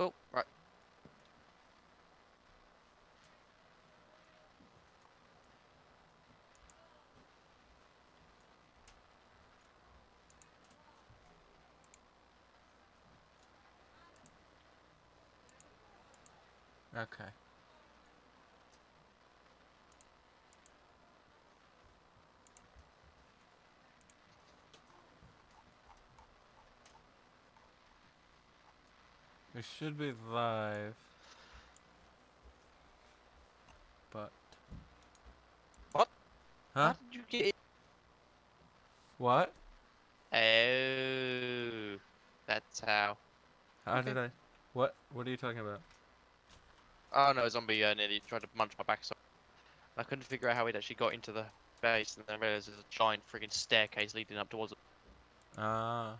Cool. Right. Okay. We should be live, but What? huh? How did you get What? in? Oh, that's how. How Okay. did I? What? What are you talking about? Oh no, a zombie nearly tried to munch my backside. I couldn't figure out how he'd actually got into the base, and then I realized there's a giant friggin' staircase leading up towards it, Ah.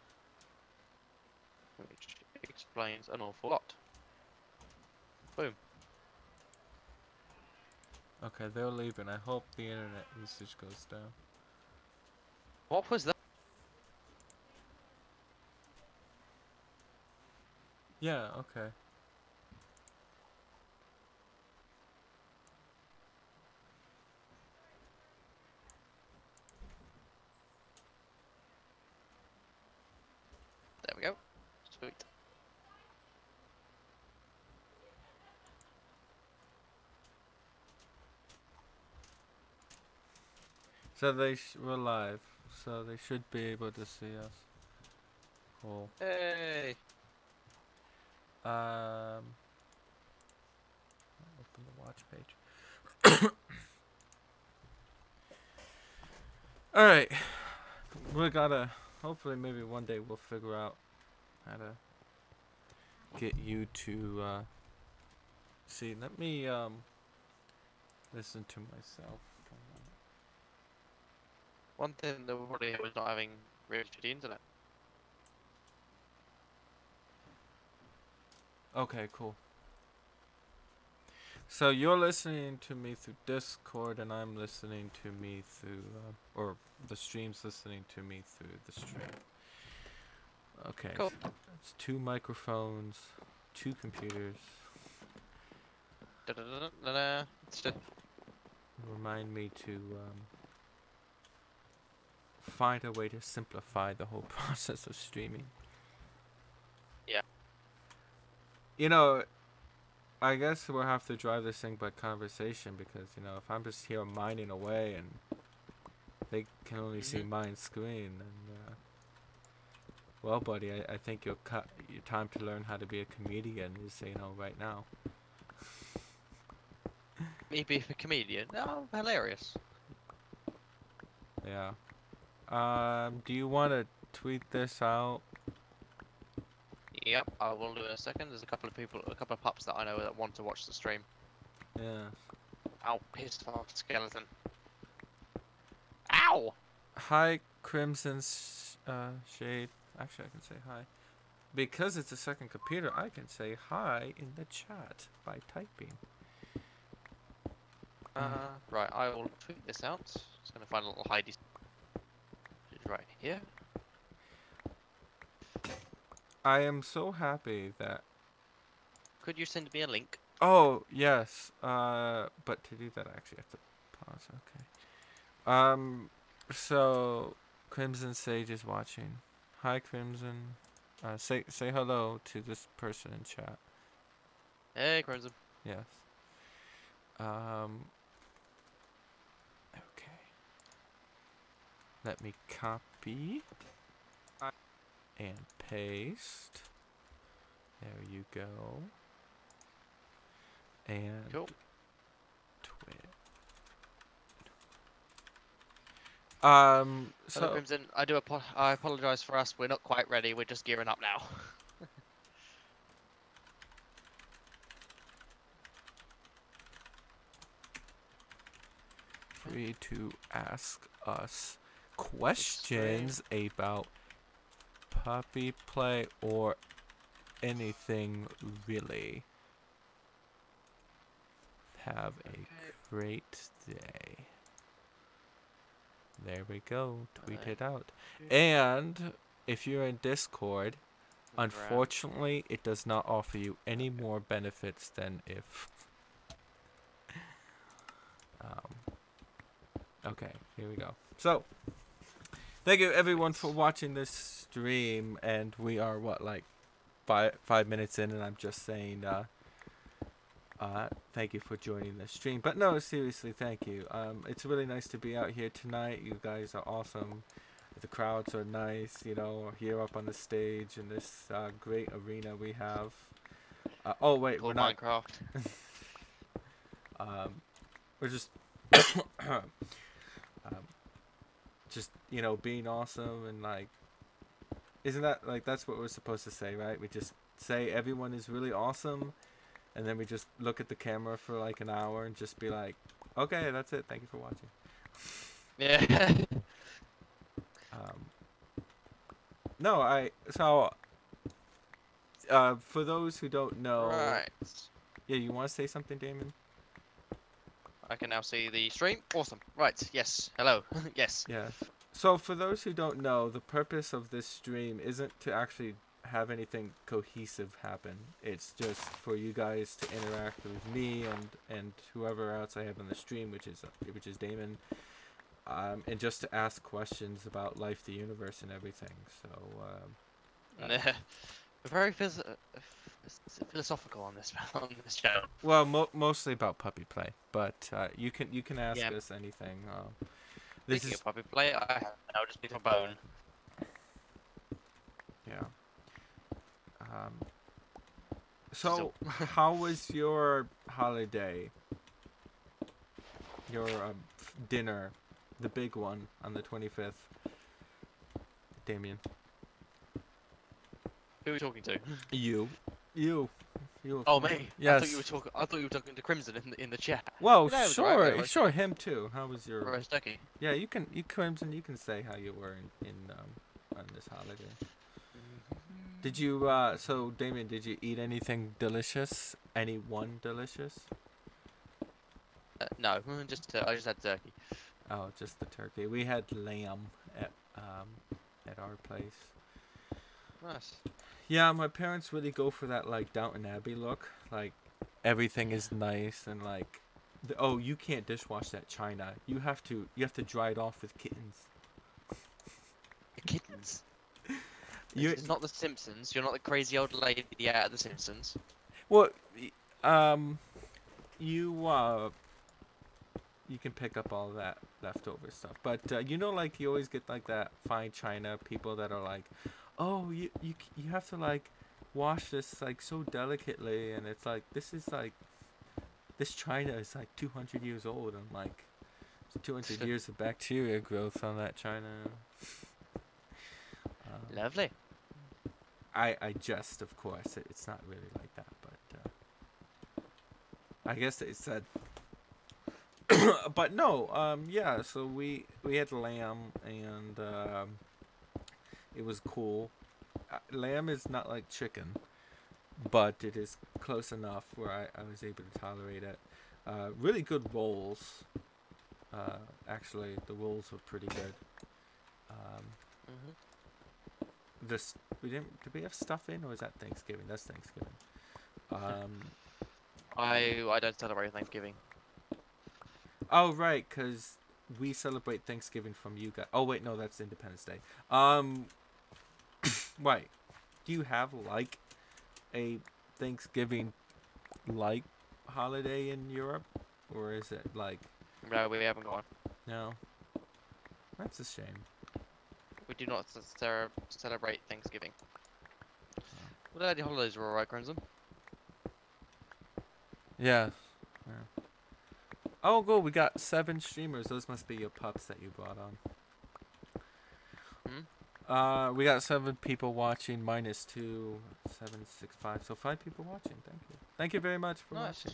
which explains an awful lot. Boom. Okay, they're leaving. I hope the internet usage goes down. What was that? Yeah. Okay. There we go. Sweet. So we're live. So they should be able to see us. Cool. Hey. Open the watch page. All right. We gotta. Hopefully, maybe one day we'll figure out how to get you to see. Let me listen to myself. One thing that we probably had was not having really shitty internet. Okay, cool. So you're listening to me through Discord, and I'm listening to me through, or the stream's listening to me through the stream. Okay. Cool. It's 2 microphones, 2 computers. Da-da-da-da-da. It's just Remind me to find a way to simplify the whole process of streaming. Yeah. You know, I guess we'll have to drive this thing by conversation because, you know, if I'm just here mining away and they can only see my screen, then, well, buddy, I think your time to learn how to be a comedian is, you know, right now. me be a comedian. Oh, hilarious. Yeah. Do you want to tweet this out? Yep, I will do in a second. There's a couple of pups that I know that want to watch the stream. Yeah. Ow, pissed off skeleton. Ow! Hi, Crimson Shade. Actually, I can say hi. Because it's a second computer, I can say hi in the chat by typing. Right, I will tweet this out. Just gonna find a little Heidi. It's right here. I am so happy that... Could you send me a link? Oh, yes. But to do that, I actually have to pause. Okay. So, Crimson Sage is watching. Hi, Crimson. Say hello to this person in chat. Hey, Crimson. Yes. Okay. Let me copy and paste. There you go. And Cool. twit. Hello, So Crimson. I apologize for us. We're not quite ready. We're just gearing up now. free to ask us questions about puppy play or anything really. Have a great day. There we go. Tweet it out. And if you're in Discord, Unfortunately, it does not offer you any more benefits than if. Okay, here we go. So, thank you everyone for watching this stream, and we are what, like five minutes in, and I'm just saying thank you for joining the stream. But no, seriously, thank you. It's really nice to be out here tonight. You guys are awesome. The crowds are nice, you know, here up on the stage in this great arena we have. Oh wait, we're not. Minecraft. We're just, just, you know, being awesome, and like, isn't that like that's what we're supposed to say, right? We just say everyone is really awesome, and then we just look at the camera for like an hour and just be like, okay, that's it. Thank you for watching. Yeah. No, for those who don't know, Right. yeah, you want to say something, Damon? I can now see the stream. Awesome. Right. Yes. Hello. Yes. Yeah. So for those who don't know, the purpose of this stream isn't to actually have anything cohesive happen. It's just for you guys to interact with me and whoever else I have on the stream, which is Damon, and just to ask questions about life, the universe, and everything. So. We're very philosophical on this channel. Well, mostly about puppy play, but you can ask us anything. This Speaking is of puppy play, I have now just picked my bone. yeah. So, how was your holiday? Your dinner, the big one on the 25th. Damien. Who are we talking to? You. Oh, me. Yes. I thought you were talking to Crimson in the chat. Well, Yeah, it was sure, alright, right? sure, him too. How was your? Roast turkey. Yeah, you Crimson, you can say how you were in on this holiday. Did you so Damien, did you eat anything delicious? Anyone delicious? No, I just had turkey. Oh, just the turkey. We had lamb at our place. Nice. Yeah, my parents really go for that like Downton Abbey look. Like everything is nice and like oh, you can't dishwash that china. You have to dry it off with kittens. Kittens. It's not the Simpsons. You're not the crazy old lady out of the Simpsons. Well, you can pick up all that leftover stuff, but you know, like you always get like that fine china people that are like, oh, you have to like wash this like so delicately, and it's like this china is like 200 years old, and like 200 years of bacteria growth on that china. Lovely. I jest, of course. It's not really like that, but I guess they said. But no, yeah. So we had lamb, and it was cool. Lamb is not like chicken, but it is close enough where I was able to tolerate it. Really good rolls. Actually, the rolls were pretty good. Did we have stuff in, or is that Thanksgiving? That's Thanksgiving. I don't celebrate Thanksgiving. Oh right, cause we celebrate Thanksgiving from you guys. Oh wait, no, that's Independence Day. Right. Do you have like a Thanksgiving like holiday in Europe, or is it like? No, we haven't got one. No. That's a shame. We do not celebrate Thanksgiving. Well, the holidays were alright, Crimson. Yeah. Oh, good. We got 7 streamers. Those must be your pups that you brought on. We got 7 people watching. Minus 2, 7, 6, 5. So 5 people watching. Thank you. Thank you very much for watching.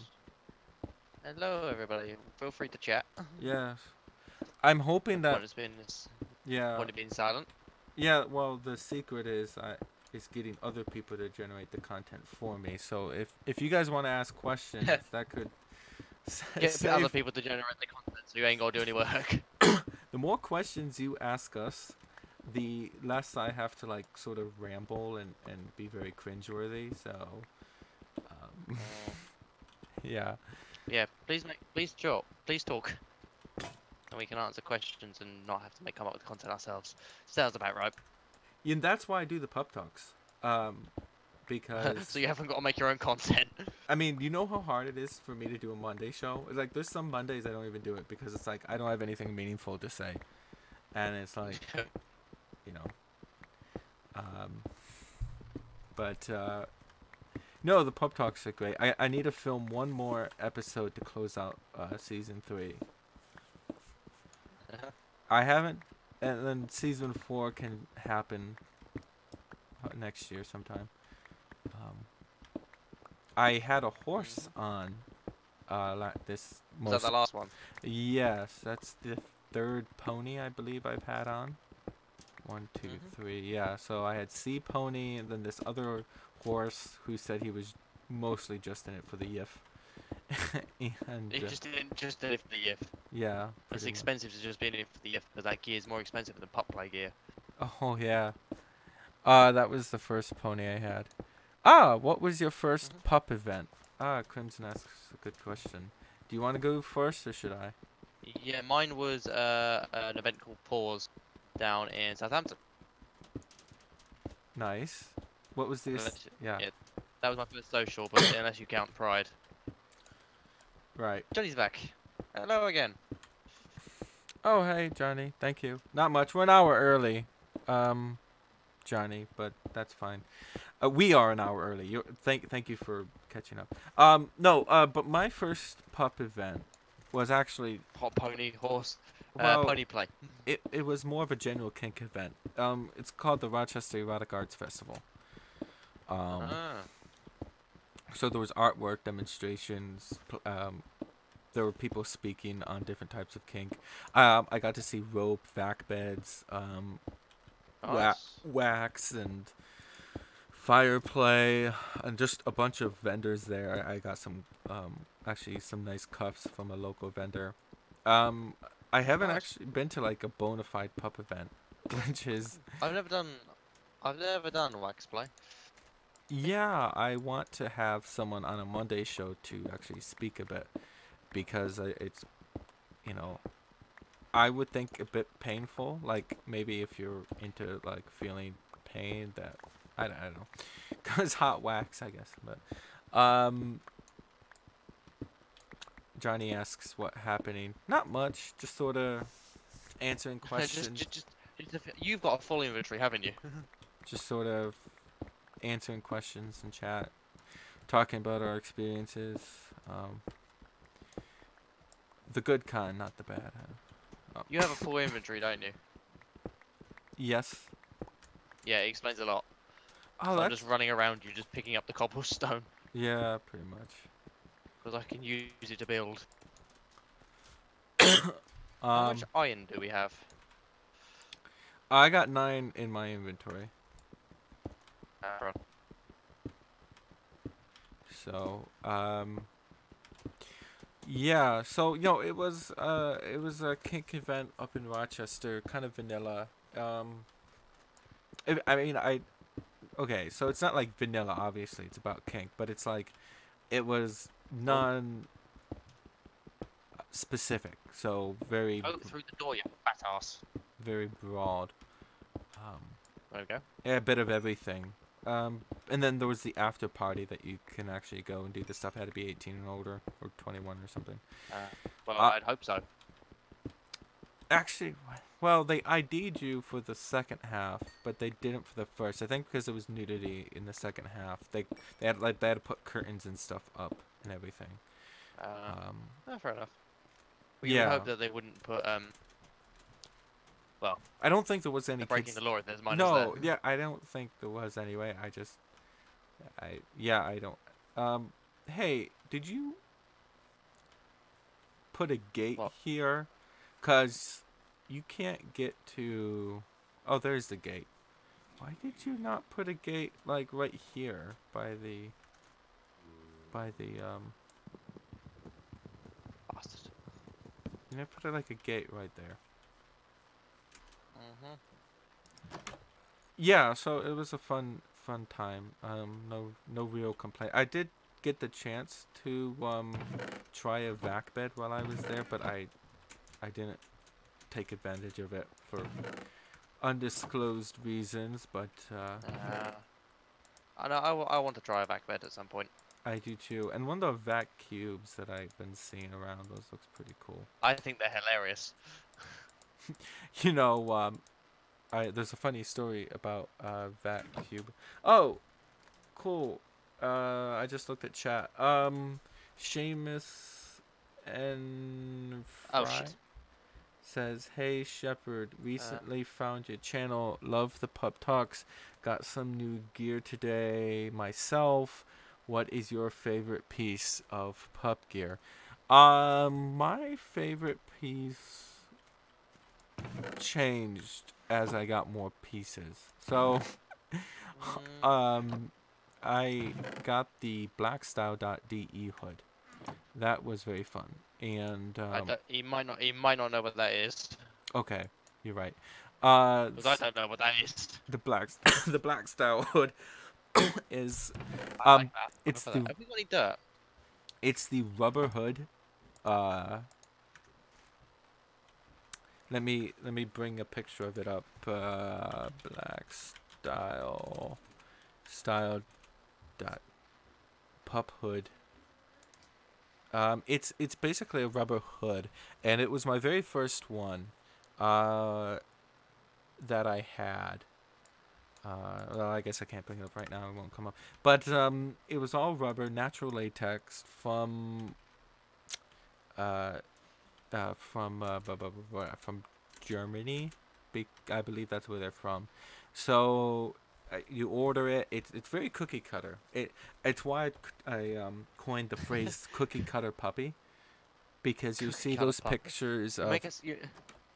Hello, everybody. Feel free to chat. Yes. I'm hoping that. One has been silent. Yeah. Well, the secret is getting other people to generate the content for me. So if you guys want to ask questions, that could. Get other people to generate the content, so you ain't gonna do any work. The more questions you ask us, the less I have to like sort of ramble and be very cringeworthy. So, Mm. yeah. Yeah, please talk, and we can answer questions and not have to come up with content ourselves. Sounds about right. And that's why I do the pup talks. So Because you haven't got to make your own content. I mean, you know how hard it is for me to do a Monday show. It's like there's some Mondays I don't even do it because it's like I don't have anything meaningful to say, and it's like, you know, um, but no, the pub talks are great. I need to film one more episode to close out season 3. I haven't, and then season 4 can happen next year sometime. I had a horse on this Was that most. the last one? Yes, that's the 3rd pony I believe I've had on. 1, 2, 3. Yeah, so I had Sea Pony, and then this other horse who said he was mostly just in it for the yiff. And It just did it for the yiff. yeah, It's pretty much. expensive to just be in it for the yiff, but that gear is more expensive than pup play gear. Oh yeah. That was the first pony I had. What was your first pup event? Crimson asks a good question. Do you want to go first or should I? Yeah, mine was an event called Pause down in Southampton. Nice. What was this? Unless- Yeah. yeah, that was my first social, but unless you count Pride. Right. Johnny's back. Hello again. Oh, hey, Johnny. Thank you. Not much. We're an hour early, Johnny, but that's fine. We are an hour early. Thank you for catching up. No, but my first pup event was actually Hot pony, horse, well, pony play. it was more of a general kink event. It's called the Rochester Erotic Arts Festival. Ah. So there was artwork, demonstrations. There were people speaking on different types of kink. I got to see rope, vac beds, Nice. wax, and fire play, and just a bunch of vendors there. I got some, actually some nice cuffs from a local vendor. I haven't Nice. actually been to like a bona fide pup event, which is I've never done wax play. yeah. I want to have someone on a Monday show to actually speak a bit because it's, you know, I would think a bit painful. Like maybe if you're into like feeling pain, that I don't know, cause hot wax, I guess. But Johnny asks what happening. Not much. Just sort of answering questions. You've got a full inventory, haven't you? Just sort of answering questions in chat, talking about our experiences. The good kind, not the bad. You have a full inventory, don't you? Yes. Yeah, it explains a lot. Oh, So I'm that's just running around you, just picking up the cobblestone, yeah, pretty much. because I can use it to build. How much iron do we have? I got 9 in my inventory. Right. So, yeah. So, you know, it was a kink event up in Rochester, kind of vanilla. I mean, okay, so it's not like vanilla, obviously. It's about kink, but it's like, it was non-specific, so very, Oh, through the door, you fat ass. very broad. There we go. Yeah, a bit of everything. And then there was the after party that you can actually go and do the stuff. It had to be 18 and older, or 21 or something. Well, I'd hope so. Actually, well, they ID'd you for the second half, but they didn't for the first. I think because it was nudity in the second half. They had to put curtains and stuff up and everything. Fair enough. We yeah. would hope that they wouldn't put well, I don't think there was any they're breaking kids. the law if there's minors No, there. yeah, I don't think there was anyway. I don't. Hey, did you put a gate What? here? 'Cause you can't get to. Oh, there's the gate. Why did you not put a gate like right here by the Bastard. You know, put it like a gate right there. Yeah, so it was a fun time. No real complaint. I did get the chance to try a vac bed while I was there, but I didn't take advantage of it for undisclosed reasons. But I know. I want to try a back bed at some point. I do too. And one of the vac cubes that I've been seeing around, those looks pretty cool. I think they're hilarious. You know, there's a funny story about vac cube. Oh, cool. I just looked at chat. Seamus and Oh Fry shit. says, "Hey Shepherd, recently found your channel. Love the pup talks. Got some new gear today myself. What is your favorite piece of pup gear?" My favorite piece changed as I got more pieces. So, I got the blackstyle.de hood. That was very fun. And He might not. He might not know what that is. okay, you're right. Because I don't know what that is. The black the black style hood is I like that. it's Have the we got any dirt? it's the rubber hood. Let me bring a picture of it up. Black style dot pup hood. It's basically a rubber hood, and it was my very first one that I had. Well, I guess I can't bring it up right now. It won't come up. But it was all rubber, natural latex from from Germany. I believe that's where they're from. So you order it. It's very cookie cutter. It's why I coined the phrase cookie cutter puppy, because you see those pictures of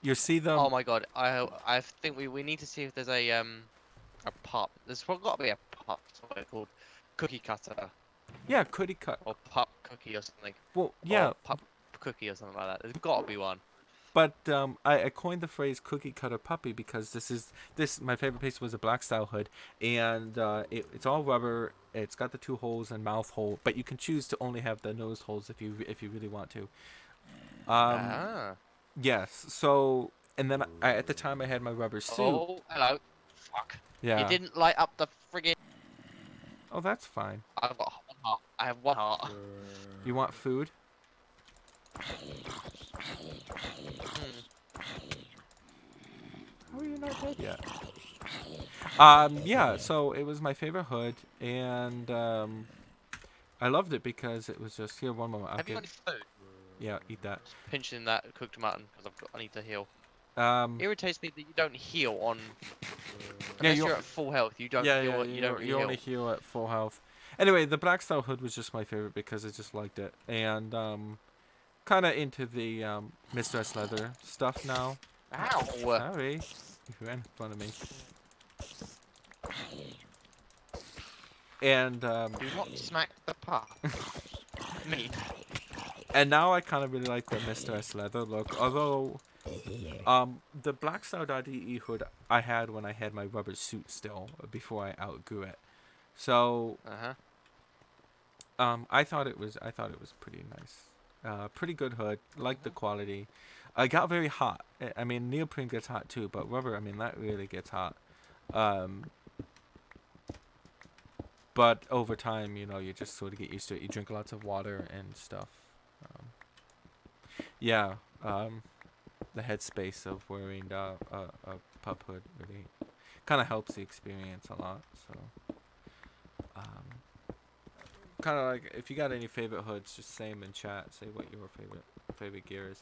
you see them. Oh my god! I think we need to see if there's a pup. There's got to be a pup somewhere called Cookie Cutter. Yeah, cookie cut. Or Pup Cookie or something. Well, yeah. Or Pup Cookie or something like that. There's got to be one. But I coined the phrase cookie cutter puppy because this my favorite piece was a black style hood, and it's all rubber. It's got the 2 holes and mouth hole, but you can choose to only have the nose holes if you really want to. Yes. So and then at the time I had my rubber suit. Oh, hello. Fuck. Yeah. You didn't light up the friggin'. Oh, that's fine. I've got 1 heart. I have 1 heart. You want food? How are you not dead yet? Yeah, so it was my favorite hood, and I loved it because it was just, here, one moment. Have you got any food? Yeah, eat that. Just pinching that cooked mutton because I need to heal. It irritates me that you don't heal on. Yeah, Unless you're at full health, you don't heal. You don't really you only heal at full health. Anyway, the black style hood was just my favorite because I just liked it, and kind of into the Mr. S leather stuff now. Ow! Sorry, you ran in front of me. And do not smack the pup. Me. And now I kind of really like the Mr. S leather look, although the blackstyle.de hood I had when I had my rubber suit still, before I outgrew it. So I thought it was pretty nice. Pretty good hood, liked the quality. I got very hot. I mean, neoprene gets hot too, but rubber, I mean, that really gets hot. But over time, you know, you just sort of get used to it. You drink lots of water and stuff. Yeah, the headspace of wearing a pup hood really kind of helps the experience a lot. So, kind of like, if you got any favorite hoods, just say them in chat. Say what your favorite gear is.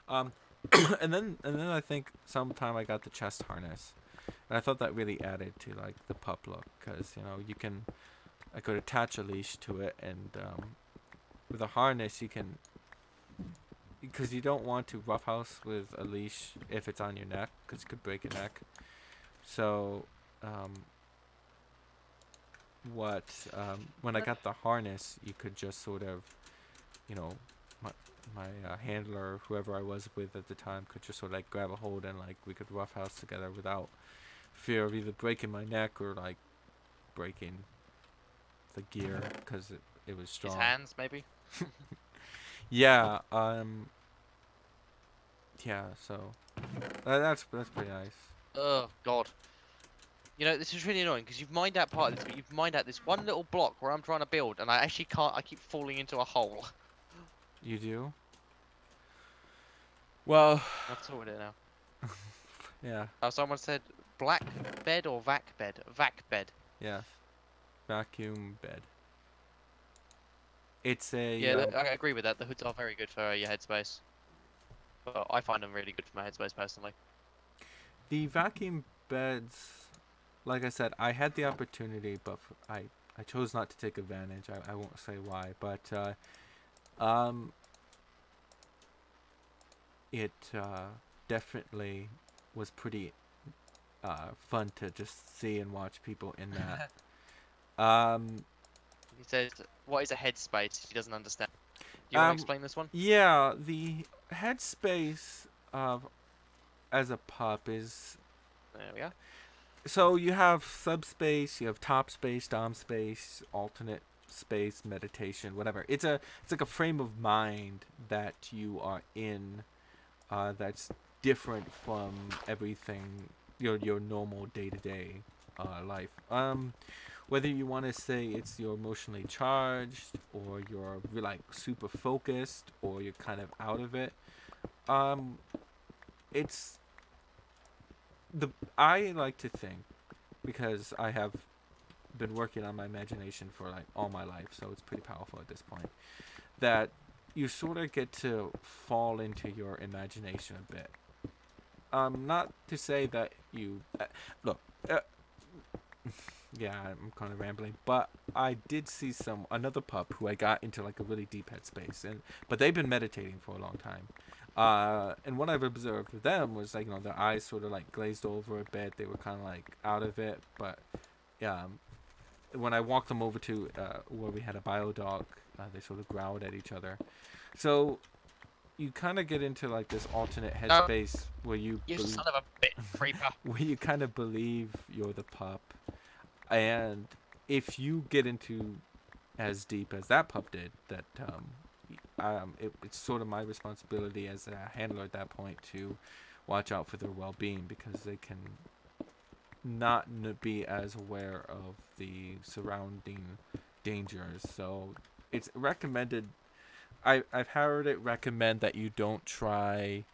And then I think sometime I got the chest harness, and I thought that really added to like the pup look, because you know I could attach a leash to it, and with a harness you can, because you don't want to roughhouse with a leash if it's on your neck, because you could break your neck. So when I got the harness, you could just sort of, you know, my handler, whoever I was with at the time, could just sort of like grab a hold, and like we could roughhouse together without fear of either breaking my neck or like breaking the gear because it was strong. His hands, maybe. Yeah. Yeah. So that's pretty nice. Oh God. You know, this is really annoying because you've mined out part of this, but you've mined out this one little block where I'm trying to build, and I actually can't. I keep falling into a hole. You do? Well. I've sorted it now. Yeah. Someone said black bed or vac bed? Vac bed. Yeah. Vacuum bed. It's a. Yeah, I agree with that. The hoods are very good for your headspace. But I find them really good for my headspace personally. The vacuum beds, like I said, I had the opportunity, but I chose not to take advantage. I won't say why, but it definitely was pretty fun to just see and watch people in that. He says, "What is a headspace?" He doesn't understand. Do you want to explain this one? Yeah, the headspace of as a pup is. There we are. So you have subspace, you have top space, dom space, alternate space, meditation, whatever. It's like a frame of mind that you are in, that's different from everything your normal day-to-day life. Whether you want to say it's you're emotionally charged or you're like super focused or you're kind of out of it, it's I like to think, because I have been working on my imagination for like all my life, so it's pretty powerful at this point, that you sort of get to fall into your imagination a bit. Not to say that you look. Yeah, I'm kind of rambling, but I did see another pup who I got into like a really deep headspace, but they've been meditating for a long time. And what I've observed with them was like, their eyes sort of like glazed over a bit. They were kind of like out of it, but yeah, when I walked them over to where we had a bio dog, they sort of growled at each other. So you kind of get into like this alternate headspace where you son of a bit creeper. where you kind of believe you're the pup, and if you get into as deep as that pup did, that it's sort of my responsibility as a handler at that point to watch out for their well-being, because they can not be as aware of the surrounding dangers. So it's recommended. I've heard it recommend that you don't try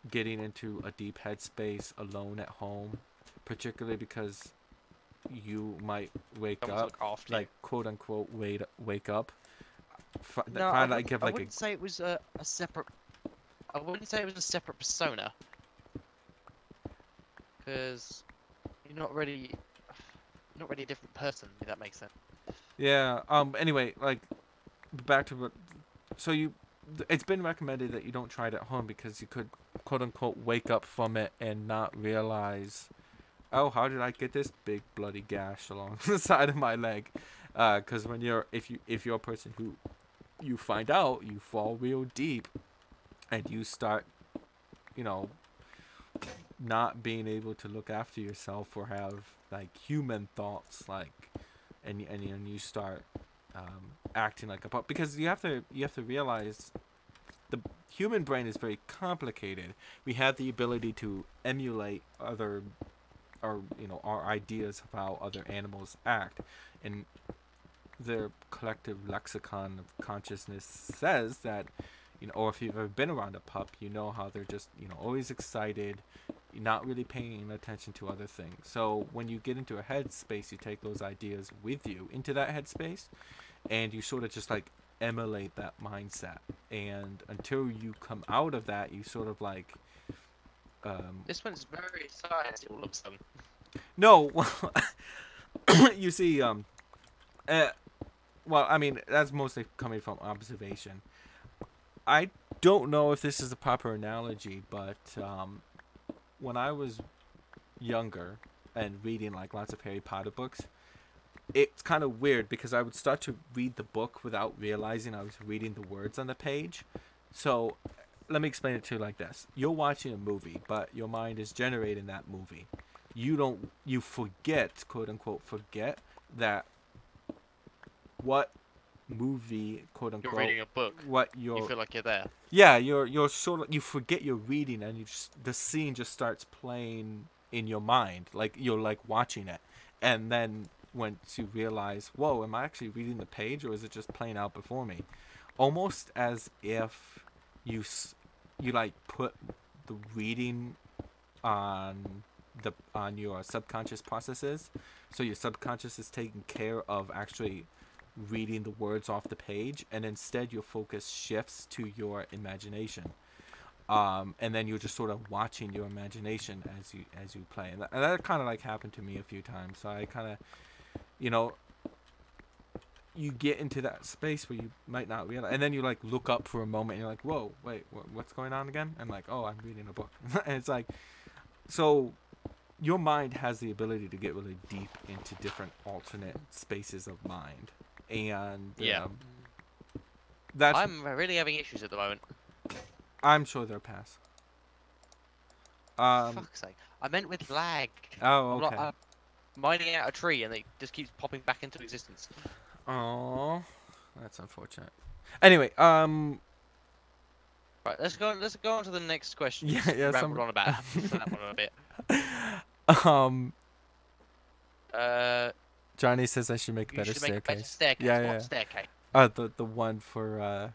getting into a deep headspace alone at home, particularly because you might wake up, like quote unquote wake up. No, I wouldn't say it was a separate. I wouldn't say it was a separate persona, because you're not really a different person. If that makes sense. Yeah. Anyway, like back to what. So it's been recommended that you don't try it at home because you could quote unquote wake up from it and not realize, oh, how did I get this big bloody gash along the side of my leg? Because if you're a person who you find out, you fall real deep and you start, not being able to look after yourself or have like human thoughts, like, and you start acting like a pup, because you have to realize the human brain is very complicated. We have the ability to emulate our ideas of how other animals act, and their collective lexicon of consciousness says that, or if you've ever been around a pup, how they're just, always excited, not really paying attention to other things. So when you get into a headspace, you take those ideas with you into that headspace, and you sort of just like emulate that mindset. And until you come out of that, you sort of like. This one's very sciencey all of a sudden. No, well, you see, well, I mean, that's mostly coming from observation. I don't know if this is a proper analogy, but when I was younger and reading like lots of Harry Potter books, it's kind of weird because I would start to read the book without realizing I was reading the words on the page. So let me explain it to you like this. You're watching a movie, but your mind is generating that movie. you forget, quote unquote, forget that what movie, quote You're unquote, reading a book. what You you're, feel like you're there. yeah, you're sort of, you forget you're reading, and the scene just starts playing in your mind, like you're like watching it, and then once you realize, whoa, am I actually reading the page, or is it just playing out before me? Almost as if you like put the reading on on your subconscious processes, so your subconscious is taking care of actually reading the words off the page, and instead your focus shifts to your imagination, and then you're just sort of watching your imagination as you play, and that kind of like happened to me a few times. So I kind of, you know, you get into that space where you might not realize, and then you like look up for a moment and you're like, whoa, wait, what's going on again? And like, oh, I'm reading a book. And it's like, so your mind has the ability to get really deep into different alternate spaces of mind, and Yeah. that's, I'm really having issues at the moment. I'm sure they'll pass. Fuck's sake. I meant with lag. Oh, I'm okay. not mining out a tree and it just keeps popping back into existence. Oh, that's unfortunate. Anyway, Right, let's go on to the next question. Yeah, You yeah, rambled on about that one a bit. Johnny says I should make a You better should make a better staircase. staircase. Yeah, What yeah. staircase? The one for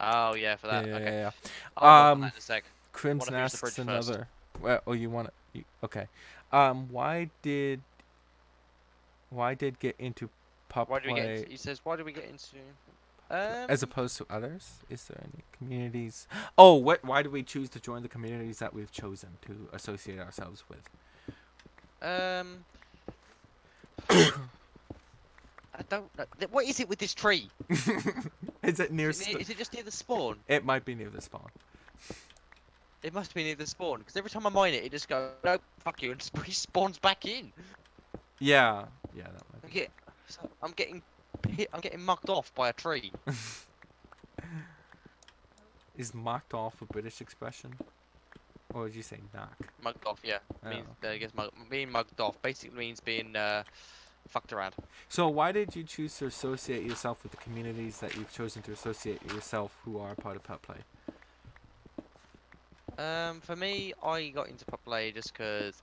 Oh yeah, for that. yeah, Okay. yeah, yeah. I'll work on that in a sec. Crimson Wanna finish the bridge asks another. Well, oh, you want to? Okay. Why did get into pup Why do we get play into, he says, why do we get into as opposed to others? Is there any communities? Oh, why do we choose to join the communities that we've chosen to associate ourselves with? I don't know. What is it with this tree? Is it near? Is it just near the spawn? It might be near the spawn. It must be near the spawn, because every time I mine it, it just goes, no, fuck you, and respawns back in. Yeah, yeah, that might be. I'm getting mugged off by a tree. Is mocked off a British expression? Or did you say knock? Mugged off, yeah. Means, I guess being mugged off basically means being fucked around. So why did you choose to associate yourself with the communities that you've chosen to associate yourself who are part of Pup Play? For me, I got into Pup Play just because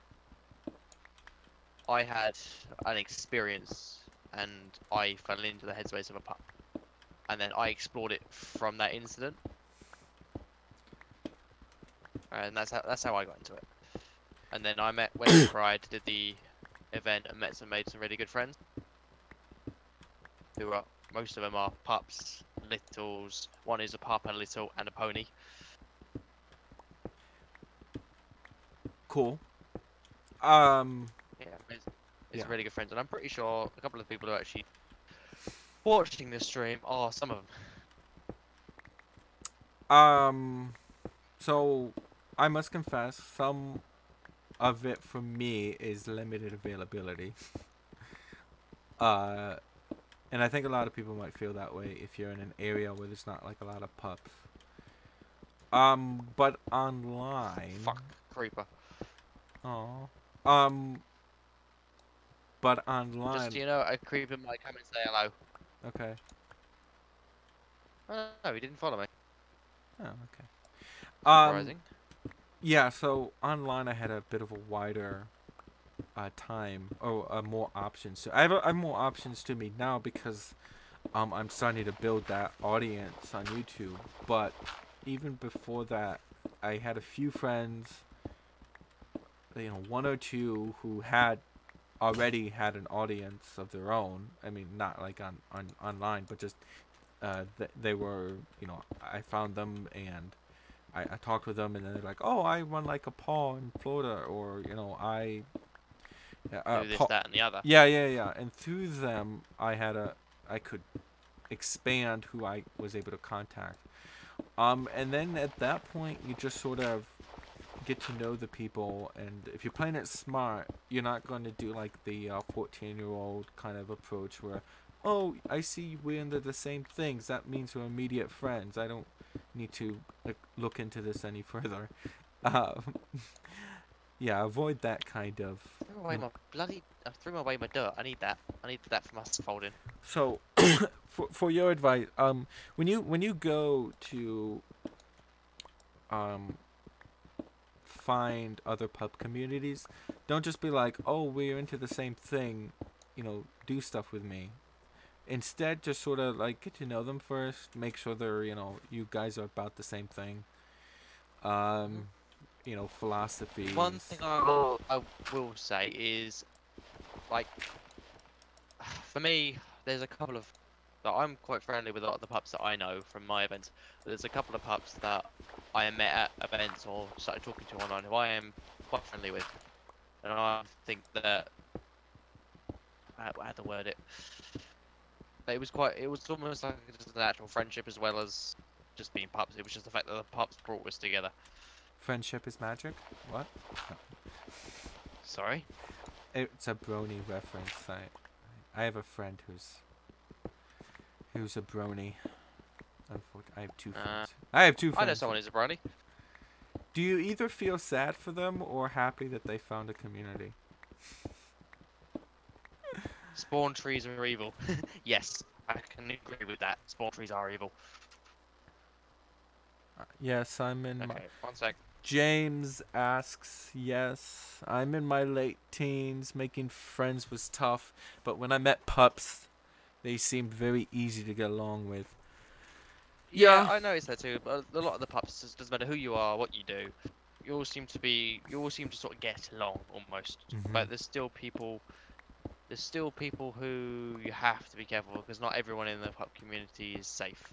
I had an experience and I fell into the headspace of a pup. And then I explored it from that incident. And that's how I got into it. And then I went to Pride, did the event, and made some really good friends. Who are, most of them are pups, littles. One is a pup, and a little, and a pony. Cool. Yeah, it's Yeah. really good friends, and I'm pretty sure a couple of people who are actually watching this stream are some of them. So I must confess, some of it for me is limited availability. And I think a lot of people might feel that way if you're in an area where there's not like a lot of pups. But online. Fuck, creeper. Oh. But online. Just, you know, a creeper might come and say hello. Okay. Oh, no, he didn't follow me. Oh, okay. Surprising. Yeah, so online I had a bit of a wider time, or more options. So I have more options to me now because I'm starting to build that audience on YouTube. But even before that, I had a few friends, you know, one or two who had already had an audience of their own. I mean, not like on online, but just they were, you know, I found them and I talked with them, and then they're like, oh, I run like a paw in Florida, or, you know, I do this, that, and the other. yeah, and through them I could expand who I was able to contact. And then at that point you just sort of get to know the people, and if you're playing it smart, you're not going to do like the 14-year-old kind of approach where, oh, I see we're into the same things, that means we're immediate friends, I don't need to like look into this any further. Yeah, avoid that kind of. Threw away my bloody. I threw away my dirt. I need that. I need that for my scaffolding. So, for your advice, when you go to um find other pub communities, don't just be like, oh, we're into the same thing, do stuff with me. Instead, just sort of like get to know them first, make sure they're, you guys are about the same thing. Philosophies. One thing I will say is, like, for me, there's a couple of. Like, I'm quite friendly with a lot of the pups that I know from my events. There's a couple of pups that I met at events or started talking to online who I am quite friendly with, and I think that how to word it. It was almost like just an actual friendship as well as just being pups. It was just the fact that the pups brought us together. Friendship is magic? What? No. Sorry? It's a brony reference. I have a friend who's a brony. Unfortunately, I have two friends. I have two friends. I know someone who's a brony. Do you either feel sad for them or happy that they found a community? Spawn trees are evil. Yes, I can agree with that. Spawn trees are evil. Yes, I'm in okay, my... one sec. James asks, yes, I'm in my late teens. Making friends was tough, but when I met pups, they seemed very easy to get along with. Yeah, I noticed that too. But a lot of the pups, it doesn't matter who you are, what you do, you all seem to sort of get along almost. But there's still people who you have to be careful because not everyone in the pup community is safe.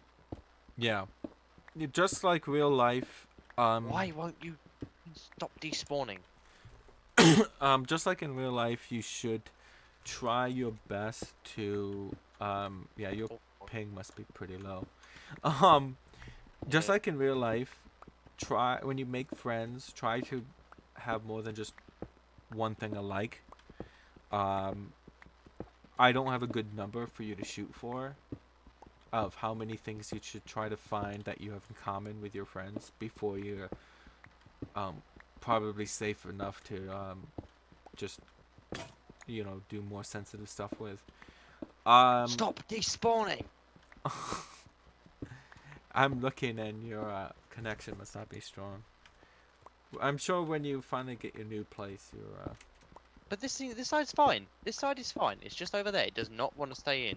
Yeah, just like real life. Why won't you stop despawning? Just like in real life, you should try your best to. Yeah, your ping must be pretty low. Just like in real life, try when you make friends, try to have more than just one thing alike. I don't have a good number for you to shoot for of how many things you should try to find that you have in common with your friends before you're probably safe enough to just do more sensitive stuff with. Stop despawning. I'm looking and your connection must not be strong. I'm sure when you finally get your new place, you're But this side's fine. This side is fine. It's just over there. It does not want to stay in.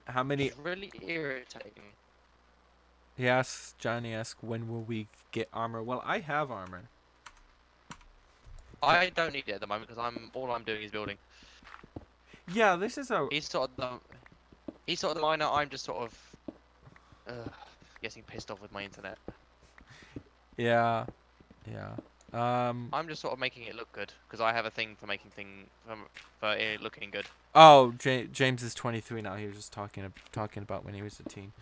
How many? It's really irritating. Yes, Johnny asks, when will we get armor? Well, I have armor. I don't need it at the moment because all I'm doing is building. Yeah, this is a. He's sort of the miner. I'm just sort of getting pissed off with my internet. Yeah. I'm just sort of making it look good because I have a thing for making for it looking good. Oh, James is 23 now. He was just talking about when he was a teen.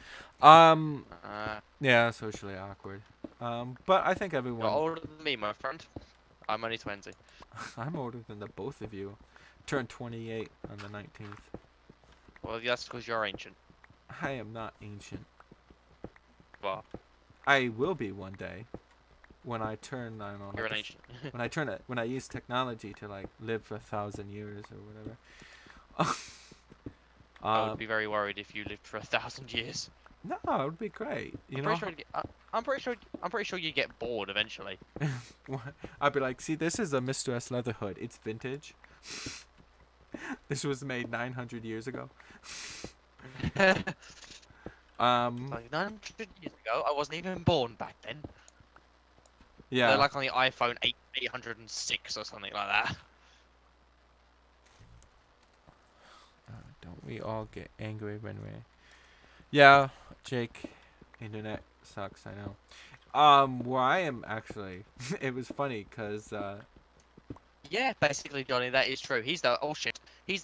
Yeah, socially awkward. But I think everyone. You're older than me, my friend. I'm only 20. I'm older than the both of you. Turned 28 on the 19th. Well, that's because you're ancient. I am not ancient. Well, I will be one day. When I turn, I don't know. You're an ancient. when I use technology to like live for 1,000 years or whatever. I would be very worried if you lived for 1,000 years. No, it would be great. I'm pretty sure you get bored eventually. I'd be like, see, this is a Mr. S leather hood. It's vintage. This was made 900 years ago. Like 900 years ago, I wasn't even born back then. Yeah. They're like on the iPhone 806 or something like that. Don't we all get angry when we... Yeah, Jake, internet sucks, I know. Where I am actually, it was funny because Yeah, basically, Johnny, that is true. He's the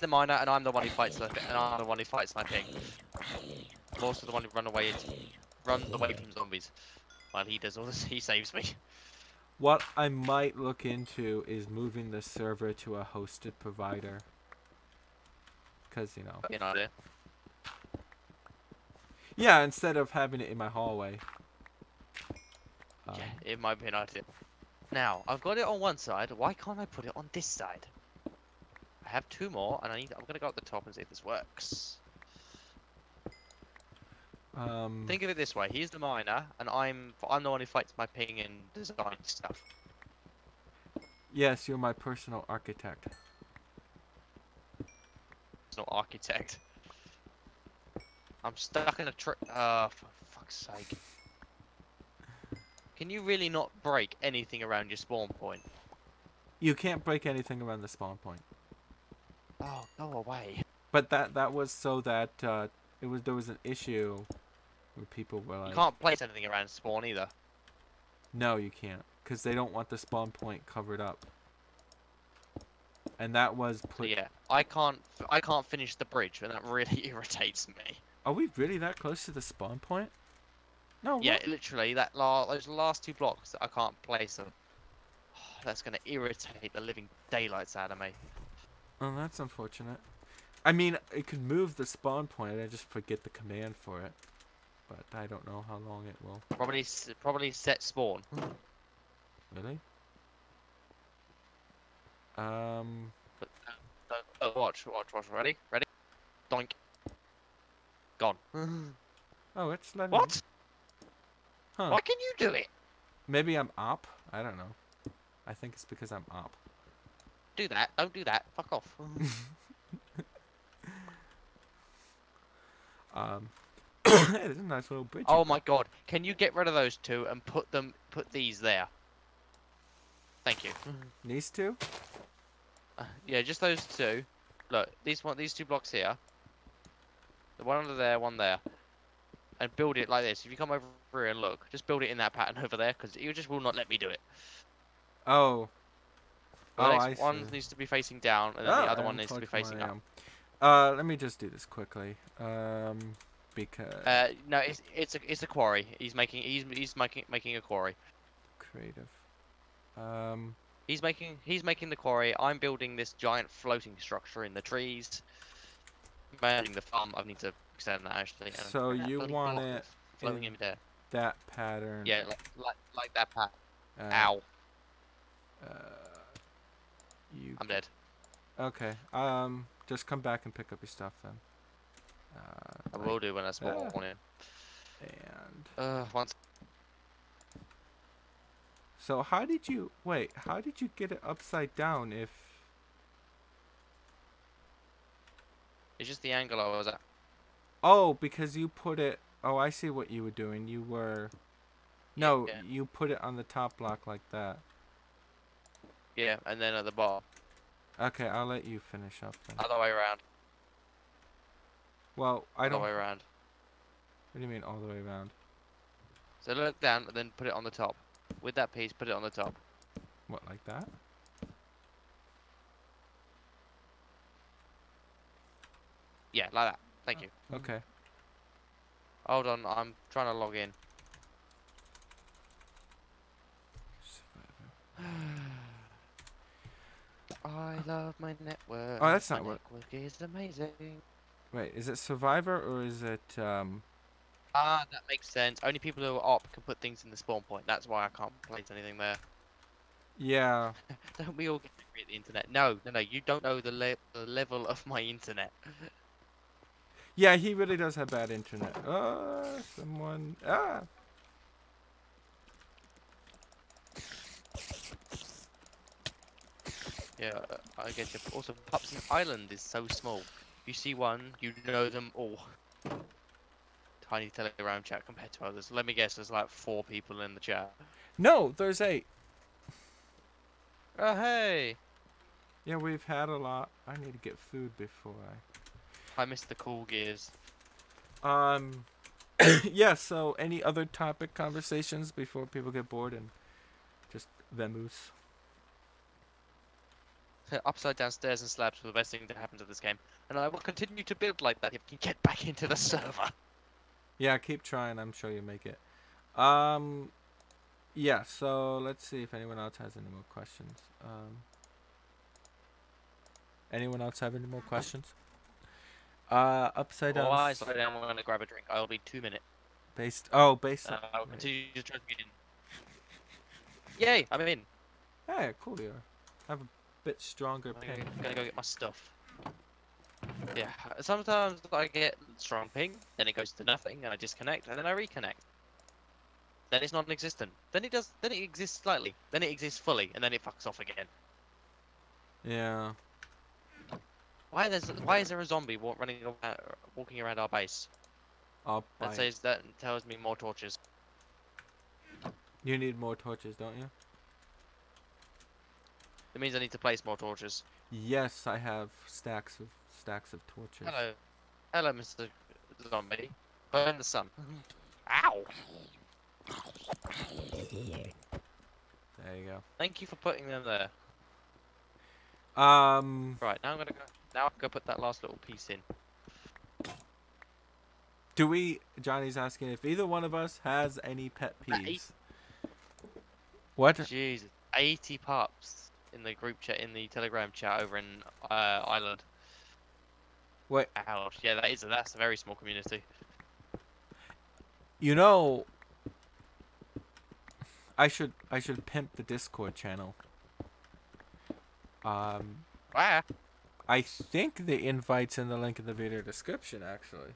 miner, and I'm the one who fights my pig. I'm also the one who run away from zombies. While he does all this, he saves me. What I might look into is moving the server to a hosted provider. Because, You know, yeah, instead of having it in my hallway. yeah, it might be an idea. Now, I've got it on one side. Why can't I put it on this side? I have two more, and I'm gonna go up the top and see if this works. Think of it this way: he's the miner, and I'm the one who fights my ping and design stuff. Yes, you're my personal architect. It's not architect. I'm stuck in a for fuck's sake. Can you really not break anything around your spawn point? You can't break anything around the spawn point. Oh, go away. But that was so that there was an issue where people were like, You can't place anything around spawn either. no, you can't, because they don't want the spawn point covered up. And that was So put. yeah, I can't finish the bridge, and that really irritates me. Are we really that close to the spawn point? No. Yeah, what? literally those last two blocks I can't place them. That's gonna irritate the living daylights out of me. Oh, that's unfortunate. I mean, it could move the spawn point. I just forget the command for it, but I don't know how long it will. Probably set spawn. Really? But, watch. Ready? Doink. Gone. Oh, it's letting. What? Huh. Why can you do it? Maybe I'm op. I don't know. I think it's because I'm op. Do that. Don't do that. Fuck off. Hey, there's a nice little bridge. Oh my god. Can you get rid of those two and put these there? Thank you. These two? Yeah, just those two. Look, these two blocks here. The one under there, one there. And build it like this. If you come over here and look, just build it in that pattern over there, because you just will not let me do it. Oh. The next one needs to be facing down, and then the other one needs to be facing up. Let me just do this quickly. Because No, it's a quarry. He's making a quarry. creative. He's making the quarry. I'm building this giant floating structure in the trees. Managing the farm. I need to extend that actually. So you want it floating in there? that pattern? Yeah, like that pat. Ow. Ow. You. I'm dead. Okay. Just come back and pick up your stuff then. I will do when I spawn in. And. Once. So how did you get it upside down if? It's just the angle I was at. Oh, because you put it. Oh, I see what you were doing. You were. No, Yeah. you put it on the top block like that. Yeah, and then at the bottom. Okay, I'll let you finish up then. Other way around. Well, I don't. Other way around. What do you mean all the way around? So look down and then put it on the top. With that piece, put it on the top. What, like that? Yeah, like that. Thank you. Okay. Hold on, I'm trying to log in. I love my network. Oh, that's not my what- network is amazing. Wait, is it Survivor or is it Ah, that makes sense. Only people who are op can put things in the spawn point. That's why I can't place anything there. Yeah. Don't we all get angry at the internet? No, you don't know the level of my internet. Yeah, he really does have bad internet. Someone. Yeah, I get you. Also, Pupson Island is so small. You see one, you know them all. Tiny Telegram chat compared to others. Let me guess, there's like 4 people in the chat. No, there's 8. Oh, hey! Yeah, we've had a lot. I need to get food before I missed the cool gears. Yeah, so any other topic conversations before people get bored and just vamoose? Upside down stairs and slabs were the best thing that happened to this game. And I will continue to build like that if you can get back into the server. Yeah, keep trying. I'm sure you'll make it. Yeah, so let's see if anyone else has any more questions. Anyone else have any more questions? Upside down. Oh, I slow down. I'm going to grab a drink. I'll be 2 minutes. Based. Oh, based. I'll continue to transmute in. Yay! I'm in. Hey, cool you are. I have a bit stronger ping. I'm gonna go get my stuff. Yeah, sometimes I get strong ping, then it goes to nothing, and I disconnect, and then I reconnect. Then it's non-existent. Then it does. Then it exists slightly. Then it exists fully, and then it fucks off again. Yeah. Why is there a zombie walking around our base? I'll buy. That tells me more torches. You need more torches, don't you? It means I need to place more torches. Yes, I have stacks of torches. Hello, hello, Mr. Zombie. Burn the sun. Ow! There you go. Thank you for putting them there. Right, now I'm gonna go. Now I can go put that last little piece in. Johnny's asking if either one of us has any pet peeves. Eight. What? Jesus, 80 pups in the group chat, in the Telegram chat over in Ireland. Wait. Ouch. Yeah, that's a very small community. You know, I should pimp the Discord channel. Ah. I think the invite's in the link in the video description, actually.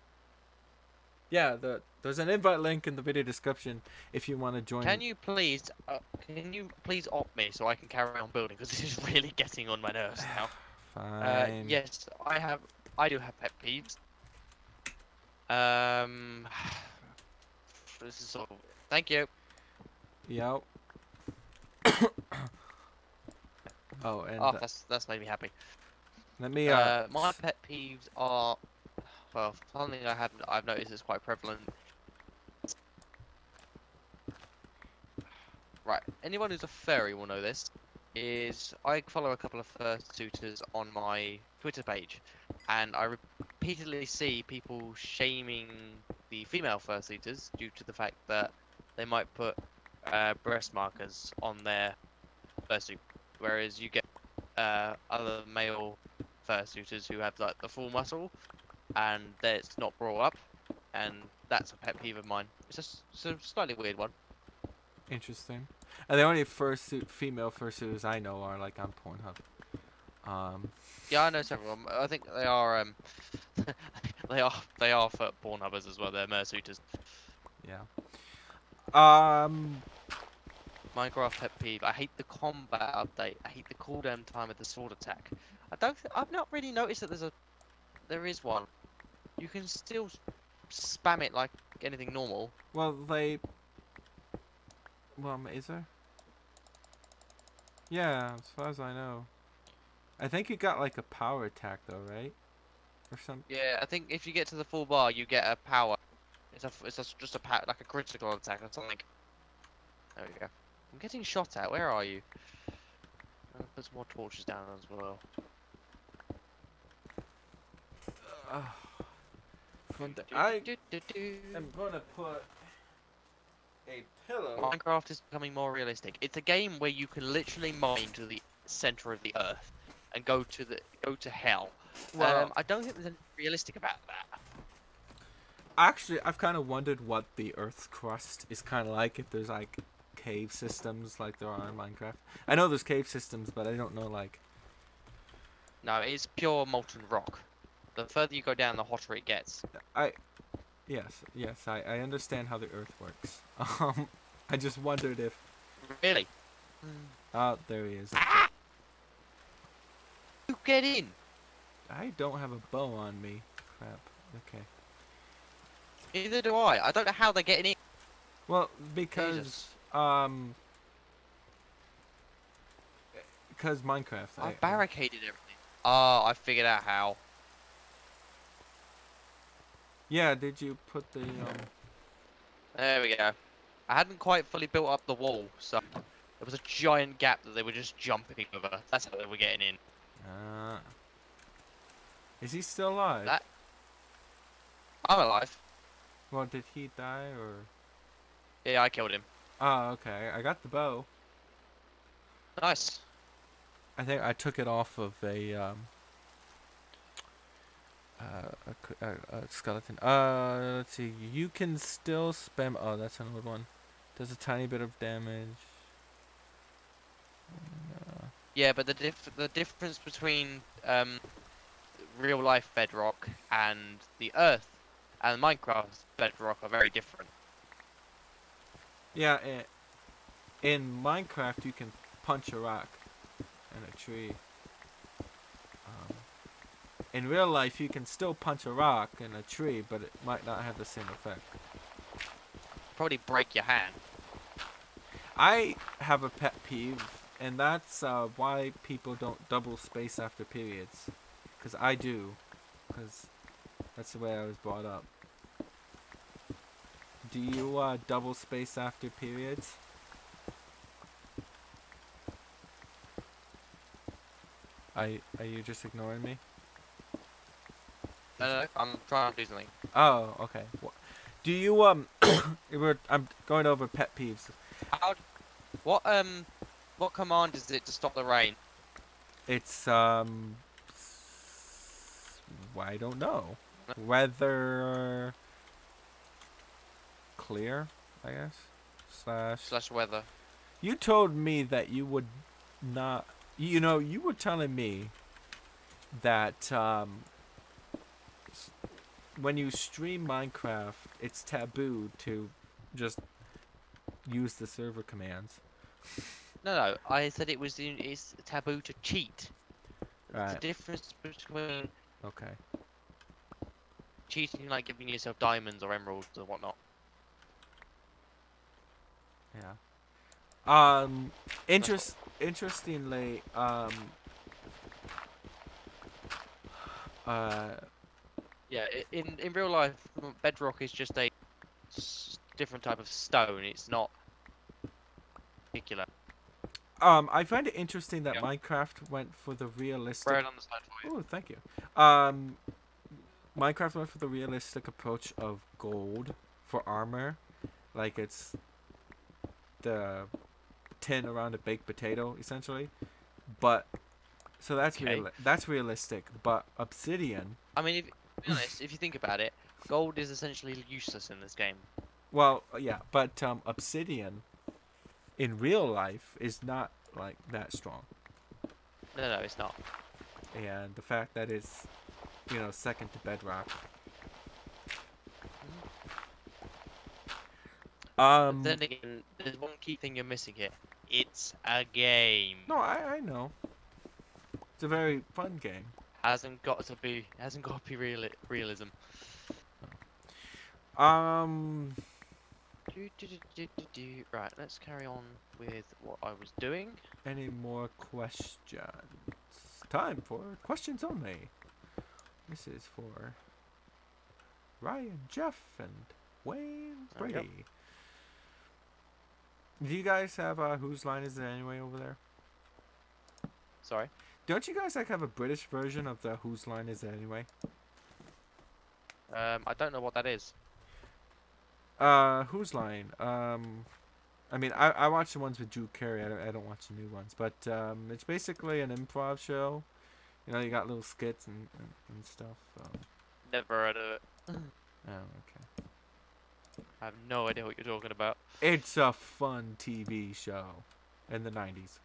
Yeah, there's an invite link in the video description if you want to join. Can you please opt me so I can carry on building, because this is really getting on my nerves now. Fine. Yes, I do have pet peeves. This is sort of. Thank you. Yep. Oh, and Oh, that's made me happy. let me. My pet peeves are, well, something I've noticed is quite prevalent. Right, anyone who's a furry will know this. Is I follow a couple of fursuiters on my Twitter page, and I repeatedly see people shaming the female fursuiters due to the fact that they might put breast markers on their fursuit, whereas you get other male fursuiters who have like the full muscle, and it's not brought up, and that's a pet peeve of mine. It's a slightly weird one. Interesting. And the only female fursuiters I know are like on Pornhub. Yeah, I know several of them. I think they are they are for Pornhubbers as well. They're mersuiters. Yeah. Minecraft pet peeve. I hate the combat update. I hate the cooldown time of the sword attack. I've not really noticed that there is one. You can still spam it like anything normal. Well, is there? Yeah, as far as I know. I think you got like a power attack though, right? Or something. Yeah, I think if you get to the full bar, you get a power. Just like a critical attack or something. There we go. I'm getting shot at. Where are you? I'll put some more torches down as well. I'm gonna put a pillow. Minecraft is becoming more realistic. It's a game where you can literally mine to the center of the earth and go to hell. Well, I don't think there's anything realistic about that. Actually, I've kind of wondered what the Earth's crust is kind of like. If there's like cave systems like there are in Minecraft. I know there's cave systems, but I don't know like. No, it's pure molten rock. The further you go down, the hotter it gets. Yes, I understand how the Earth works. I just wondered if. Really? Oh, there he is. Ah! You get in. I don't have a bow on me. Crap. Okay. Neither do I. I don't know how they're getting in. Well, because Minecraft. I barricaded everything. Oh, I figured out how. Yeah, did you put the There we go. I hadn't quite fully built up the wall, so there was a giant gap that they were just jumping over. That's how they were getting in. Is he still alive? I'm alive. Well, did he die or? Yeah, I killed him. Oh, okay. I got the bow. Nice. I think I took it off of a skeleton. Let's see. You can still spam. Oh, that's an old one. Does a tiny bit of damage. Yeah, but the difference between real life Bedrock and the Earth and Minecraft Bedrock are very different. Yeah, in Minecraft you can punch a rock and a tree. Um, in real life you can still punch a rock and a tree, but it might not have the same effect. Probably break your hand. I have a pet peeve, and that's why people don't double space after periods. Because I do. Because that's the way I was brought up. Do you double space after periods? Are you just ignoring me? No, I'm trying to do something. Oh, okay. Do you I'm going over pet peeves. How? What what command is it to stop the rain? It's I don't know. Weather clear, I guess. Slash weather. You told me that you would not. You know, you were telling me that when you stream Minecraft, it's taboo to just use the server commands. No, I said it's taboo to cheat. There's a Right. difference between Okay. cheating, like giving yourself diamonds or emeralds or whatnot. Yeah. Interestingly, Yeah, in real life, bedrock is just a different type of stone. It's not particular. I find it interesting that Yep. Minecraft went for the realistic. Throw it on the side for you. Oh, thank you. Minecraft went for the realistic approach of gold for armor, like it's the tin around a baked potato, essentially. But so that's Okay. that's realistic. But obsidian, I mean, to be honest, if you think about it, gold is essentially useless in this game. well, yeah, but obsidian in real life is not like that strong. No, it's not. And the fact that it's, you know, second to bedrock. But then again, there's one key thing you're missing here. It's a game. No, I know. It's a very fun game. Hasn't got to be realism. Right, let's carry on with what I was doing. Any more questions? Time for questions only. This is for Ryan, Jeff, and Wayne Brady. Yep. Do you guys have Whose Line Is It Anyway over there? Sorry. Don't you guys like have a British version of the Whose Line Is It Anyway? I don't know what that is. Whose Line? I mean, I watch the ones with Drew Carey. I don't watch the new ones, but it's basically an improv show. You know, you got little skits and stuff. Never heard of it. Oh, okay. I have no idea what you're talking about. It's a fun TV show in the 90s.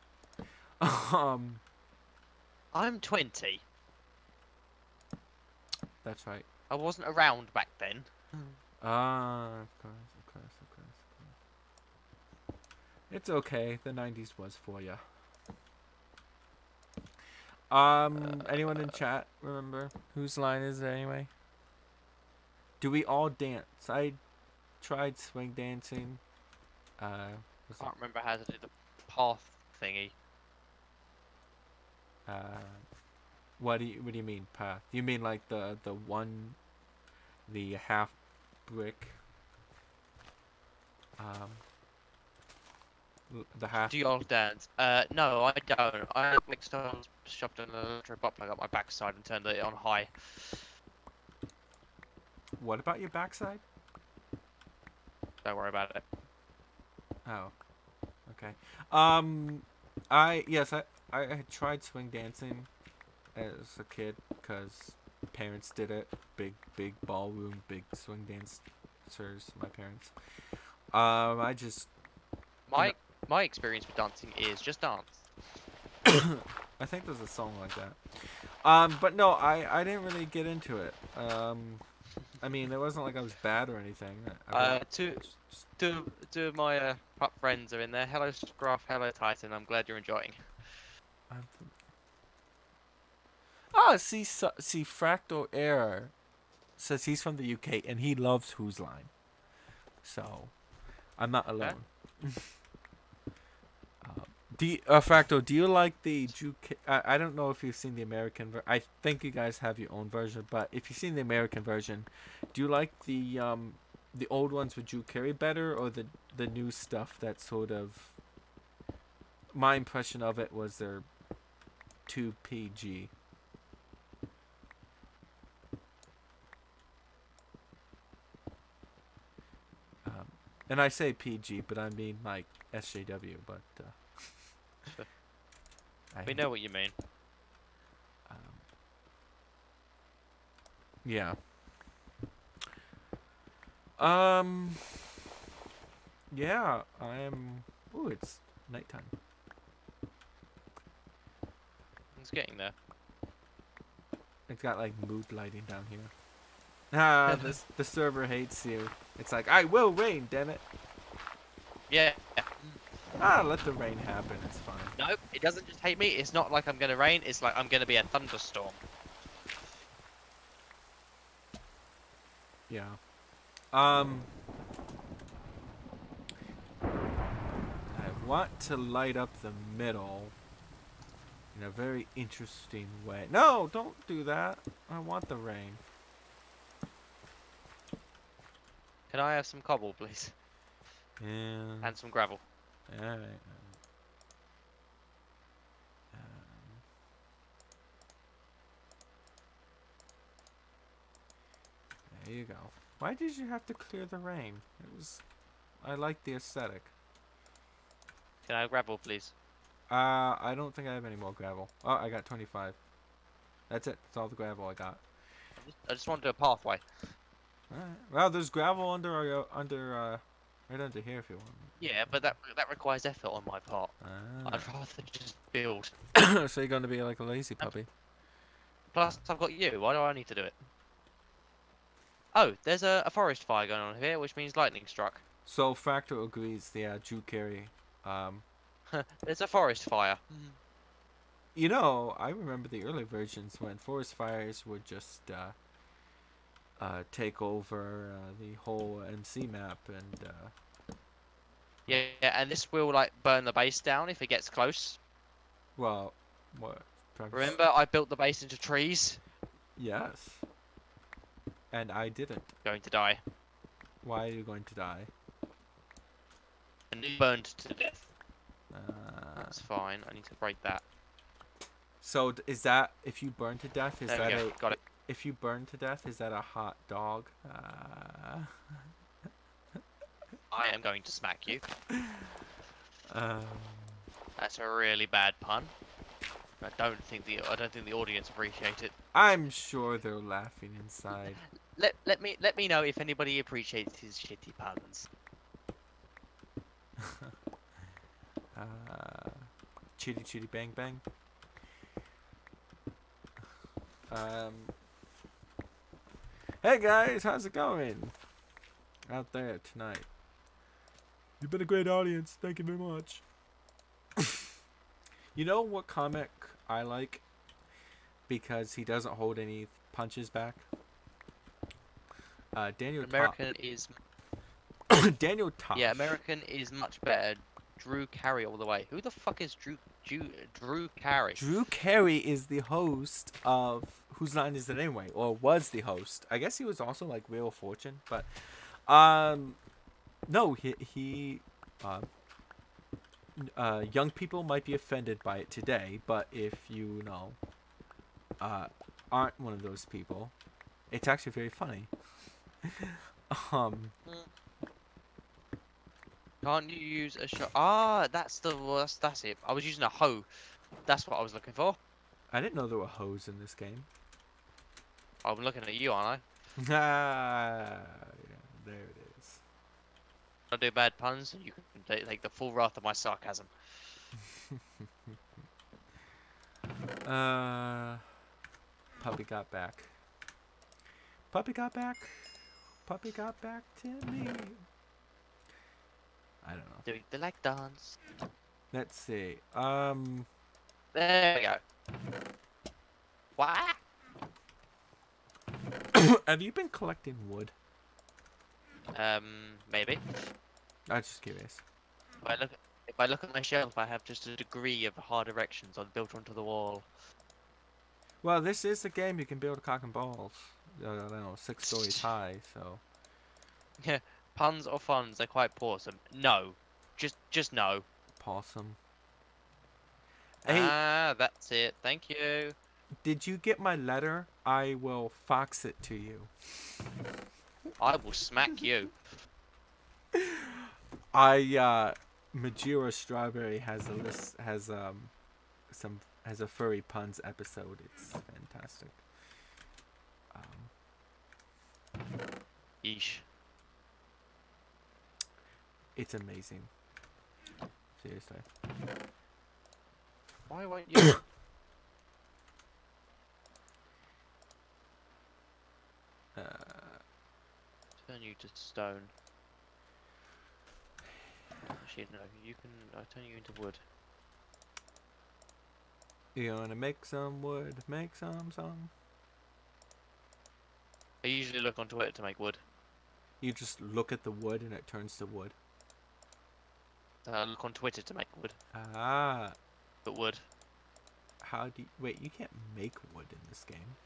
I'm 20. That's right. I wasn't around back then. Of course. It's okay. The 90s was for ya. Anyone in chat remember whose line is it anyway? Do we all dance? I tried swing dancing. I can't remember how to do the path thingy. What do you mean path? You mean like the half brick? The half. Do you all dance? No, I don't. I next time shoved an electric butt plug up my backside and turned it on high. What about your backside? Don't worry about it. Oh, okay. I had tried swing dancing as a kid because parents did it. Big ballroom, big swing dancers. My parents. I just My experience with dancing is just dance. I think there's a song like that. But no, I didn't really get into it. I mean, it wasn't like I was bad or anything. Two of my pup friends are in there. Hello Scruff, hello Titan. I'm glad you're enjoying. See, Fractal Air says he's from the UK and he loves Whose Line. So, I'm not alone. Fractal, do you like the I don't know if you've seen the American I think you guys have your own version, but if you've seen the American version, do you like the old ones with Drew Carey better, or the new stuff that sort of... My impression of it was they're too PG. And I say PG, but I mean like SJW, but we know what you mean. Yeah. Yeah, I am... Ooh, it's nighttime. It's getting there. It's got like mood lighting down here. The server hates you. It's like, I will rain, damn it. Yeah. Let the rain happen, it's fine. Nope, it doesn't just hate me. It's not like I'm gonna rain, it's like I'm gonna be a thunderstorm. Yeah. I want to light up the middle in a very interesting way. No, don't do that. I want the rain. Can I have some cobble, please? Yeah. And some gravel. Alright. There you go. Why did you have to clear the rain? I like the aesthetic. Can I have gravel, please? I don't think I have any more gravel. Oh, I got 25. That's it. That's all the gravel I got. I just want to do a pathway. Alright. Well, there's gravel right under here if you want. Yeah, but that requires effort on my part. I'd rather just build. So you're gonna be like a lazy puppy. Plus, I've got you. Why do I need to do it? Oh, there's a forest fire going on here, which means lightning struck. So Fractal agrees. Yeah, Drew Carey. There's a forest fire. You know, I remember the early versions when forest fires would just take over the whole MC map, and Yeah, and this will like burn the base down if it gets close. well, what? Remember, I built the base into trees. Yes. And I didn't. Going to die. Why are you going to die? And it burned to death. That's fine. I need to break that. So is that, if you burn to death, is There that we go. Got it. if you burn to death, is that a hot dog? I am going to smack you. Um, That's a really bad pun. I don't think the audience appreciate it. I'm sure they're laughing inside. Let me know if anybody appreciates his shitty puns. Chitty chitty bang bang. Hey guys, how's it going out there tonight? You've been a great audience. Thank you very much. You know what comic I like? Because he doesn't hold any punches back. Daniel American is... Daniel Tosh. Yeah, American is much better. Drew Carey all the way. Who the fuck is Drew Carey? Drew Carey is the host of Whose Line Is It Anyway? Or was the host. I guess he was also like Wheel of Fortune, but no, he young people might be offended by it today, but if you know aren't one of those people, it's actually very funny. Can't you use a shot? Ah, that's it. I was using a hoe. That's what I was looking for. I didn't know there were hoes in this game. I'm looking at you, aren't Yeah, there it is. I? I do bad puns, and you can take the full wrath of my sarcasm. Puppy got back. Puppy got back. Puppy got back to me. I don't know. Doing the leg dance. Let's see. There we go. What? Have you been collecting wood? Maybe. I'm just curious. If I look at my shelf, I have just a degree of hard erections built onto the wall. Well, this is a game you can build cock and balls. I don't know, 6 stories high, so. Yeah, puns or funs, they're quite awesome. No. Just no. Possum. Hey, Ah, that's it. Thank you. did you get my letter? I will fax it to you. I will smack you. Majira Strawberry has a furry puns episode. It's fantastic. Yeesh. It's amazing. Seriously. Why won't you? Turn you to stone. Actually, no. You can. I'll turn you into wood. You wanna make some wood? Make some. I usually look on Twitter to make wood. You just look at the wood and it turns to wood. Look on Twitter to make wood. Ah. But wood. How do you... Wait, you can't make wood in this game.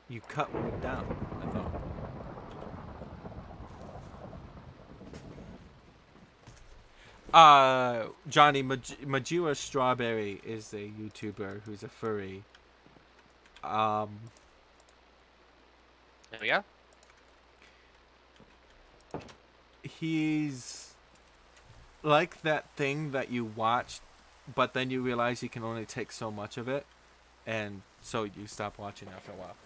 You cut wood down, I thought. Johnny, Majira Strawberry is a YouTuber who's a furry. There we go. He's like that thing that you watch, but then you realize you can only take so much of it, and so you stop watching after a while.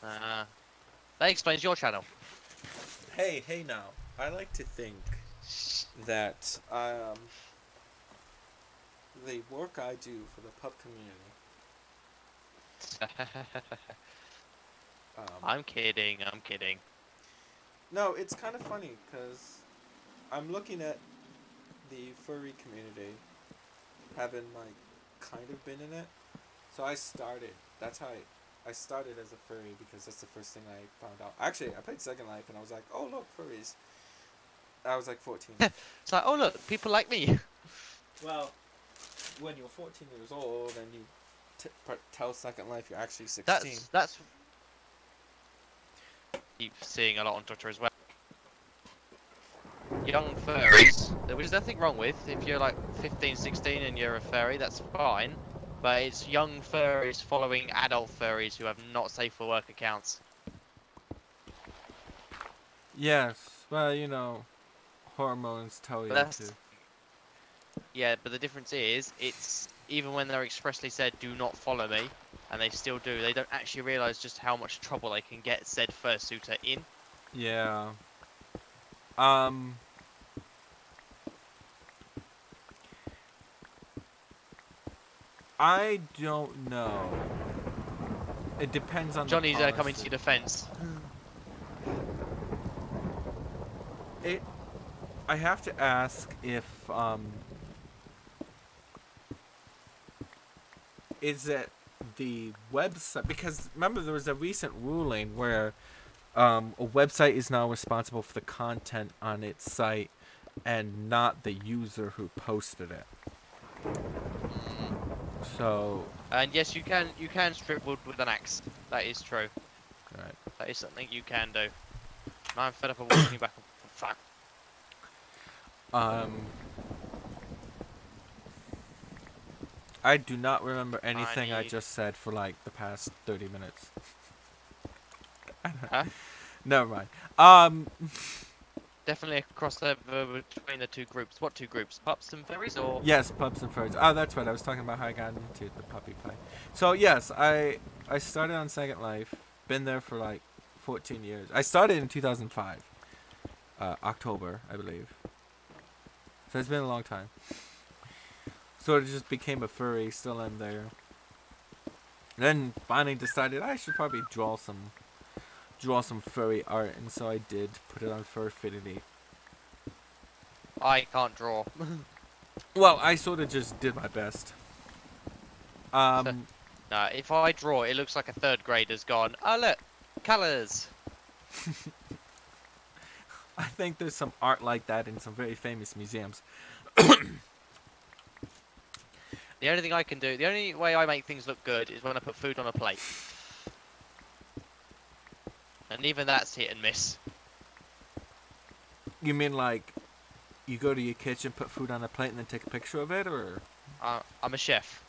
That explains your channel. Hey now. I like to think that the work I do for the pup community. I'm kidding. No, it's kind of funny because I'm looking at the furry community, having like kind of been in it. So I started. That's how I started as a furry because that's the first thing I found out. Actually, I played Second Life and I was like, oh look, furries. I was like 14. It's like, oh look, people like me. Well, when you're 14 years old and you tell Second Life you're actually 16. That's keep seeing a lot on Twitter as well. Young furries, which is nothing wrong with. If you're like 15, 16 and you're a furry, that's fine. But it's young furries following adult furries who have not safe for work accounts. Yes, well, you know, hormones tell you to. Yeah, but the difference is, it's even when they're expressly said, do not follow me, and they still do, they don't actually realise just how much trouble they can get said fursuiter in. Yeah. I don't know. It depends on Johnny's the coming to your defence. I have to ask if is it the website, because remember there was a recent ruling where a website is now responsible for the content on its site and not the user who posted it. So. And yes, you can strip wood with an axe. That is true. Right. That is something you can do. And I'm fed up of walking back and fuck. I do not remember anything I need... just said for like the past 30 minutes. Huh? Never mind. Definitely a crossover between the two groups. What two groups? Pups and furries, or? Yes, pups and furries. Oh, that's right. I was talking about how I got into the puppy play. So yes, I started on Second Life. Been there for like 14 years. I started in 2005, October, I believe. So it's been a long time. Sort of just became a furry, still in there. Then finally decided I should probably draw some furry art, and so I did put it on Furfinity. I can't draw. Well, I sort of just did my best. No, if I draw, it looks like a third grader's gone. Oh look, colours. I think there's some art like that in some very famous museums. The only thing I can do, the only way I make things look good is when I put food on a plate. And even that's hit and miss. You mean like you go to your kitchen, put food on a plate, and then take a picture of it, or? I'm a chef.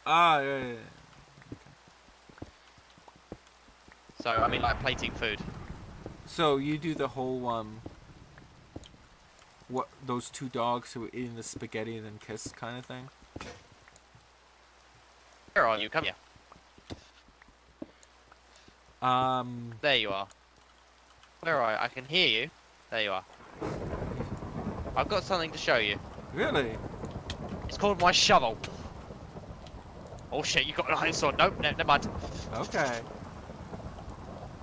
Ah, yeah. So, I mean like plating food. So you do the whole what those two dogs who were eating the spaghetti and then kiss kind of thing? Where are you? Come here. There you are. Where are you? I can hear you. There you are. I've got something to show you. Really? It's called my shovel. Oh shit, you got an iron sword. Nope, never mind. Okay.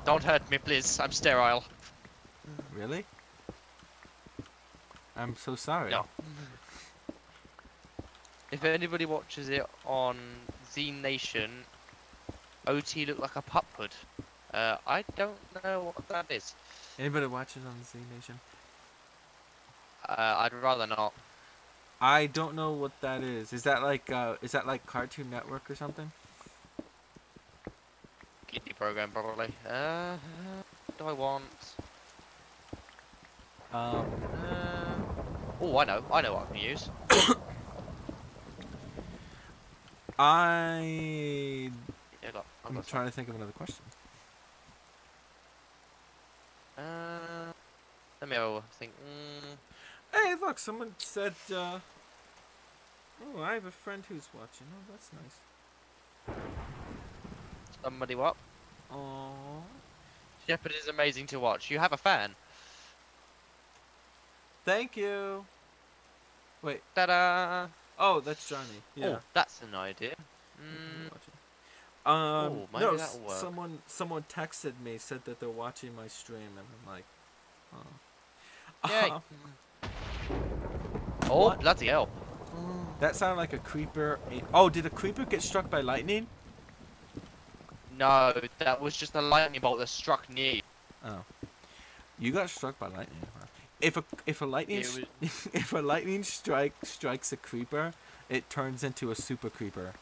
Don't hurt me, please. I'm sterile. Really? I'm so sorry. No. If anybody watches it on Z Nation, OT looked like a pup hood. I don't know what that is. Anybody watches on Z Nation? I'd rather not. I don't know what that is. Is that like Cartoon Network or something? Kiddie program, probably. What do I want? Oh, I know what I can use. I'm Yeah, look, trying to think of another question. Let me have a think. Hey, look, someone said, oh, I have a friend who's watching. Oh, that's nice. Somebody what? Aww. Shepherd is amazing to watch. You have a fan. Thank you. Wait. Ta-da! Oh, that's Johnny. Yeah. Oh, that's an idea. No, maybe that'll work. someone texted me, said that they're watching my stream, and I'm like, oh. Yay. Oh, What? bloody hell. That sounded like a creeper. Oh, did a creeper get struck by lightning? No, that was just a lightning bolt that struck near you. Oh, you got struck by lightning. Huh? If a lightning if a lightning strikes a creeper, it turns into a super creeper.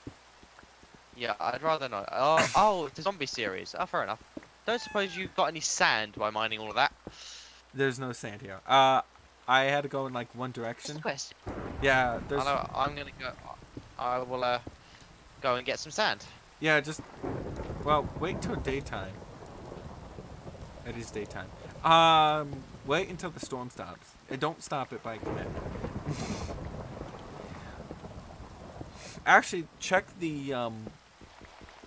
Yeah, I'd rather not. Oh, it's a zombie series. Oh, fair enough. Don't suppose you got any sand by mining all of that? There's no sand here. I had to go in like one direction. Question. Yeah, there's. I'm gonna go. I will go and get some sand. Yeah, just. Well, wait till daytime. It is daytime. Wait until the storm stops. Don't stop it by command. Actually, check the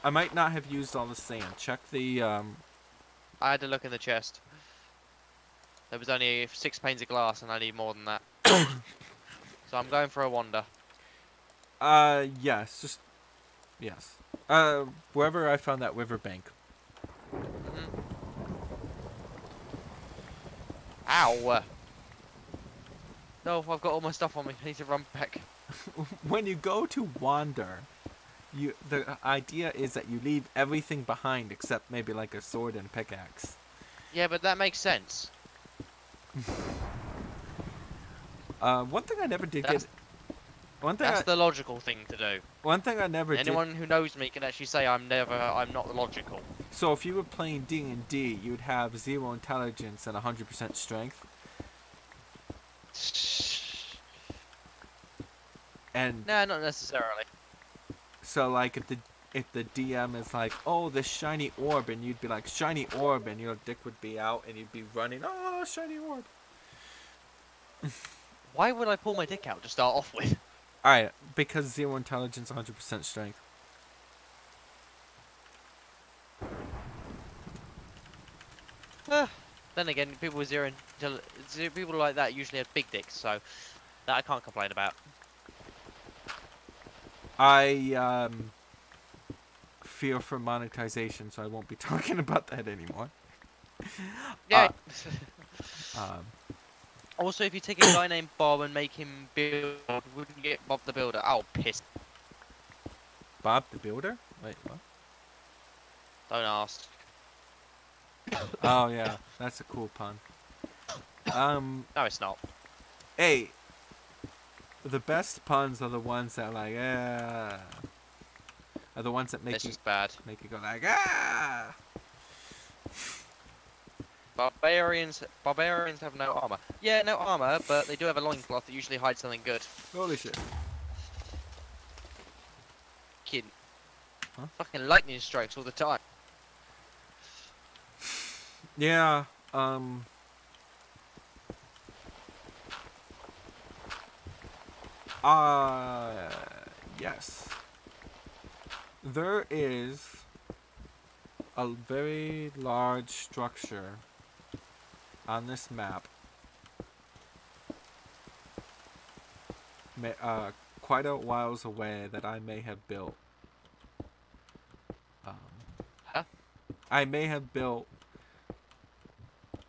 I might not have used all the sand. Check the I had to look in the chest. There was only 6 panes of glass, and I need more than that. So I'm going for a wander. Yes, just yes. Wherever I found that riverbank. Ow! No, I've got all my stuff on me. I need to run back. When you go to wander, the idea is that you leave everything behind except maybe like a sword and pickaxe. Yeah, but that makes sense. One thing I never did get. That's the logical thing to do. One thing I never did. Anyone who knows me can actually say I'm not logical. So if you were playing D&D, you'd have 0 intelligence and 100% strength. And no, not necessarily. so like if the DM is like, oh, this shiny orb, and you'd be like, shiny orb, and your dick would be out, and you'd be running, oh, shiny orb. Why would I pull my dick out to start off with? Alright, because 0 intelligence, 100% strength. Then again, people with people like that usually have big dicks, so that I can't complain about. I fear for monetization, so I won't be talking about that anymore. Yeah. Um, Also, if you take a guy named Bob and make him build, wouldn't you get Bob the Builder? Oh, piss. Bob the Builder? Wait, what? Don't ask. Oh yeah, that's a cool pun. No, it's not. Hey, the best puns are the ones that are the ones that It's just bad. make you go like ah. Barbarians have no armor. Yeah, no armor, but they do have a loincloth that usually hides something good. Holy shit. Kid. Huh? Fucking lightning strikes all the time. Yeah, yes. There is a very large structure on this map. Quite a whiles away that I may have built. Huh? I may have built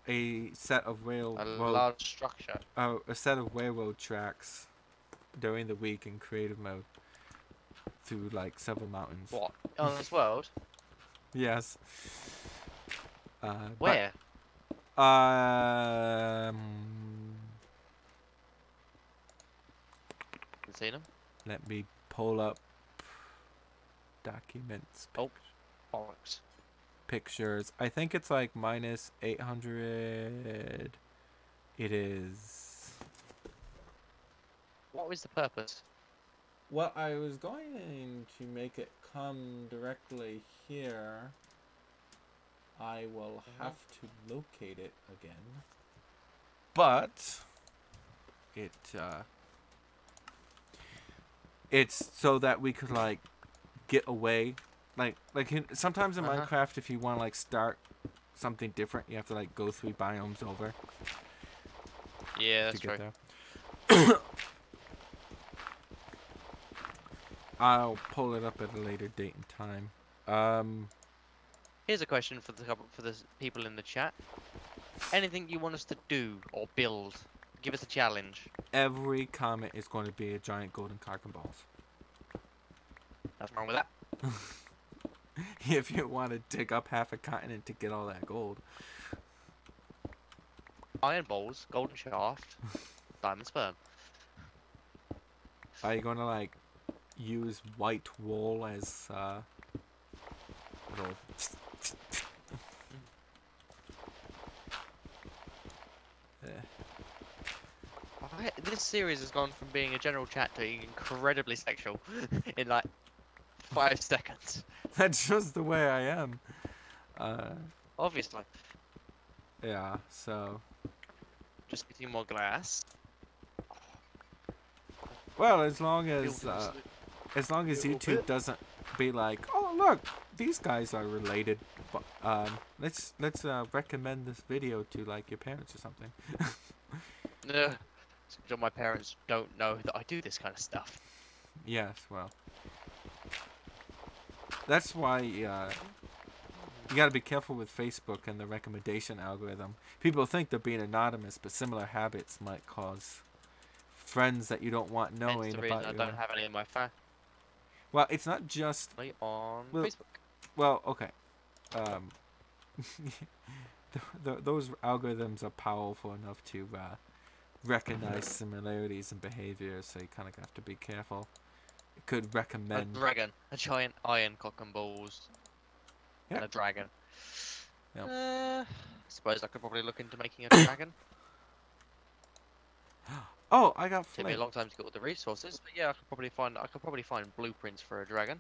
a set of Large structure. a set of railroad tracks during the week in creative mode through like several mountains. What? On this world? Yes. Where? Seen them? Let me pull up documents. Oh, bollocks. Pictures. I think it's like minus 800. It is. What was the purpose? Well, I was going to make it come directly here. I will have to locate it again. But it's so that we could like get away. Sometimes in Minecraft, if you want to like start something different, you have to like go 3 biomes over. Yeah, that's true. There. I'll pull it up at a later date and time. Here's a question for the people in the chat. Anything you want us to do or build? Give us a challenge. Every comment is going to be a giant golden cock and balls. Nothing wrong with that. If you want to dig up half a continent to get all that gold. Iron balls, golden shaft, diamond sperm. Are you going to like use white wool as little... This series has gone from being a general chat to being incredibly sexual in like 5 seconds. That's just the way I am. Obviously. Yeah, so... Just getting more glass. Well, as long as YouTube doesn't be like, oh look, these guys are related, but let's recommend this video to like your parents or something. No, so my parents don't know that I do this kind of stuff. Yes, well, that's why you gotta be careful with Facebook and the recommendation algorithm. People think they're being anonymous, but similar habits might cause friends that you don't want knowing Hence the about reason you. I don't have any of my family Well, it's not just on well, Facebook. Well, okay. Those algorithms are powerful enough to recognize similarities in behavior, so you kind of have to be careful. It could recommend... A dragon. A giant iron cock and balls. Yeah. And a dragon. Yep. I suppose I could probably look into making a dragon. Oh, I got Took me a flint. long time to get all the resources, but yeah, I could probably find blueprints for a dragon.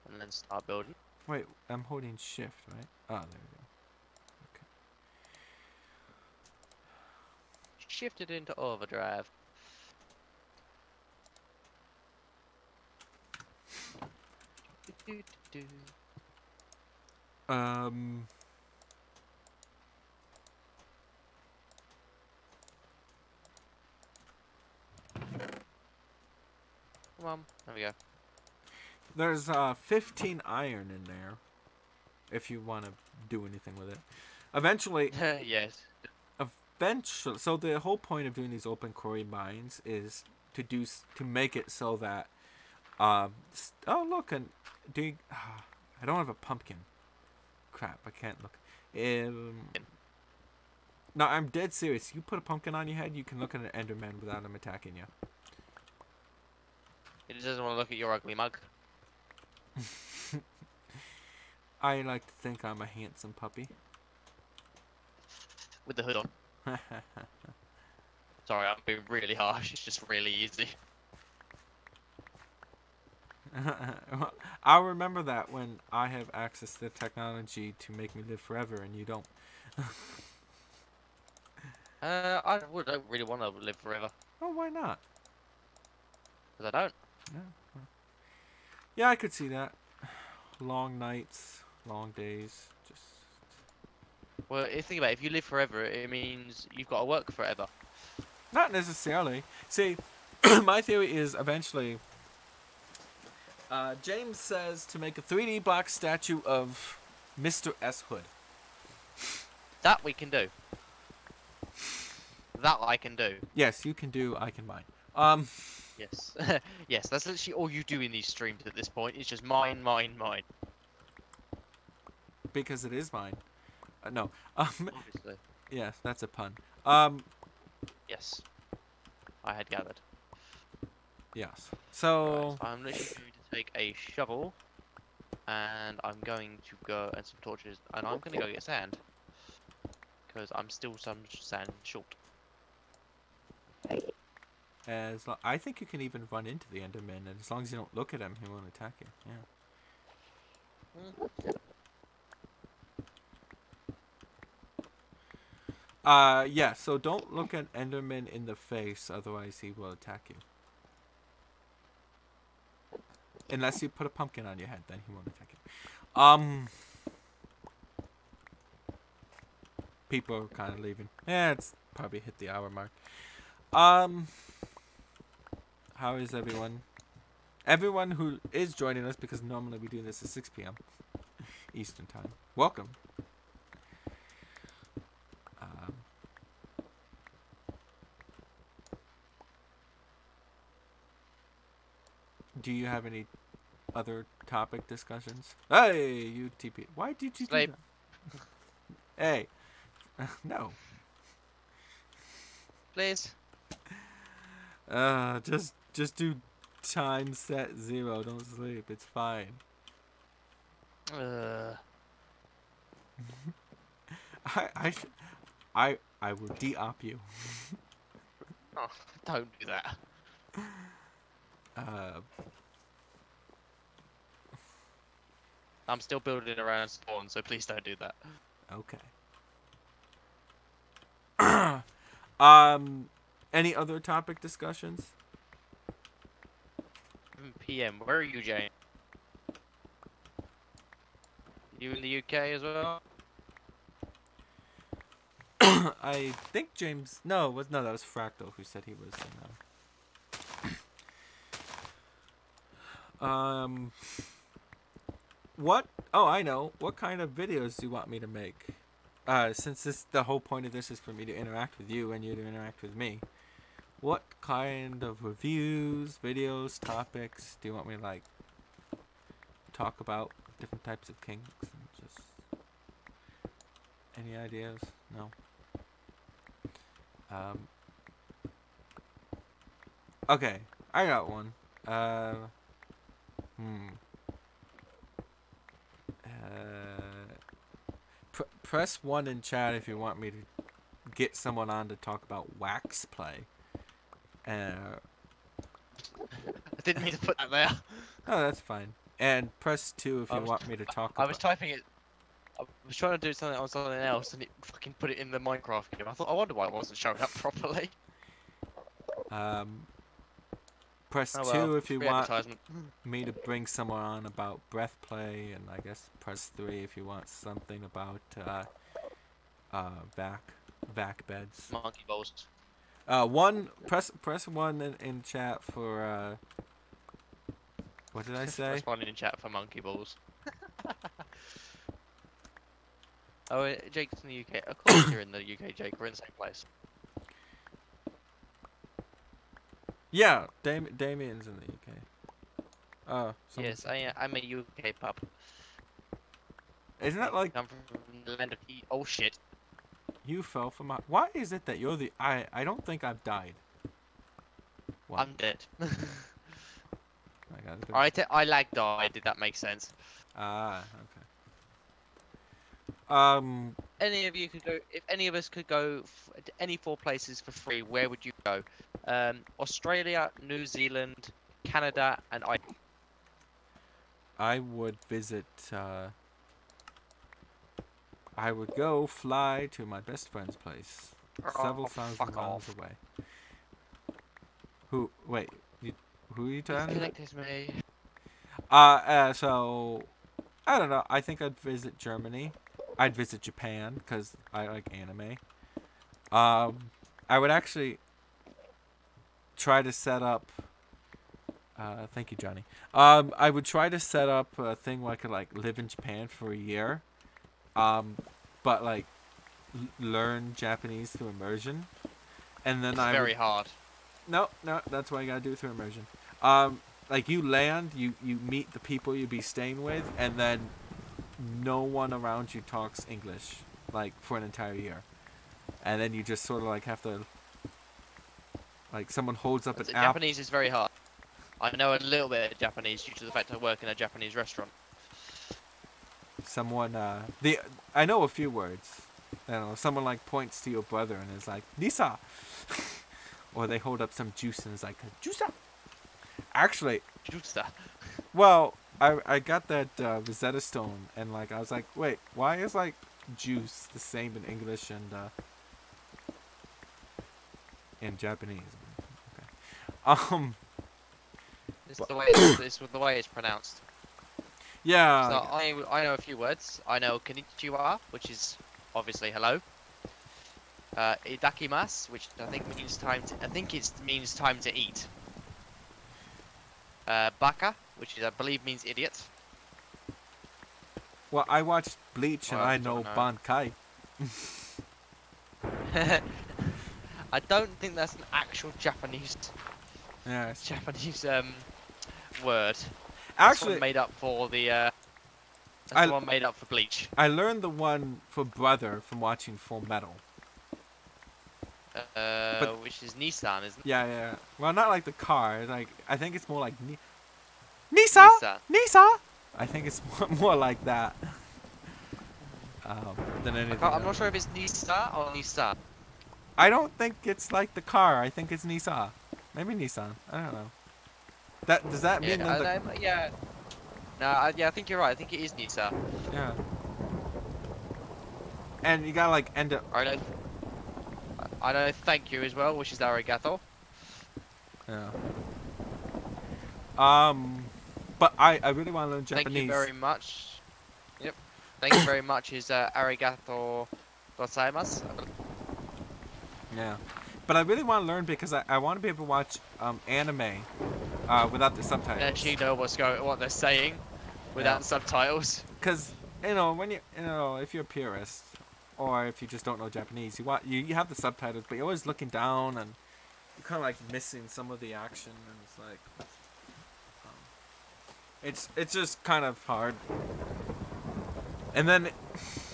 And then start building. Wait, I'm holding shift, right? Oh, there we go. Shifted into overdrive. Come on, there we go. There's 15 iron in there. If you want to do anything with it. Eventually, Yes. so the whole point of doing these open quarry mines is to make it so that oh look, and I don't have a pumpkin. Crap, I can't look. No, I'm dead serious. You put a pumpkin on your head, you can look at an Enderman without him attacking you. He just doesn't want to look at your ugly mug. I like to think I'm a handsome puppy. With the hood on. Sorry, I'm being really harsh. It's just really easy. I'll remember that when I have access to the technology to make me live forever and you don't. I don't really want to live forever. Oh, why not? Because I don't. Yeah. Yeah, I could see that. Long nights, long days, just... Well, think about it. If you live forever, it means you've got to work forever. Not necessarily. See, my theory is eventually... James says to make a 3D box statue of Mr. S. Hood. That we can do. That I can do. Yes, you can do, I can mine. Yes. Yes, that's literally all you do in these streams at this point. It's just mine, mine, mine. Because it is mine. No. Obviously. Yes, that's a pun. Yes. I had gathered. Yes. So... Right, I'm literally going to take a shovel. And I'm going to go... and some torches. And I'm going to go get sand. Because I'm still some sand short. I think you can even run into the Enderman, and as long as you don't look at him, he won't attack you. Yeah. Yeah. So don't look at Enderman in the face, otherwise he will attack you. Unless you put a pumpkin on your head, then he won't attack you. People are kind of leaving. Yeah, it's probably hit the hour mark. How is everyone? Everyone who is joining us, because normally we do this at 6 p.m. Eastern time. Welcome. Do you have any other topic discussions? Hey, you TP. Why did you do that? Hey. No. Please. Just do time set 0. Don't sleep. It's fine. I will de-op you. Oh, don't do that. I'm still building around spawn, so please don't do that. Okay. Any other topic discussions? PM, where are you, Jane? You in the UK as well? I think James. No, that was Fractal who said he was in. What? Oh, I know. What kind of videos do you want me to make? Since the whole point of this is for me to interact with you and you to interact with me. What kind of reviews, videos, topics do you want me to, like, talk about? Different types of kinks and just... Any ideas? No? Okay, I got one. Press 1 in chat if you want me to get someone on to talk about wax play. I didn't mean to put that there. Oh, that's fine. And press 2 if you want me to talk about... I was typing it. I was trying to do something on something else and it fucking put it in the Minecraft game. I wonder why it wasn't showing up properly. Press 2 if you want me to bring someone on about breath play, and I guess press 3 if you want something about vac beds. Monkey balls. Press 1 in chat for What did I say? Responding in chat for monkey balls. Oh, Jake's in the UK. Of course you're in the UK, Jake. We're in the same place. Yeah, Damien's in the UK. Yes, I'm a UK pup. Isn't that like I'm from the land of oh shit. you fell from my? Why is it that you're the? I don't think I've died. What? I'm dead. I got a bit... I lag died. Did that make sense? Ah, okay. Any of you could go. If any of us could go to any 4 places for free, where would you go? Australia, New Zealand, Canada, and I would visit. I would go fly to my best friend's place, several thousand miles away. Who? Wait. Who are you talking about? Disconnect me. So I don't know. I think I'd visit Germany. I'd visit Japan because I like anime. I would actually try to set up. Thank you, Johnny. I would try to set up a thing where I could like live in Japan for a year, but like learn Japanese through immersion, and then It's very hard. No, that's what I gotta do through immersion. Like you land, you meet the people you'll be staying with, and then no one around you talks English, like for an entire year, and then you just sort of like have to, like someone holds up an app. Japanese is very hard. I know a little bit of Japanese due to the fact I work in a Japanese restaurant. Someone, I know a few words. I don't know, someone like points to your brother and is like, Nisa! Or they hold up some juice and is like, Juica! Actually, Juica. Well, I got that Rosetta Stone and like, I was like, wait, why is like juice the same in English and in Japanese? Okay. It's the way it's pronounced. Yeah. So I know a few words. I know konnichiwa, which is obviously hello. Idakimasu, which I think means means time to eat. Baka, which I believe means idiot. Well, I watched Bleach and Well, I know Bankai. I don't think that's an actual Japanese word. Actually, one made up for the. That's the one made up for Bleach. I learned the one for brother from watching Full Metal. Which is Nissan, isn't it? Yeah. Well, not like the car. Like I think it's more like Nisa. I think it's more like that. Than anything. I'm not sure if it's Nisa or Nisa. I don't think it's like the car. I think it's Nisa. Maybe Nissan. I don't know. Does that mean that yeah. No, I think you're right. I think it is Nisa. Yeah. And you gotta like end up. I know thank you as well, which is arigato. Yeah. But I really want to learn Japanese. Thank you very much. Yep. Thank you very much is arigato gozaimasu. Yeah. But I really want to learn because I want to be able to watch anime without the subtitles. Actually know what they're saying without subtitles. Because when if you're a purist or if you just don't know Japanese, you have the subtitles, but you're always looking down and you're kind of like missing some of the action, and it's like it's just kind of hard. And then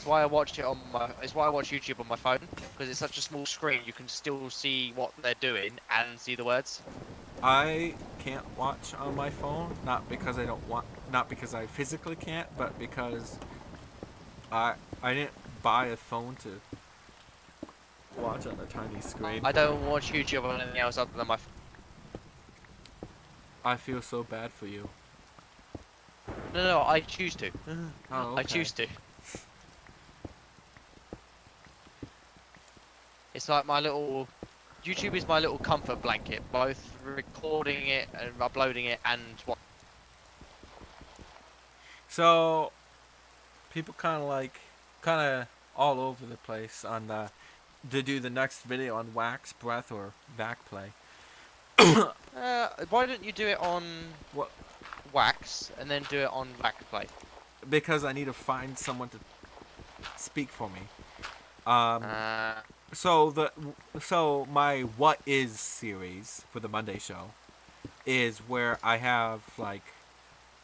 That's why I watched it on my. It's why I watch YouTube on my phone, because it's such a small screen. You can still see what they're doing and see the words. I can't watch on my phone, not because I physically can't, but because I didn't buy a phone to watch on a tiny screen. I don't watch YouTube on anything else other than my phone. I feel so bad for you. No, I choose to. Oh, okay. I choose to. It's like my little... YouTube is my little comfort blanket, both recording it and uploading it and what. So, people kind of all over the place on to do the next video on wax, breath, or back play. Why don't you do it on what? wax and then do it on wax play? Because I need to find someone to speak for me. Um, Uh, so my What Is series for the Monday show is where I have like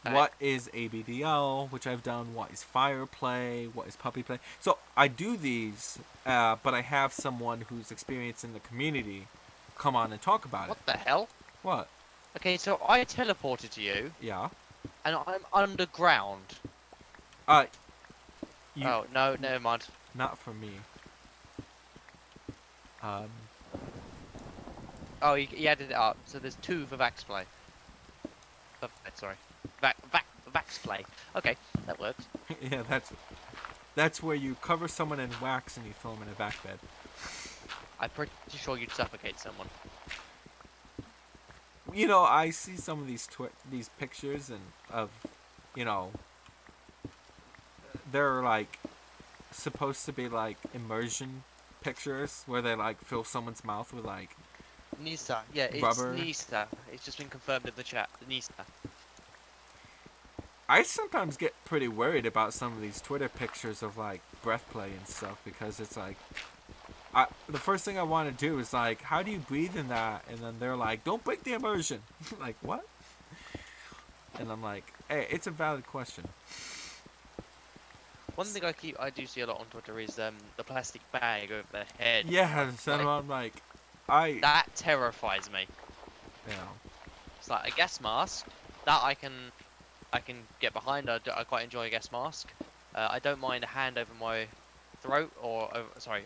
what is ABDL, which I've done, what is fire play, what is puppy play. So I do these, but I have someone who's experienced in the community come on and talk about what it. the hell? What? Okay, so I teleported to you, Yeah. and I'm underground. You, Oh, no, never mind. not for me. Um, Oh, he added it up. So there's 2 for Vax play. Sorry. Vax play. Okay, that works. yeah, that's where you cover someone in wax and you throw them in a vac bed. I'm pretty sure you'd suffocate someone. You know, I see some of these pictures and of, you know, they're like supposed to be like immersion pictures where they like fill someone's mouth with like Nisa. Yeah, it's rubber. Nisa. It's just been confirmed in the chat. Nisa. I sometimes get pretty worried about some of these Twitter pictures of like breath play and stuff because it's like the first thing I want to do is like, how do you breathe in that? And then they're like, don't break the immersion. Like, what? And I'm like, hey, it's a valid question. One thing I do see a lot on Twitter is the plastic bag over the head. Yeah, so I'm like, that terrifies me. Yeah. It's like a gas mask that I can get behind. I quite enjoy a gas mask. I don't mind a hand over my throat or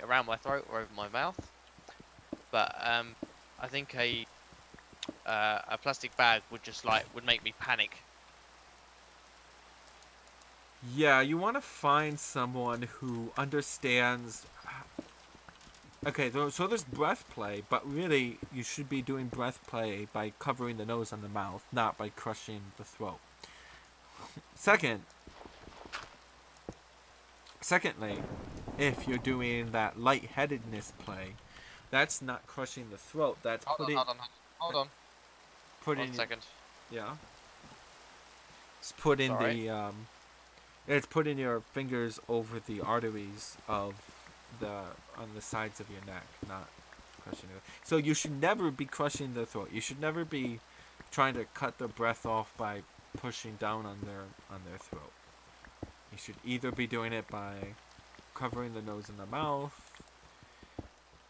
around my throat or over my mouth. But I think a plastic bag would make me panic. Yeah, you want to find someone who understands. Okay, so there's breath play, but really you should be doing breath play by covering the nose and the mouth, not by crushing the throat. Secondly, if you're doing that lightheadedness play, that's not crushing the throat. That's Hold on. Putting. 1 second. Yeah. It's putting Sorry. the It's putting your fingers over the arteries on the sides of your neck, not crushing it. So you should never be crushing the throat. You should never be trying to cut the breath off by pushing down on their throat. You should either be doing it by covering the nose and the mouth,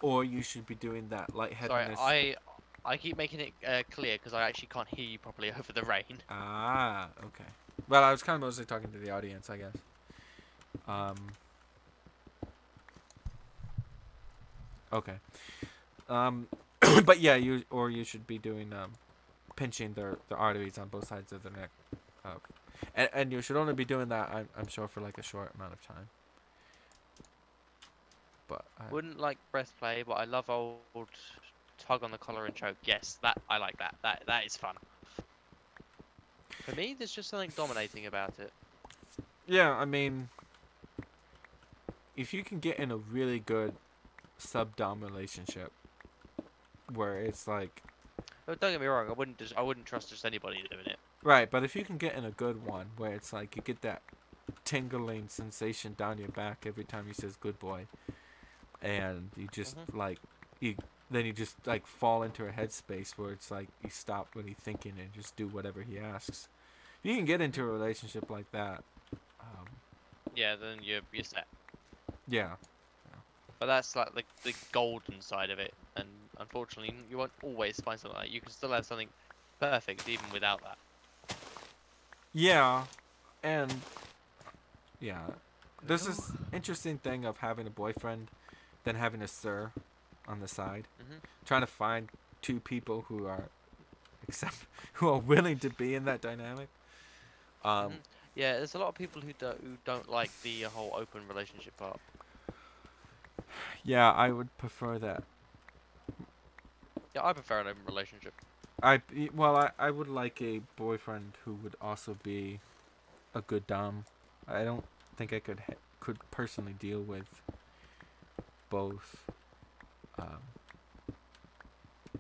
or you should be doing that lightheadedness. Sorry, I keep making it clear because I actually can't hear you properly over the rain. Ah, okay. Well, I was kind of mostly talking to the audience, I guess. Okay. But yeah, you should be doing pinching the arteries on both sides of the neck, and you should only be doing that I'm sure for like a short amount of time. But Wouldn't like breath play, but I love old tug on the collar and choke. Yes, I like that. That is fun. For me, there's just something dominating about it. yeah, I mean, if you can get in a really good sub-dom relationship where it's like, But don't get me wrong, I wouldn't trust just anybody doing it. right, but if you can get in a good one where it's like you get that tingling sensation down your back every time he says good boy, and you just like then you just like fall into a headspace where it's like you stop really thinking and just do whatever he asks. If you can get into a relationship like that, Yeah, then you're set. yeah. But that's like the golden side of it, and unfortunately, you won't always find something like that. You can still have something perfect even without that. Yeah, and yeah, there's this interesting thing of having a boyfriend, then having a sir on the side, trying to find two people who are willing to be in that dynamic. Yeah, there's a lot of people who don't like the whole open relationship part. Yeah, I would prefer that. Yeah, I prefer an open relationship. I would like a boyfriend who would also be a good dom. I don't think I could personally deal with both.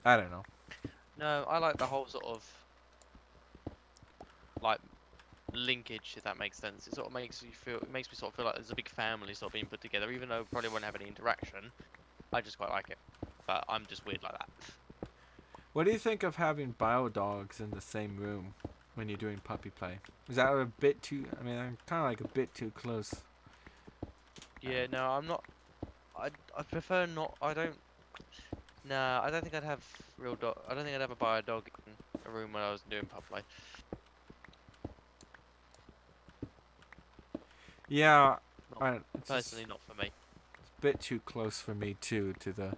I don't know. No, I like the whole sort of like linkage, if that makes sense. It sort of makes you feel, it makes me sort of feel like there's a big family sort of being put together, even though we probably won't have any interaction. I just quite like it, but I'm just weird like that. What do you think of having bio dogs in the same room when you're doing puppy play? Is that a bit too? I mean, I'm kind of like a bit too close. Yeah, no, I'm not. I prefer not. I don't. Nah, I don't think I'd have real dog. I don't think I'd ever buy a dog in a room when I was doing pup play. Yeah, Not, it's personally, not for me. It's a bit too close for me too to the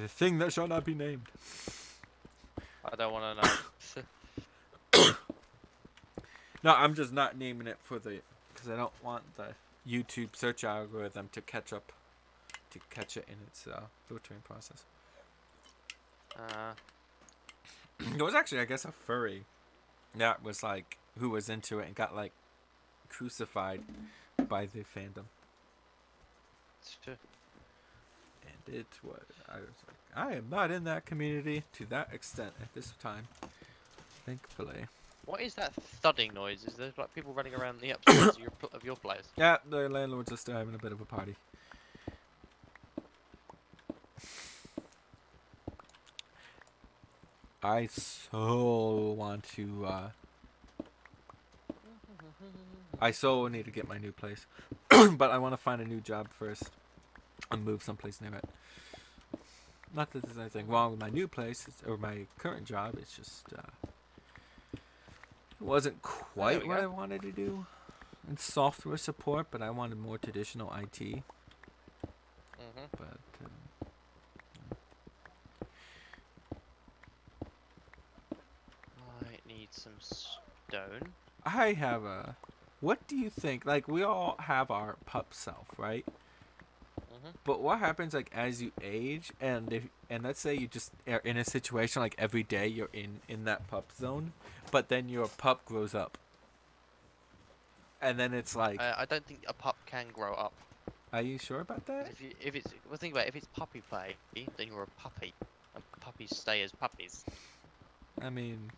thing that shall not be named. I don't want to know. No, I'm just not naming it for the because I don't want the YouTube search algorithm to catch up to catch it in its filtering process. There was actually, I guess, a furry that was like who was into it and got like crucified by the fandom. Sure. And it was, I was like, I am not in that community to that extent at this time, thankfully. What is that thudding noise? Is there like people running around the upstairs of your place? Yeah, the landlords are still having a bit of a party. I so want to, I so need to get my new place. But I want to find a new job first and move someplace near it. Not that there's anything wrong with my new place or my current job. It's just, it wasn't quite what I wanted to do in software support, but I wanted more traditional IT. But, I need some stone. I have a. What do you think? Like, we all have our pup self, right? But what happens, like, as you age, and let's say you just are in a situation like every day you're in that pup zone, but then your pup grows up, and then it's like, I don't think a pup can grow up. are you sure about that? If it's well, think about it, if it's puppy play, then you're a puppy, and puppies stay as puppies. I mean,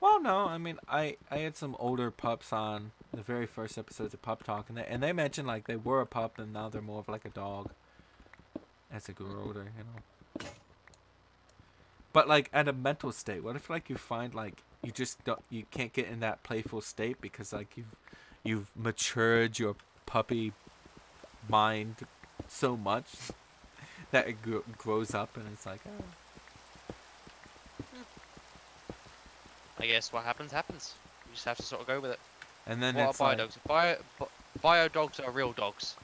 well, no. I mean, I had some older pups on the very first episodes of Pup Talk, and they mentioned like they were a pup and now they're more of like a dog as they grew older, you know. But like at a mental state, what if like you find like you just don't, you can't get in that playful state because like you've matured your puppy mind so much that it grows up and it's like, oh. I guess what happens happens. You just have to sort of go with it. And then what it's are like, bio dogs? Bio dogs are real dogs.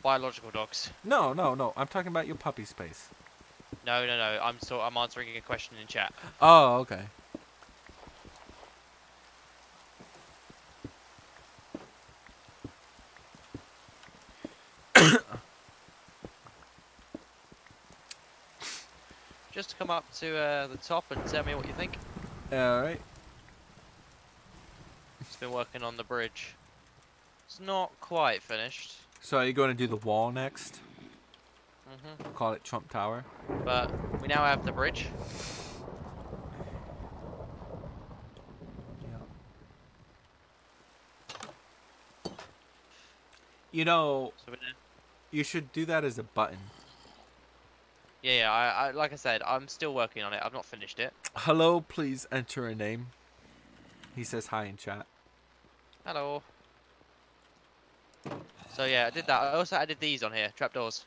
Biological dogs. no. I'm talking about your puppy space. No. I'm answering a question in chat. Oh, okay. Just come up to the top and tell me what you think. Alright. It's been working on the bridge. It's not quite finished. So are you going to do the wall next? Mhm. Call it Trump Tower. But we now have the bridge. Yeah. You know, So you should do that as a button. yeah. I like I said, I'm still working on it. I've not finished it. Hello, please enter a name. He says hi in chat. Hello. So yeah, I did that. I also added these on here, trapdoors.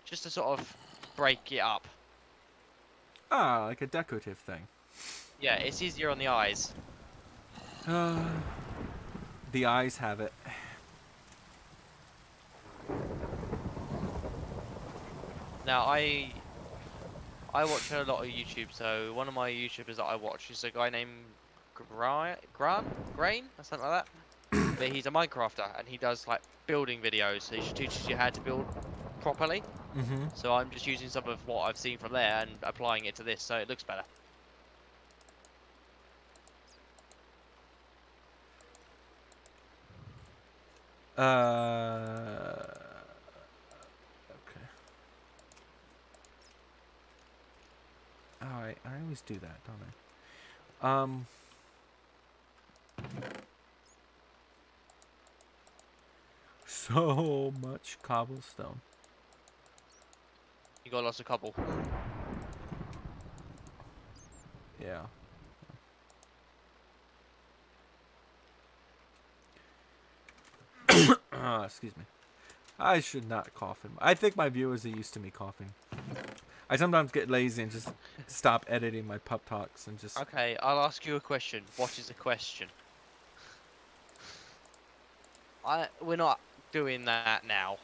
Just to sort of break it up. Ah, like a decorative thing. Yeah, it's easier on the eyes. The eyes have it. Now I watch a lot of YouTube, so one of my YouTubers that I watch is a guy named Grain or something like that. But he's a Minecrafter and he does like building videos, so he teaches you how to build properly. So I'm just using some of what I've seen from there and applying it to this, so it looks better. Okay. Alright, I always do that, don't I? Um. So much cobblestone. You got lost a couple. Yeah. Excuse me. I should not cough. I think my viewers are used to me coughing. I sometimes get lazy and just stop editing my pup talks and just. Okay, I'll ask you a question. What is a question? We're not doing that now.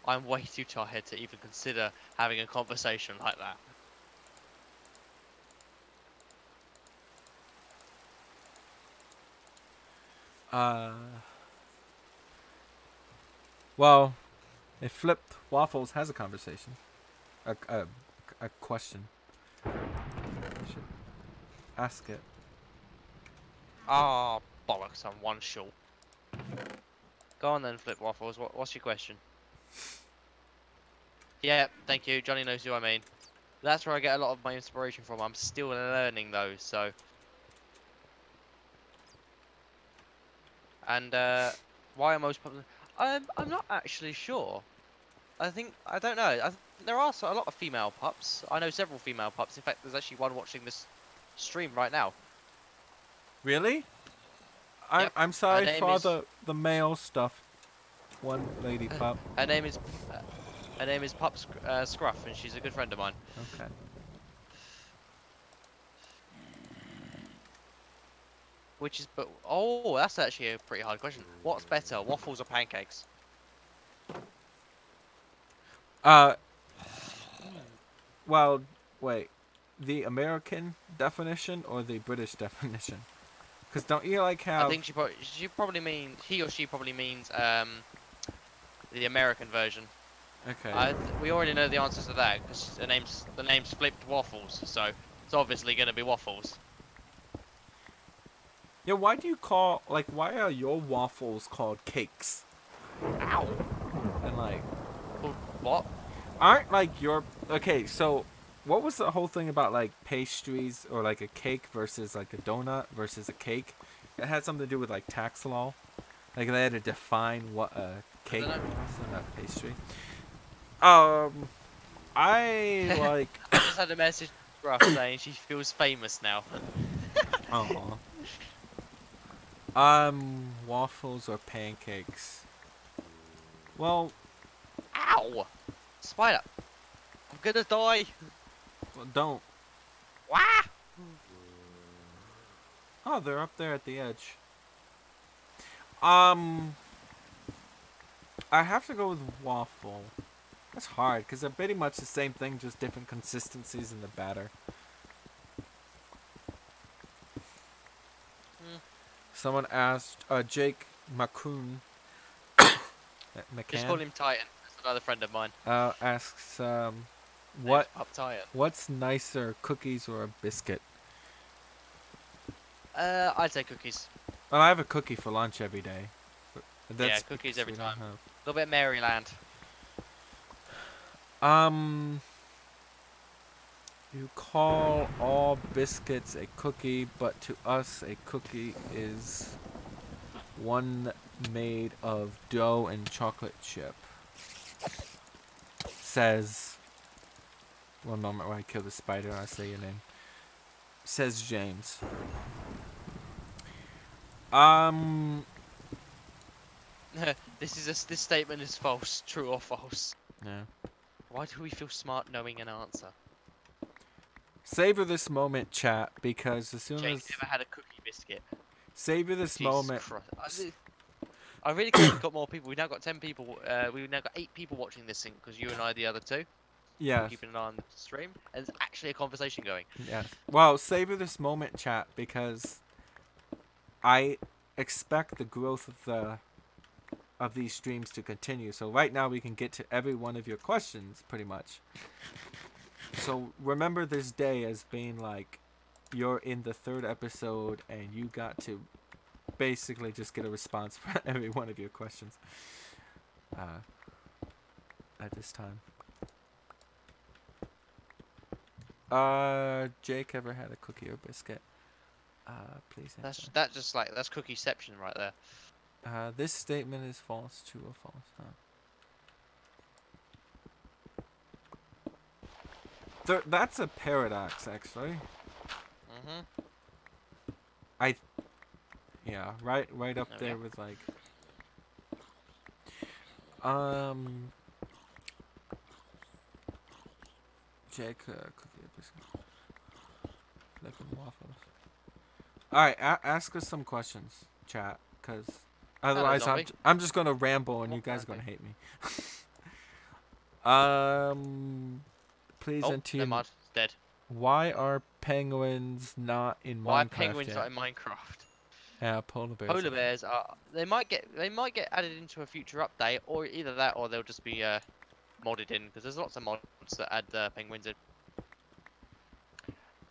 I'm way too tired to even consider having a conversation like that. Well, if Flipped Waffles has a conversation, a question, you should ask it. Ah, bollocks! I'm one short. Go on then, Flip Waffles. What's your question? Yeah, thank you. Johnny knows who I mean. That's where I get a lot of my inspiration from. I'm still learning those, so. And why are most popular? I'm not actually sure. I don't know. There are a lot of female pups. I know several female pups. In fact, there's actually one watching this stream right now. Really? Yep. I'm Her sorry name for is the male stuff. One lady pup. her name is Pup Scruff, and she's a good friend of mine. Okay. Which is, but oh, that's actually a pretty hard question. What's better, waffles or pancakes? Uh. Well, wait. The American definition or the British definition? Because don't you like I have? think she probably means he or she probably means the American version. Okay. We already know the answers to that because the name's Flipped Waffles, so it's obviously gonna be waffles. Yeah. Why do you call why are your waffles called cakes? Ow! And like, Called what? aren't your okay? So, what was the whole thing about like pastries or like a cake versus like a donut versus a cake? It had something to do with like tax law. Like they had to define what a cake was and a pastry. I like. I just had a message from Ruff saying she feels famous now. Oh. Waffles or pancakes? Well, Ow! Spider! I'm gonna die! don't. Wah! Oh, they're up there at the edge. I have to go with waffle. That's hard because they're pretty much the same thing, just different consistencies in the batter. Someone asked, Jake McCoon, McCann, Just call him Titan. That's another friend of mine. asks, Name's Pup Titan. what's nicer, cookies or a biscuit? I'd say cookies. Well, I have a cookie for lunch every day. Yeah, cookies every we don't time. have. A little bit Maryland. You call all biscuits a cookie, but to us a cookie is one made of dough and chocolate chip. Says, one moment when I kill the spider and I say your name. Says James. This statement is false. True or false? Yeah. Why do we feel smart knowing an answer? Savor this moment, chat, because as soon Jake as never had a cookie biscuit. savor this Jesus moment. Christ. I really could have got more people. We've now got 10 people. We've now got 8 people watching this thing because you and I are the other 2. Yeah. Keeping an eye on the stream, and there's actually a conversation going. Yeah. Well, savor this moment, chat, because I expect the growth of these streams to continue. So right now we can get to every one of your questions pretty much. So remember this day as being like you're in the 3rd episode and you got to basically just get a response for every one of your questions at this time. Jake ever had a cookie or biscuit? Please That's answer. that's cookieception right there. This statement is false, true or false, huh? That's a paradox, actually. Mhm. Yeah, right up Oh, there yeah. with like, um, Jake, cookie biscuit, flipping waffles. All right, ask us some questions, chat, cause Hello, otherwise zombie. I'm just gonna ramble and you What can I guys are do? gonna hate me. Um, please Oh, enter never your. mind. It's dead. Why are penguins not in Why are Minecraft penguins yet? not in Minecraft? Yeah, polar bears. Polar bears are. They might get added into a future update, or either that, or they'll just be modded in because there's lots of mods that add penguins in.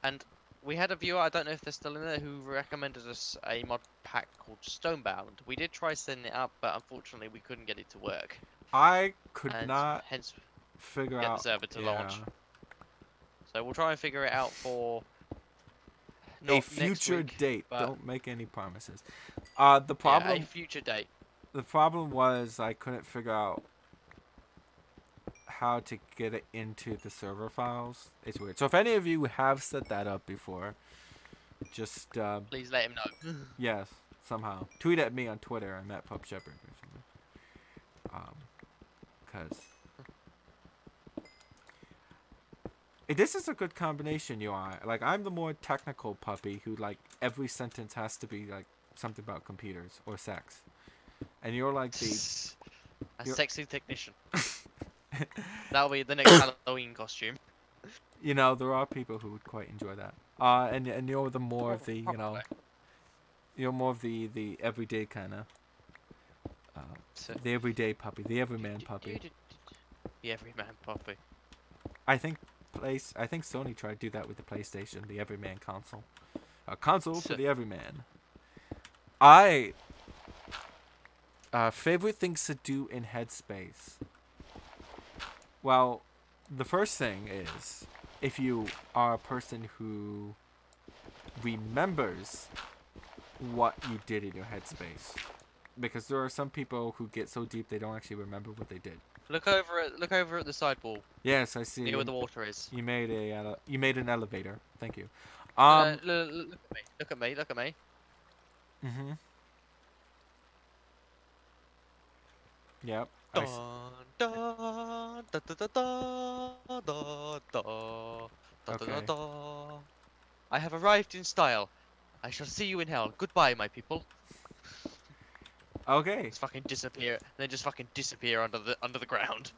And we had a viewer, I don't know if they're still in there, who recommended us a mod pack called Stonebound. We did try setting it up, but unfortunately we couldn't get it to work, I could and not hence figure get the out. server to Yeah. launch. So we'll try and figure it out for A not next future week, date. but Don't make any promises. The yeah, a problem. future date. The problem was I couldn't figure out how to get it into the server files. It's weird. So if any of you have set that up before, just Please let him know. yes, somehow tweet at me on Twitter. I'm at Pup Shepherd or something. Because this is a good combination, you are. Like I'm the more technical puppy who like every sentence has to be like something about computers or sex, and you're like the A you're, sexy technician. That'll be the next Halloween costume. you know, there are people who would quite enjoy that. And you're the more of the, you know, Probably. you're more of the everyday kind of, the everyday puppy, the everyman puppy. The everyman puppy. I think Sony tried to do that with the PlayStation, the everyman console, a console for the everyman. Favorite things to do in Headspace. Well, the first thing is, if you are a person who remembers what you did in your headspace, because there are some people who get so deep they don't actually remember what they did. Look over at the sidewall. Yes, I see. Near where the water is. You made an elevator. Thank you. Look at me. Look at me. Look at me. Mhm. Yep. Dun, dun, da, da, da, da, da, da, da, da, Okay. da. I have arrived in style. I shall see you in hell. Goodbye, my people. Okay. Just fucking disappear. Then just fucking disappear under the ground.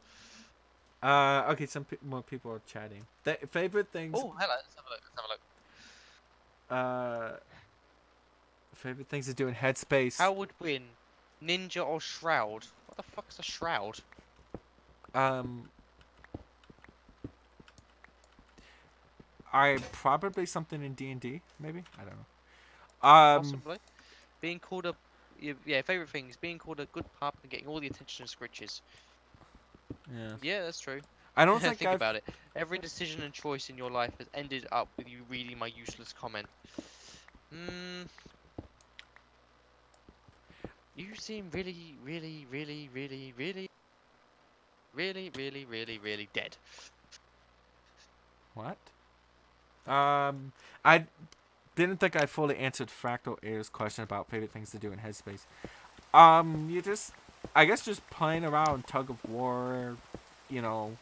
Okay. Some more people are chatting. Favorite things. Oh, hello. Let's have a look. Let's have a look. Favorite things to do in Headspace. How would win, Ninja or Shroud? What the fuck is a Shroud? I probably something in D&D, maybe. I don't know. Possibly. Being called a yeah, favorite things. Being called a good pup and getting all the attention and scritches. Yeah. Yeah, that's true. I don't think Think about it. Every decision and choice in your life has ended up with you reading my useless comment. You seem really, really, really, really, really, really, really, really, really dead. What? I didn't think I fully answered Fractal Air's question about favorite things to do in Headspace. I guess just playing around Tug of War, you know,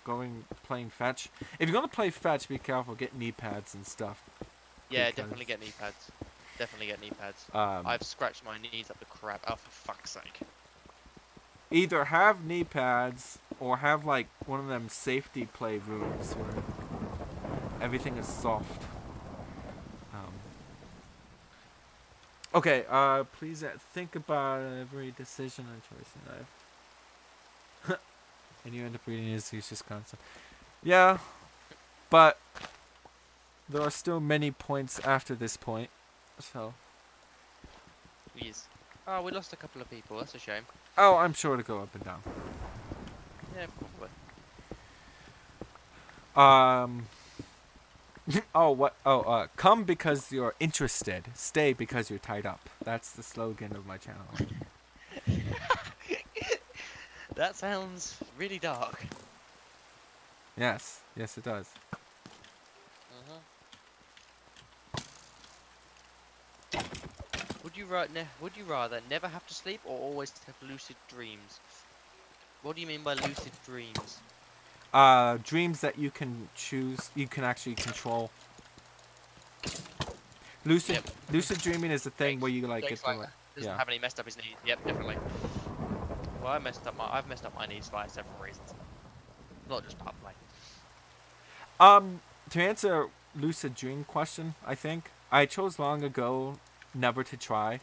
playing fetch. If you're gonna play fetch, be careful, get knee pads and stuff. Yeah, definitely get knee pads. Definitely get knee pads. I've scratched my knees up the crap. Oh, for fuck's sake. Either have knee pads or have like one of them safety play rooms where everything is soft. Okay, please think about every decision and choice in life. And you end up reading his useless concept. Yeah, but there are still many points after this point, so. Yes. Oh, we lost a couple of people. That's a shame. Oh, I'm sure to go up and down. Yeah, probably. Oh, what? Oh, come because you're interested. Stay because you're tied up. That's the slogan of my channel. That sounds really dark. Yes. Yes, it does. Uh-huh. Would you rather never have to sleep or always have lucid dreams? What do you mean by lucid dreams? Dreams that you can choose, you can actually control. Lucid, Yep. lucid dreaming is the thing where you like get Jake's to like like, doesn't yeah. have any messed up his knees. Yep, definitely. Well, I've messed up my knees for several reasons, not just pub play. To answer lucid dream question, I think I chose long ago never to try,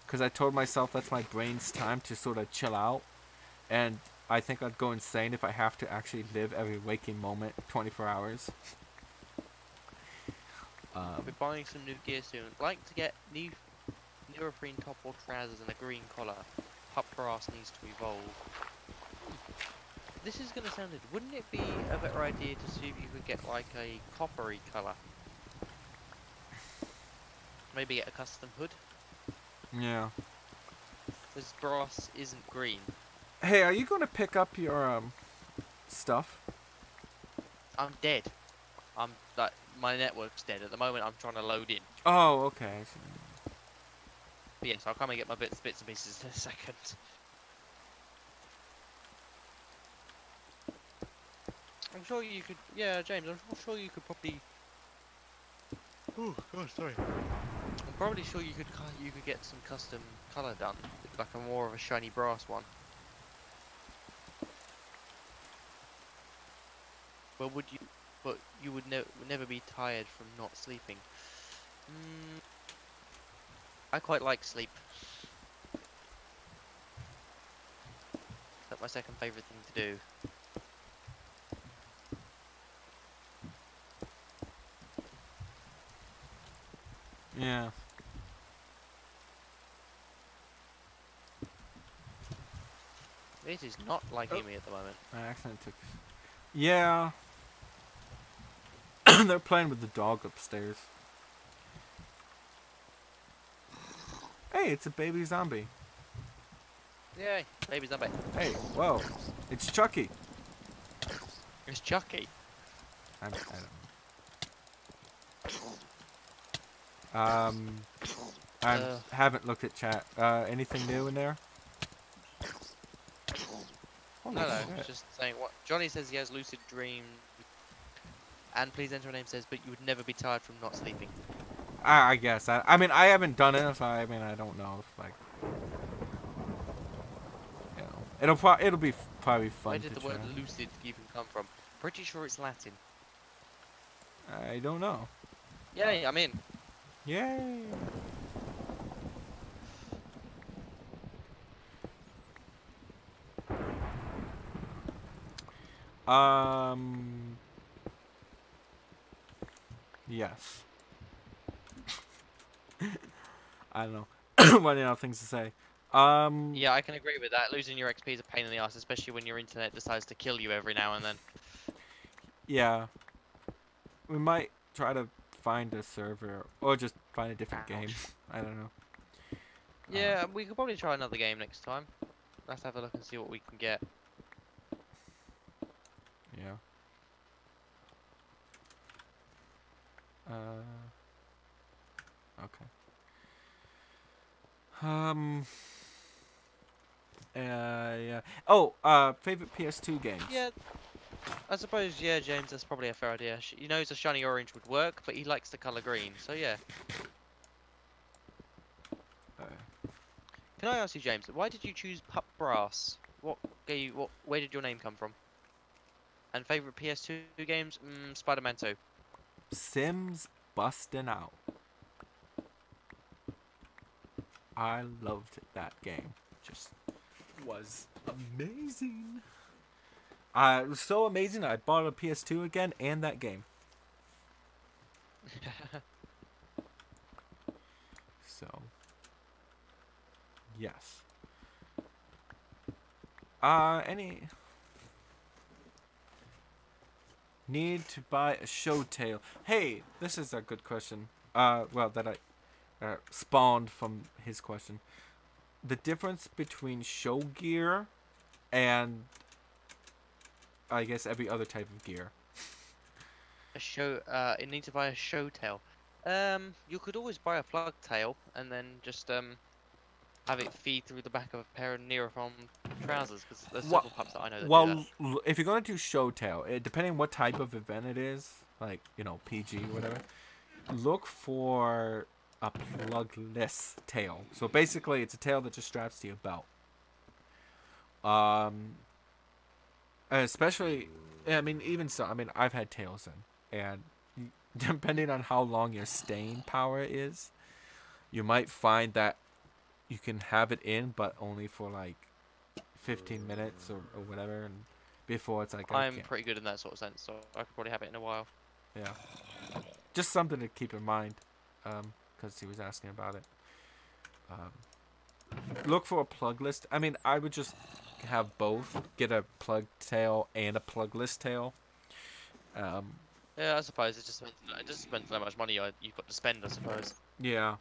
because I told myself that's my brain's time to sort of chill out, and I think I'd go insane if I have to actually live every waking moment 24 hours. I'll be buying some new gear soon. Like to get new neoprene top or trousers and a green collar. Pup brass needs to evolve. This is gonna sound it. Wouldn't it be a better idea to see if you could get like a coppery color? Maybe get a custom hood. Yeah. Because brass isn't green. Hey, are you going to pick up your stuff? I'm dead. I'm like my network's dead at the moment. I'm trying to load in. Oh, okay. But yes, I'll come and get my bits and pieces in a second. I'm sure you could. Yeah, James. I'm sure you could probably. Oh God, sorry. I'm probably sure you could get some custom color done, like a more of a shiny brass one. But would you? But you would never be tired from not sleeping. I quite like sleep. That's my second favorite thing to do. Yeah. It is not liking me at the moment. My accent took. Yeah. They're playing with the dog upstairs. Hey, it's a baby zombie. Yay, baby zombie. Hey, whoa. It's Chucky. It's Chucky. I don't I haven't looked at chat. Anything new in there? No, it's just saying what Johnny says. He has lucid dreams, and please enter a name says, but you would never be tired from not sleeping. I guess. I mean, I haven't done it, so I mean, I don't know if like, you know, it'll be probably fun. Where did to the word try. lucid even come from? Pretty sure it's Latin. I don't know. Yay, I'm in. Yay! Yes. I don't know. Running out of things to say. Yeah, I can agree with that. Losing your XP is a pain in the ass, especially when your internet decides to kill you every now and then. Yeah. We might try to find a server or just find a different game. I don't know. Yeah, we could probably try another game next time. Let's have a look and see what we can get. Yeah. Okay. Yeah. Oh, favorite PS2 games. Yeah, I suppose, yeah, James, that's probably a fair idea. He knows a shiny orange would work, but he likes the colour green, so yeah. Can I ask you, James, why did you choose Pup Brass? Where did your name come from? And favourite PS2 games? Spider-Man 2. Sims busting out. I loved that game. Just was amazing. It was so amazing I bought a PS2 again and that game. So, yes. Need to buy a show tail. Hey, this is a good question. Well, that I spawned from his question. The difference between show gear and I guess every other type of gear. A show. You need to buy a show tail. You could always buy a plug tail and then just have it feed through the back of a pair of Neoform trousers. Because there's several pups that I know that do that. If you're gonna do show tail, depending on what type of event it is, like PG or whatever, look for a plugless tail. So basically, it's a tail that just straps to your belt. Especially, I mean, even so, I mean, I've had tails in, and depending on how long your staying power is, you might find that you can have it in, but only for like 15 minutes or whatever, and before it's like I'm pretty good in that sort of sense, so I could probably have it in a while. Yeah, just something to keep in mind, because he was asking about it. Look for a plugless. I mean, I would just have both. Get a plug tail and a plugless tail. Yeah, I suppose it just depends on how much money you've got to spend, I suppose. Yeah.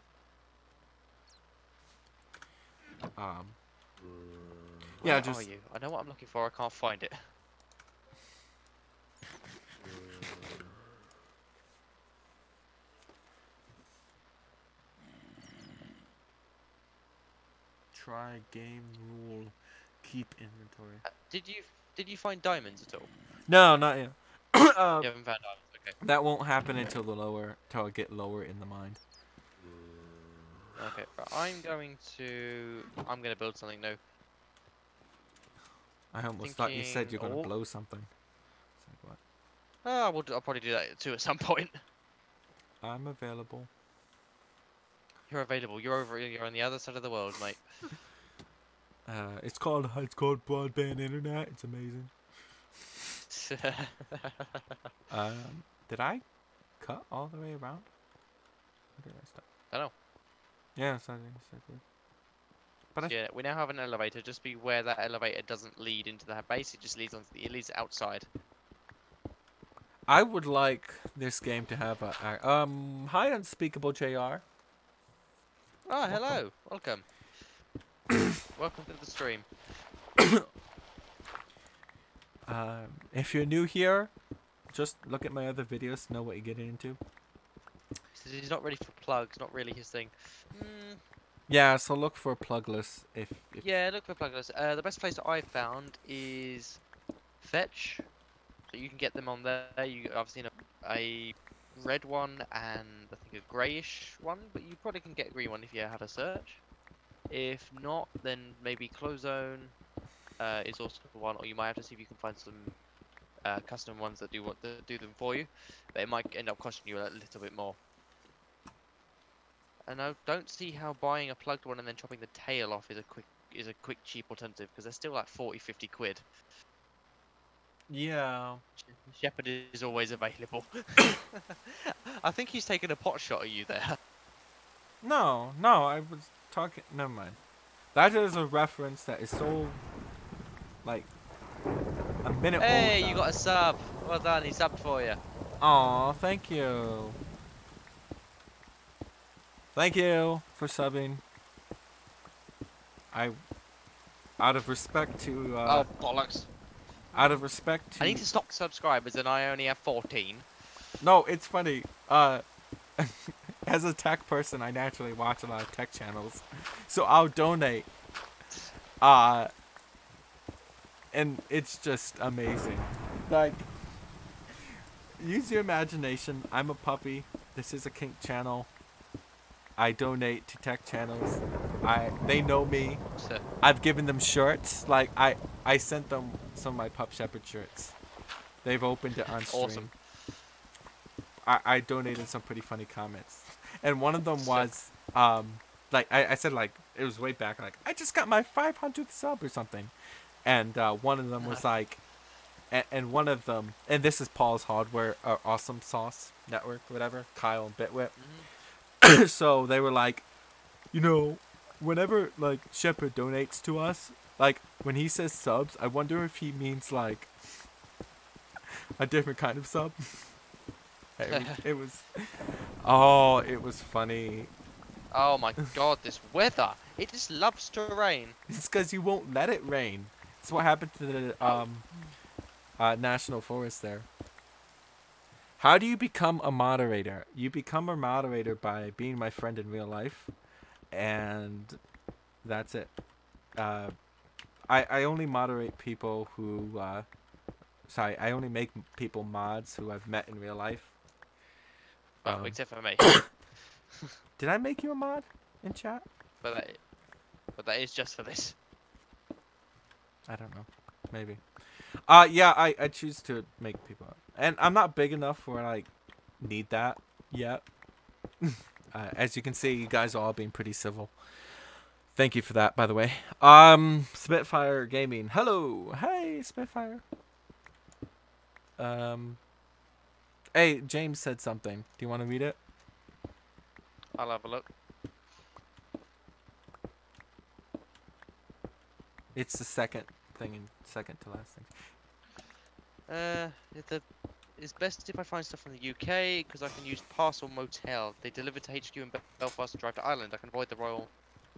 Yeah, Where are you? I know what I'm looking for. I can't find it. Try game rule. Keep inventory. Did you find diamonds at all? No, not yet. You haven't found diamonds. Okay. That won't happen until I get lower in the mine. Okay, but I'm gonna build something new. I almost thought you said you're gonna blow something. It's like what? I'll probably do that too at some point. I'm available. You're available. You're on the other side of the world, mate. It's called broadband internet. It's amazing. Did I cut all the way around? Or did I stop? I don't know. Yeah, but yeah, we now have an elevator. Just beware that elevator doesn't lead into the base. It just leads it leads outside. I would like this game to have a hi Unspeakable JR. Oh, hello. Welcome. Welcome to the stream. If you're new here, just look at my other videos to know what you're getting into. He's not ready for plugs. Not really his thing. Yeah, so look for plugless. If yeah, look for plugless. The best place that I've found is Fetch. So you can get them on there. I've seen a red one and I think a greyish one, but you probably can get a green one if you have a search. If not, then maybe Clozone is also one, or you might have to see if you can find some custom ones that do them for you, but it might end up costing you a little bit more. And I don't see how buying a plugged one and then chopping the tail off is a quick cheap alternative, because they're still like 40-50 quid. Yeah. Shepherd is always available. I think he's taking a pot shot at you there. No, I was talking. Never mind. That is a reference that is so, like, a minute old. Hey, you got a sub. Well done, he subbed for you. Aw, thank you. Thank you for subbing. Out of respect to. Oh bollocks! Out of respect to. I need to stock subscribers, and I only have 14. No, it's funny. As a tech person, I naturally watch a lot of tech channels, so I'll donate. And it's just amazing. Like, use your imagination. I'm a puppy. This is a kink channel. I donate to tech channels. They know me. I've given them shirts. Like, I sent them some of my Pup Shepherd shirts. They've opened it on stream. Awesome. I donated some pretty funny comments. And one of them was, like, I said, like, it was way back, like, I just got my 500th sub or something. And one of them was like, and one of them, and this is Paul's Hardware, Awesome Sauce Network, whatever, Kyle and Bitwit. Mm-hmm. So they were like, you know, whenever, like, Shepherd donates to us, like, when he says subs, I wonder if he means, like, a different kind of sub. It was, oh, it was funny. Oh my god, this weather! It just loves to rain. It's because you won't let it rain. It's what happened to the national forest there. How do you become a moderator? You become a moderator by being my friend in real life, and that's it. I only moderate people who, sorry, I only make people mods who I've met in real life. Well, except for me. Did I make you a mod in chat? But that is just for this. I don't know. Maybe. Yeah, I choose to make people. And I'm not big enough where I need that yet. As you can see, you guys are all being pretty civil. Thank you for that, by the way. Spitfire Gaming. Hello. Hey, Spitfire. Hey, James said something. Do you want to read it? I'll have a look. It's the second thing, and second to last thing. It's best if I find stuff from the UK because I can use Parcel Motel. They deliver to HQ in Belfast and drive to Ireland. I can avoid the Royal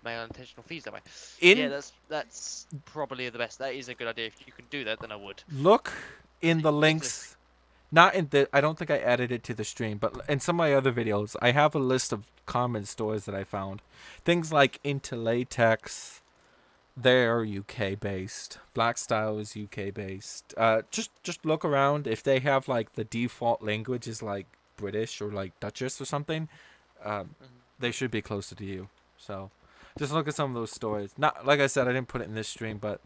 Mail intentional fees that way. Yeah, that's probably the best. That is a good idea. If you can do that, then I would. Look in the links. Not in the. I don't think I added it to the stream, but in some of my other videos, I have a list of common stores that I found. Things like Into Latex. They're UK based. Black Style is UK based. Just look around. If they have like the default language is like British or like Dutchess or something, they should be closer to you. So just look at some of those stores. Not like I said, I didn't put it in this stream, but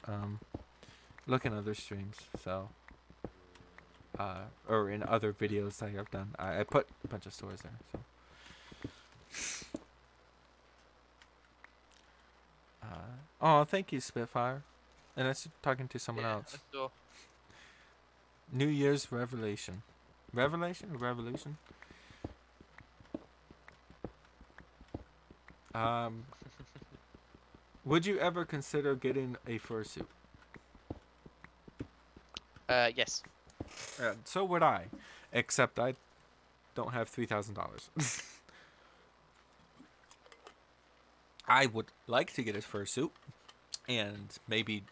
look in other streams. So or in other videos that I've done. I put a bunch of stores there. So. Oh, thank you, Spitfire. And that's talking to someone else. New Year's Revelation. Revelation or Revolution? Would you ever consider getting a fursuit? Yes. So would I. Except I don't have $3,000. I would like to get a fursuit and maybe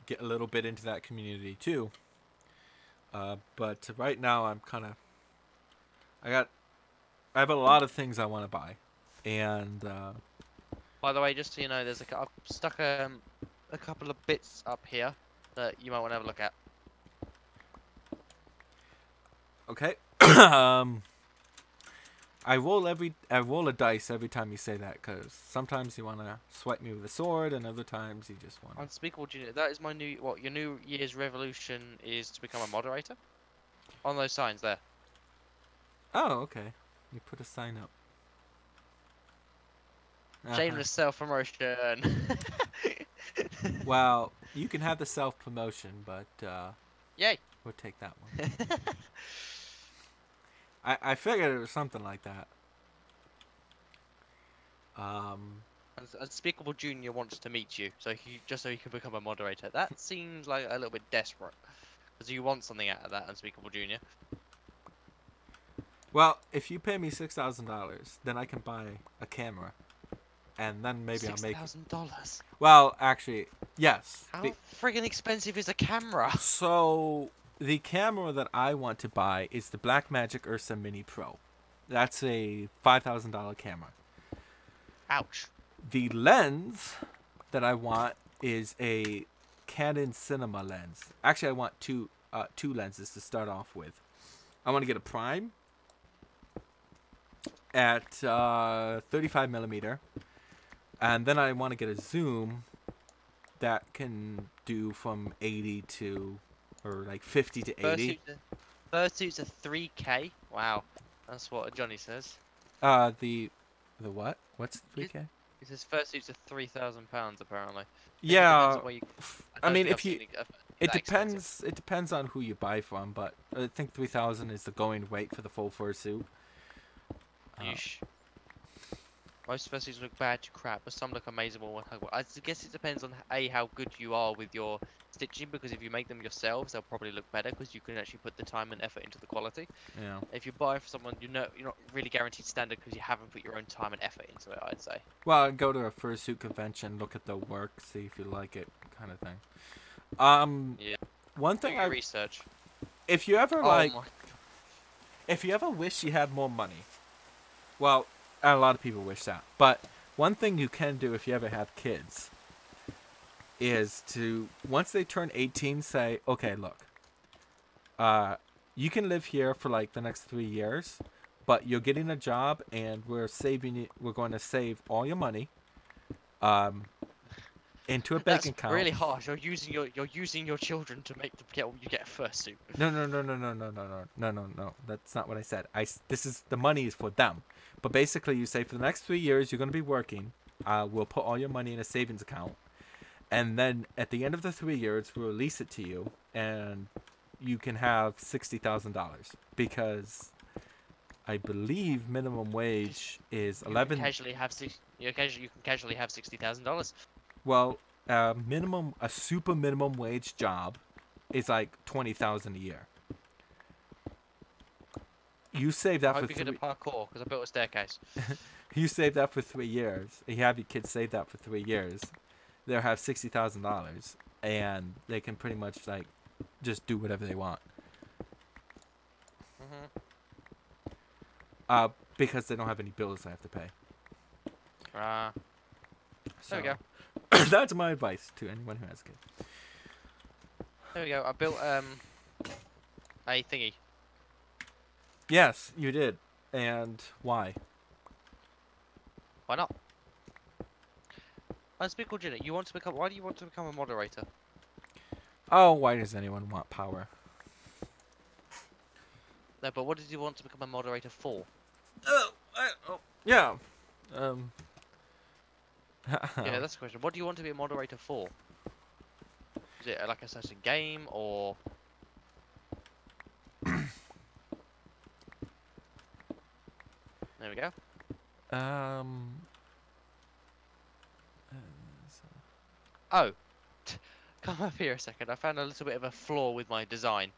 get a little bit into that community too. But right now I'm kind of I have a lot of things I want to buy, and by the way, just so you know, I've stuck a couple of bits up here that you might want to have a look at. Okay. I roll a dice every time you say that, because sometimes you want to swipe me with a sword, and other times you just want. Unspeakable Junior. That is my new. What your New Year's resolution is to become a moderator? On those signs there. Oh, okay. You put a sign up. Shameless self-promotion. Well, you can have the self-promotion, but yay, we'll take that one. I figured it was something like that. Unspeakable Junior wants to meet you, so just so he can become a moderator. That seems like a little bit desperate, because you want something out of that, Unspeakable Junior. Well, if you pay me $6,000, then I can buy a camera, and then maybe I'll make $6,000. Well, actually, yes. How friggin' expensive is a camera? So the camera that I want to buy is the Blackmagic Ursa Mini Pro. That's a $5,000 camera. Ouch. The lens that I want is a Canon Cinema lens. Actually, I want two lenses to start off with. I want to get a prime at 35mm, and then I want to get a zoom that can do from 80 to, or like 50 to 80. Fursuit's a 3K. Wow, that's what Johnny says. The what? What's 3K? He says fursuit's a £3,000 apparently. Yeah. I mean, if you, it depends. It depends on who you buy from, but I think 3,000 is the going rate for the full fursuit. Most fursuits look bad to crap, but some look amazing. I guess it depends on how good you are with your stitching, because if you make them yourselves, they'll probably look better because you can actually put the time and effort into the quality. Yeah. If you buy for someone, you're not really guaranteed standard because you haven't put your own time and effort into it, I'd say. Well, go to a fursuit convention, look at the work, see if you like it, kind of thing. Yeah. One Do thing your research. if you ever Oh my. if you ever wish you had more money, well, a lot of people wish that. But one thing you can do if you ever have kids is to, once they turn 18, say, okay, look, you can live here for like the next 3 years, but you're getting a job and we're going to save all your money into a bank account. Really harsh. You're using your children to get a fursuit. No. That's not what I said. The money is for them. But basically, you say for the next 3 years you're going to be working. We'll put all your money in a savings account, and then at the end of the 3 years, we'll release it to you, and you can have $60,000 because I believe minimum wage is 11. You can casually have $60,000. Well, a super minimum wage job is like 20,000 a year. You save that I for hope you're good at parkour because I built a staircase. You save that for 3 years. You have your kids save that for 3 years. They'll have $60,000, and they can pretty much like just do whatever they want. Because they don't have any bills they have to pay. There we go. That's my advice to anyone who has a kid. There we go. I built a thingy. Yes, you did. And why? Why not? Unspeakable Ginny, why do you want to become a moderator? Oh, why does anyone want power? No, but what did you want to become a moderator for? Yeah. Yeah, that's the question. What do you want to be a moderator for? Is it like a certain game or? There we go. Oh, come up here a second. I found a little bit of a flaw with my design.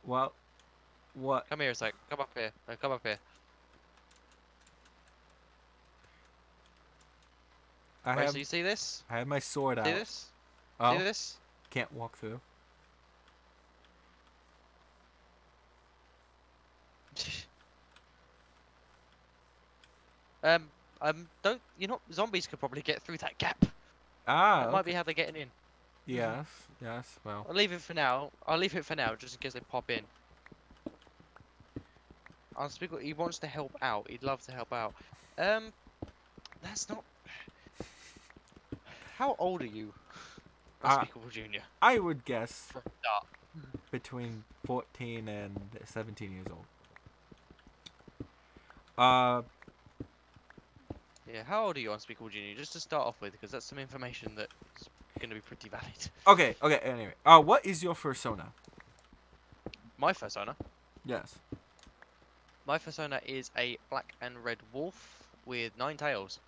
Well, what? Come here a sec. Come up here. No, come up here. So you see this? I have my sword out. See this? Oh, See this? can't walk through. Don't you know? Zombies could probably get through that gap. Ah, Might be how they're getting in. yes, well. I'll leave it for now. Just in case they pop in. Unspeakable, he wants to help out. He'd love to help out. That's not. How old are you, Unspeakable Junior? I would guess For a start. between 14 and 17 years old. Yeah, how old are you, Unspeakable Junior? Just to start off with, because that's some information that's going to be pretty valid. Okay, anyway. What is your persona? My persona? Yes. My persona is a black and red wolf with 9 tails.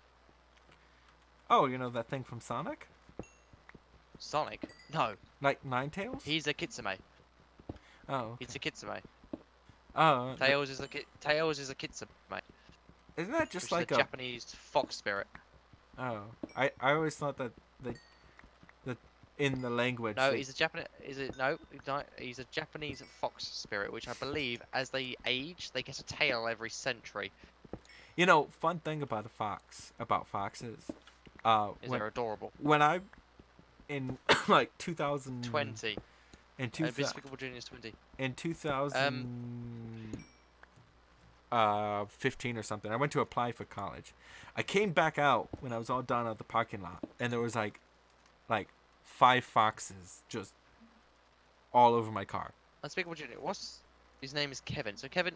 Oh, you know that thing from Sonic? Sonic? No. Like Nine Tails? He's a kitsune. Oh. Okay. It's a kitsune. Oh. Tails is a kitsune. Isn't that just Which like is a Japanese fox spirit? Oh, I always thought that in the language. No, he's a Japanese. He's a Japanese fox spirit, which I believe, as they age, they get a tail every century. You know, fun thing about foxes. They're adorable. When I, in like 2000. 20. In 2000. Despicable Junior's 20. In 2015 or something, I went to apply for college. I came back out when I was all done at the parking lot, and there was like 5 foxes just all over my car. Unspeakable Junior. His name is Kevin. So Kevin,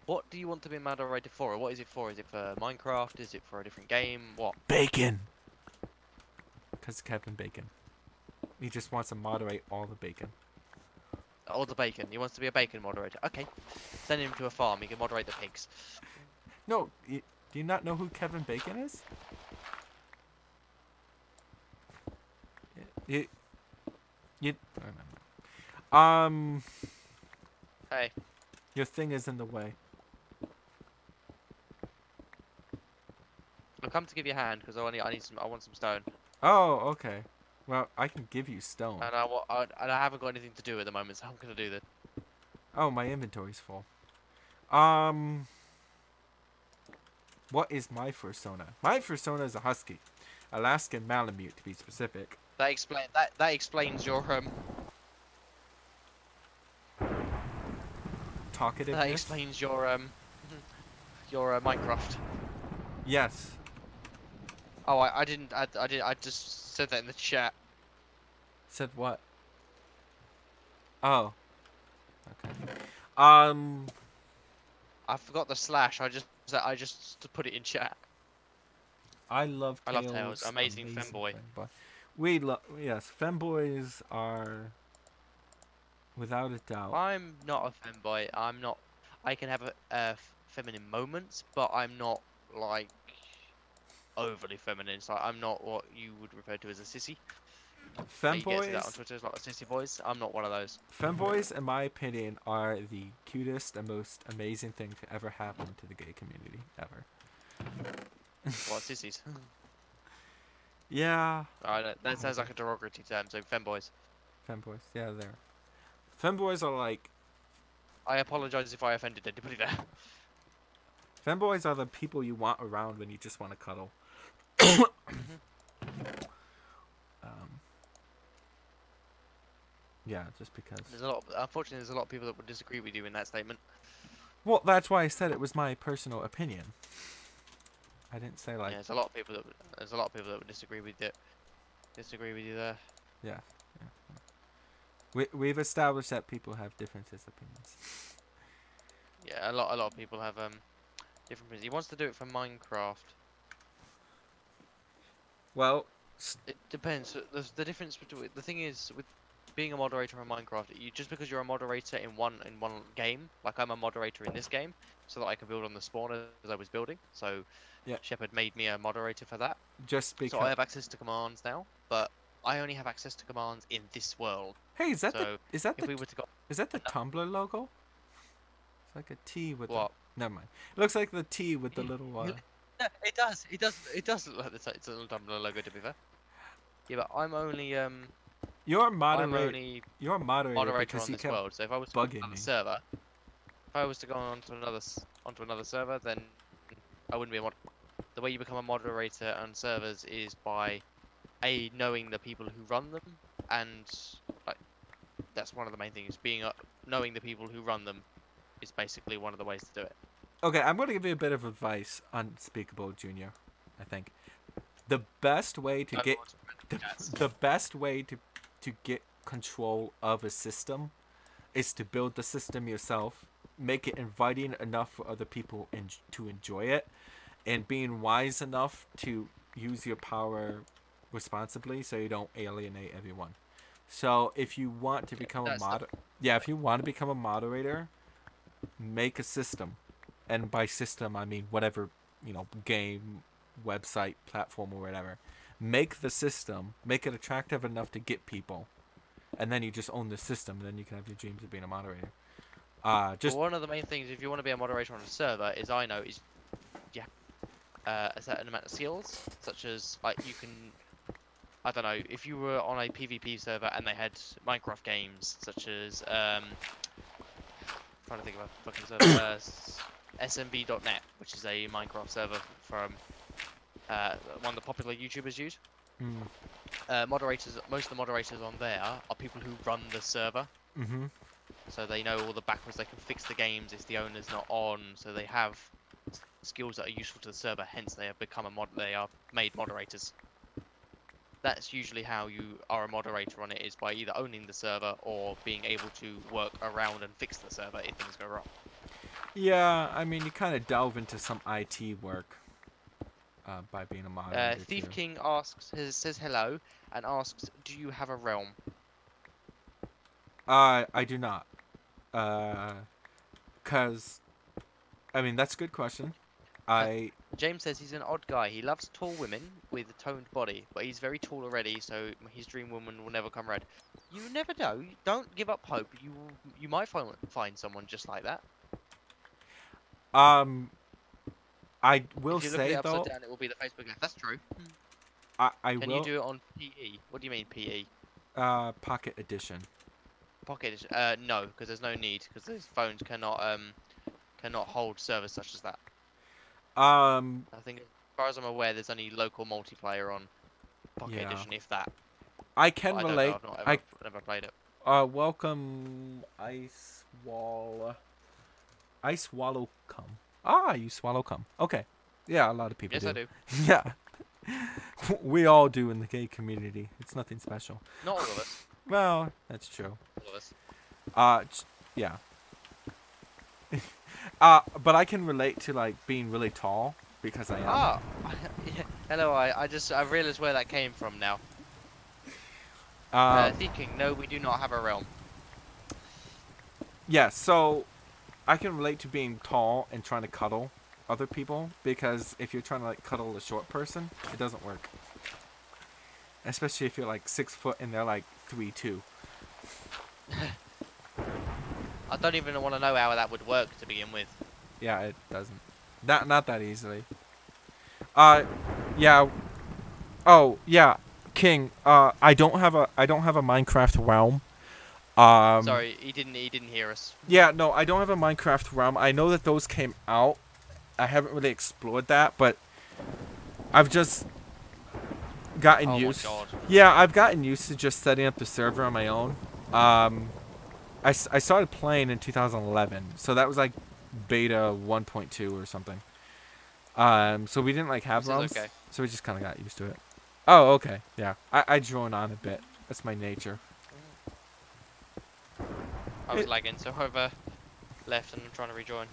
what do you want to be moderated for? Or what is it for? Is it for Minecraft? Is it for a different game? What? Bacon. Because Kevin Bacon. He just wants to moderate all the bacon. All the bacon. He wants to be a bacon moderator. Okay. Send him to a farm. He can moderate the pigs. No, do you not know who Kevin Bacon is? You, you, um, Hey, your thing is in the way. I'll come to give you a hand because I want some stone, Oh, okay. Well, I can give you stone. and and I haven't got anything to do at the moment, so I'm gonna do this. Oh, my inventory's full. Um, what is my fursona? My fursona is a husky, Alaskan Malamute to be specific. That explains Talkativeness. your Minecraft. Yes. Oh, I didn't. I just said that in the chat. Said what? Oh. Okay. Um. I forgot the slash. I just put it in chat. I love I Tails. love Tails. Amazing femboy. We love, yes, femboys are without a doubt. I'm not a femboy. I'm not. I can have feminine moments, but I'm not like overly feminine. So I'm not what you would refer to as a sissy. You get to that on Femboys, Twitter, like a sissy boys. I'm not one of those. femboys, in my opinion, are the cutest and most amazing thing to ever happen to the gay community ever. What sissies? Yeah. That sounds like a derogatory term. So femboys. Femboys, yeah, there. Femboys are like. I apologize if I offended anybody there. Femboys are the people you want around when you just want to cuddle. Yeah, just because. Unfortunately, there's a lot of people that would disagree with you in that statement. Well, that's why I said it was my personal opinion. I didn't say like. Yeah, there's a lot of people that would disagree with you. Disagree with you there. Yeah. We've established that people have differences opinions. Yeah, a lot of people have different opinions. He wants to do it for Minecraft. Well, It depends. The difference between the thing is with being a moderator in Minecraft, just because you're a moderator in one game, like I'm a moderator in this game, so that I can build on the spawner as I was building. So yeah, Shepard made me a moderator for that. just because. So I have access to commands now, but I only have access to commands in this world. Hey, is that So is that if the we were to go, is that the Tumblr logo? It's like a T with what? the. Never mind. It looks like the T with the little. Yeah, it does. It does look like it's a little Tumblr logo, to be fair. Yeah, but I'm only You're I'm moderator. only You're a moderator moderator because on you this kept world. So if I was to bugging go on me. the server, if I was to go onto another server, then I wouldn't be a mod. The way you become a moderator on servers is by knowing the people who run them, and like that's one of the main things. Knowing the people who run them is basically one of the ways to do it. Okay, I'm going to give you a bit of advice on Unspeakable Junior. I think the best way to get the best way to get control of a system is to build the system yourself, make it inviting enough for other people to enjoy it, and being wise enough to use your power responsibly so you don't alienate everyone. So if you want to become if you want to become a moderator, make a system. And by system, I mean whatever, game, website, platform, or whatever. Make the system, make it attractive enough to get people, and then you just own the system, and then you can have your dreams of being a moderator. Well, one of the main things, if you want to be a moderator on a server, is a certain amount of skills, such as like you can, I don't know, if you were on a PvP server and they had Minecraft games, such as trying to think of a fucking server, SMB.net, which is a Minecraft server from one of the popular YouTubers use. Most of the moderators on there are people who run the server. So they know all the backwards, they can fix the games if the owner's not on, so they have skills that are useful to the server, hence they have become they are made moderators. That's usually how you are a moderator on it, is by either owning the server or being able to work around and fix the server if things go wrong. Yeah, I mean, you kind of delve into some IT work by being a moderator. Thief too. King says hello and asks, do you have a realm? I do not. Cause, I mean, that's a good question. James says he's an odd guy. He loves tall women with a toned body, but he's very tall already, so his dream woman will never come red. You never know. Don't give up hope. You might find someone just like that. I will If you look at say it upside though, down, it will be the Facebook ad. That's true. I Can will you do it on PE? What do you mean PE? Pocket Edition. Pocket edition? No, because there's no need, because those phones cannot hold servers such as that. Um, I think, as far as I'm aware, there's only local multiplayer on Pocket Yeah. Edition, if that. I But can I don't relate. know. I've not never played it. Welcome Ice Swallow Cum. Ah, you swallow cum. Okay. Yeah, a lot of people Yes, do. I do. Yeah. We all do in the gay community. It's nothing special. Not all of us. Well, that's true. All of us. Yeah. But I can relate to like being really tall because I am. Ah, yeah. Hello. I realised where that came from now. Thinking, no, we do not have a realm. Yeah, so I can relate to being tall and trying to cuddle other people because if you're trying to like cuddle a short person, it doesn't work. Especially if you're like 6 foot and they're like 3'2". I don't even want to know how that would work to begin with. Yeah, it doesn't. Not that easily. Yeah. Oh, yeah, King. I don't have a Minecraft realm. Sorry, he didn't hear us. Yeah, no, I don't have a Minecraft realm. I know that those came out. I haven't really explored that, but I've just gotten used. Oh my god. Yeah, I've gotten used to just setting up the server on my own. I started playing in 2011, so that was like beta 1.2 or something. So we didn't like have This is realms, okay. so we just kind of got used to it. Oh, okay, yeah. I drone on a bit. That's my nature. I was lagging, so I've left and I'm trying to rejoin.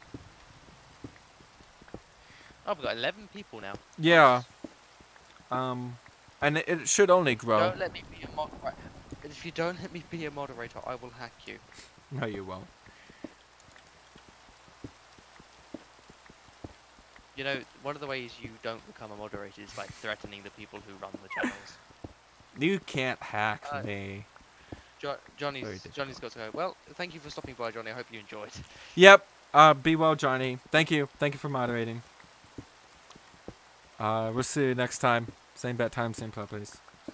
Oh, we've got 11 people now. Yeah. And it should only grow. Don't let me be a moderator. If you don't let me be a moderator, I will hack you. No, you won't. You know, one of the ways you don't become a moderator is by threatening the people who run the channels. You can't hack me. Johnny's Very got to go. Well, thank you for stopping by, Johnny. I hope you enjoyed. Yep. Be well, Johnny. Thank you. Thank you for moderating. We'll see you next time. Same bat time, same place. So.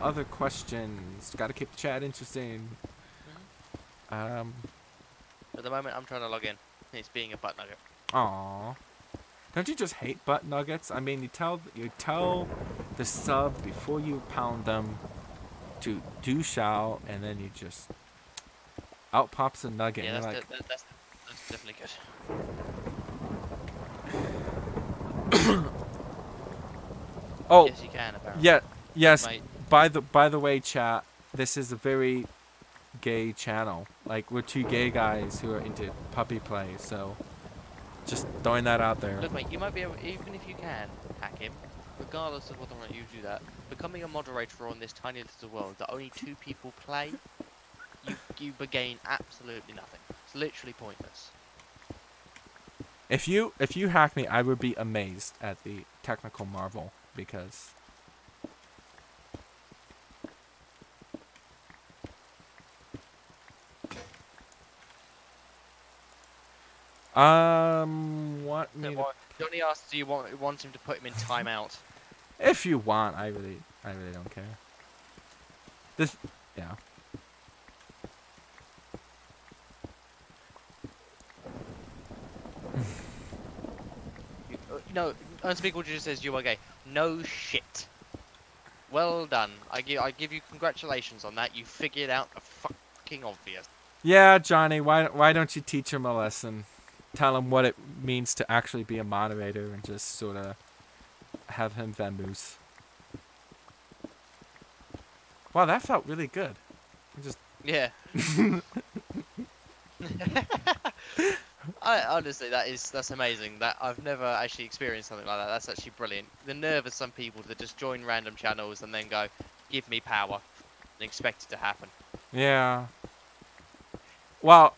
Other questions. Gotta keep the chat interesting. At the moment, I'm trying to log in. It's being a butt nugget. Aww. Don't you just hate butt nuggets? I mean, you tell the sub before you pound them to do shall, and then you just out pops a nugget. Yeah, and that's, you're like, that's definitely good. oh, Yes, you can, apparently. yeah, yes. Mate. By the way, chat, this is a very gay channel. Like, we're two gay guys who are into puppy play, so just throwing that out there. Look, mate, you might be able, even if you can hack him, regardless of whether or not you do that, becoming a moderator on this tiny little world that only 2 people play, you gain absolutely nothing. It's literally pointless. If you hack me, I would be amazed at the technical marvel because what me to, Johnny asked, do you want him to put him in timeout? if you want, I really don't care. This, yeah. No, Unspeakable just says you are gay. No shit. Well done. I give you congratulations on that. You figured out the fucking obvious. Yeah, Johnny, why don't you teach him a lesson? Tell him what it means to actually be a moderator and just sort of have him vamoose. Wow, that felt really good. Just Yeah. Honestly, that's amazing. That I've never actually experienced something like that. That's actually brilliant. The nerve of some people that just join random channels and then go, "Give me power," and expect it to happen. yeah. Well,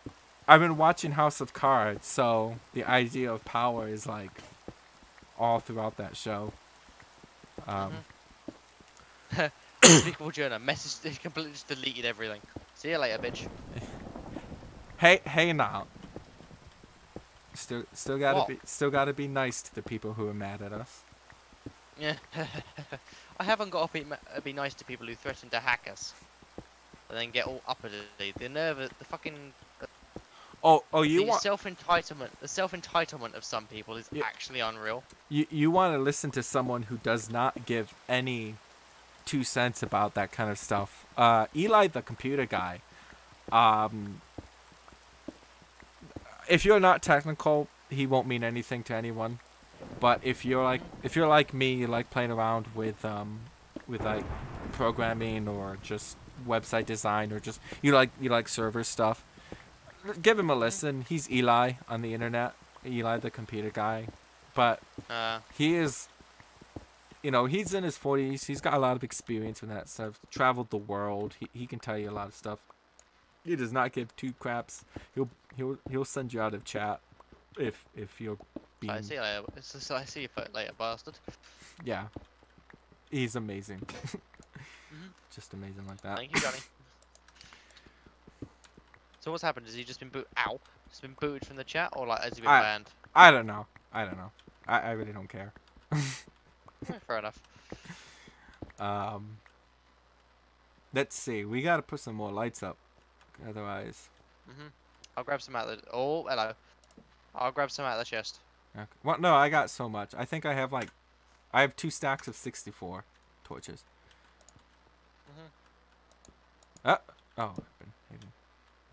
I've been watching House of Cards, so the idea of power is like all throughout that show. Um, Despicable Journal. Message. They completely just deleted everything. See you later, bitch. hey now. What? Still gotta be nice to the people who are mad at us. Yeah. I haven't got to be nice to people who threaten to hack us. And then get all uppity. The nerve, the fucking, Oh, you the want self-entitlement of some people is actually unreal. you want to listen to someone who does not give any 2 cents about that kind of stuff. Eli, the computer guy. If you're not technical, he won't mean anything to anyone. But if you're like me, you like playing around with like programming or just website design or just you like server stuff. Give him a listen. He's Eli on the internet. Eli, the computer guy. But he is, he's in his 40s. He's got a lot of experience with that stuff. Traveled the world. He can tell you a lot of stuff. He does not give two craps. He'll send you out of chat if you're being. I see you later. I see you later, bastard. Yeah, he's amazing. Just amazing like that. Thank you, Johnny. So what's happened? Has he just been Just been booted from the chat, or like has he been banned? I don't know. I really don't care. Fair enough. Let's see. We gotta put some more lights up. Otherwise. I'll grab some out of the. Oh, hello. I'll grab some out of the chest. Okay. Well, no, I got so much. I think I have 2 stacks of 64 torches. Oh, I've been hidden.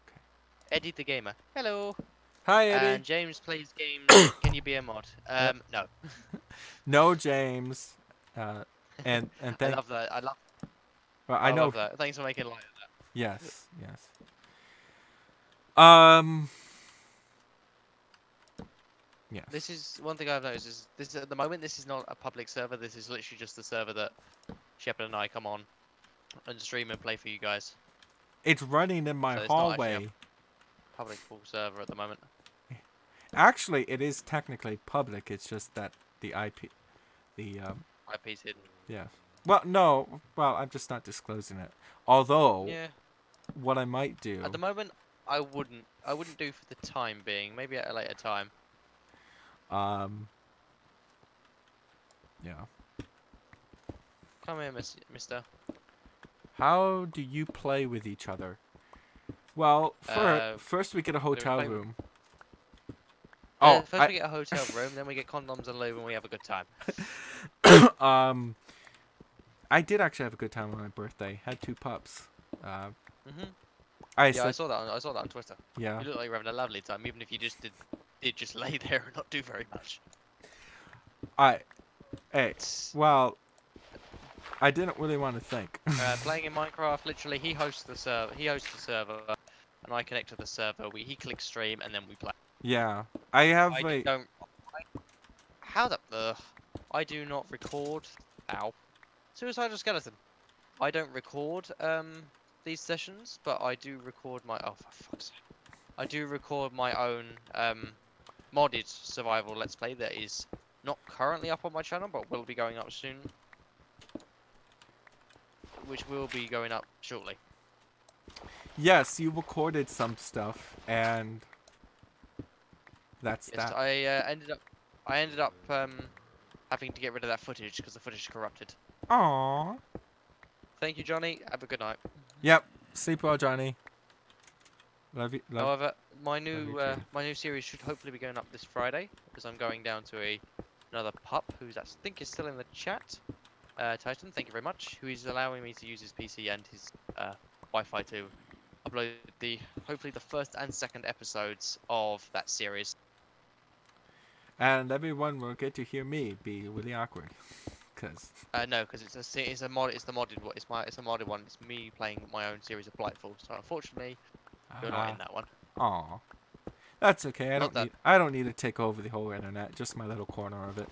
Okay. Eddie the gamer. Hello. Hi, Eddie. And James plays games. Can you be a mod? No. No, James. And thank. I love that. Well, I know. love that. Thanks for making light of that. Yes. Yes. This is one thing I've noticed is this at the moment. This is not a public server. This is literally just the server that Shepard and I come on and stream and play for you guys. It's running in my So it's not hallway. actually a public full server at the moment. Actually, it is technically public. It's just that the IP, IP's hidden. Yeah. Well, no. Well, I'm just not disclosing it. Although, Yeah. what I might do. At the moment, I wouldn't do for the time being. Maybe at a later time. Yeah. Come here, mister. How do you play with each other? Well, first we get a hotel room. First we get a hotel room, then we get condoms and lube, and we have a good time. I did actually have a good time on my birthday. Had 2 pups. Yeah, I saw that. I saw that on Twitter. Yeah. You look like you're having a lovely time, even if you just did just lay there and not do very much. Well, I didn't really want to think. Playing in Minecraft, literally, he hosts the server. And I connect to the server. He clicks stream, and then we play. Yeah, I have I do not record. Ow. Suicidal skeleton. I don't record these sessions, but I do record my. Oh, for fuck's sake! I do record my own modded survival let's play that is not currently up on my channel, but will be going up soon. Which will be going up shortly. Yes, you recorded some stuff, and that's yes, that. I ended up having to get rid of that footage because the footage is corrupted. Aww. Thank you, Johnny. Have a good night. Yep. Sleep well, Johnny. Love you. However, my new series should hopefully be going up this Friday because I'm going down to another pup who's I think is still in the chat. Titan, thank you very much. Who is allowing me to use his PC and his Wi-Fi to upload hopefully the first and second episodes of that series. And everyone will get to hear me be really awkward, cause. No, because it's a mod. It's the modded one. It's a modded one. It's me playing my own series of Blightfall. So unfortunately, you're not in that one. Aw. That's okay. I don't need to take over the whole internet. Just my little corner of it.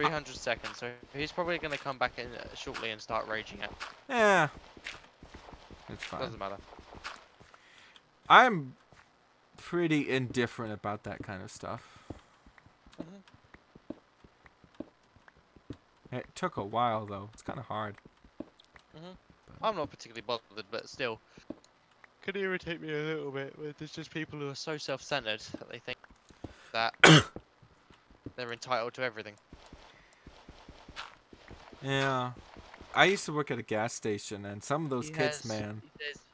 300 seconds, so he's probably going to come back in shortly and start raging it. Yeah. It's fine. Doesn't matter. I'm pretty indifferent about that kind of stuff. Mhm. It took a while though. It's kind of hard. Mhm. I'm not particularly bothered, but still, could irritate me a little bit. Where there's just people who are so self-centered that they think that they're entitled to everything. Yeah. I used to work at a gas station, and some of those He kids, has, man.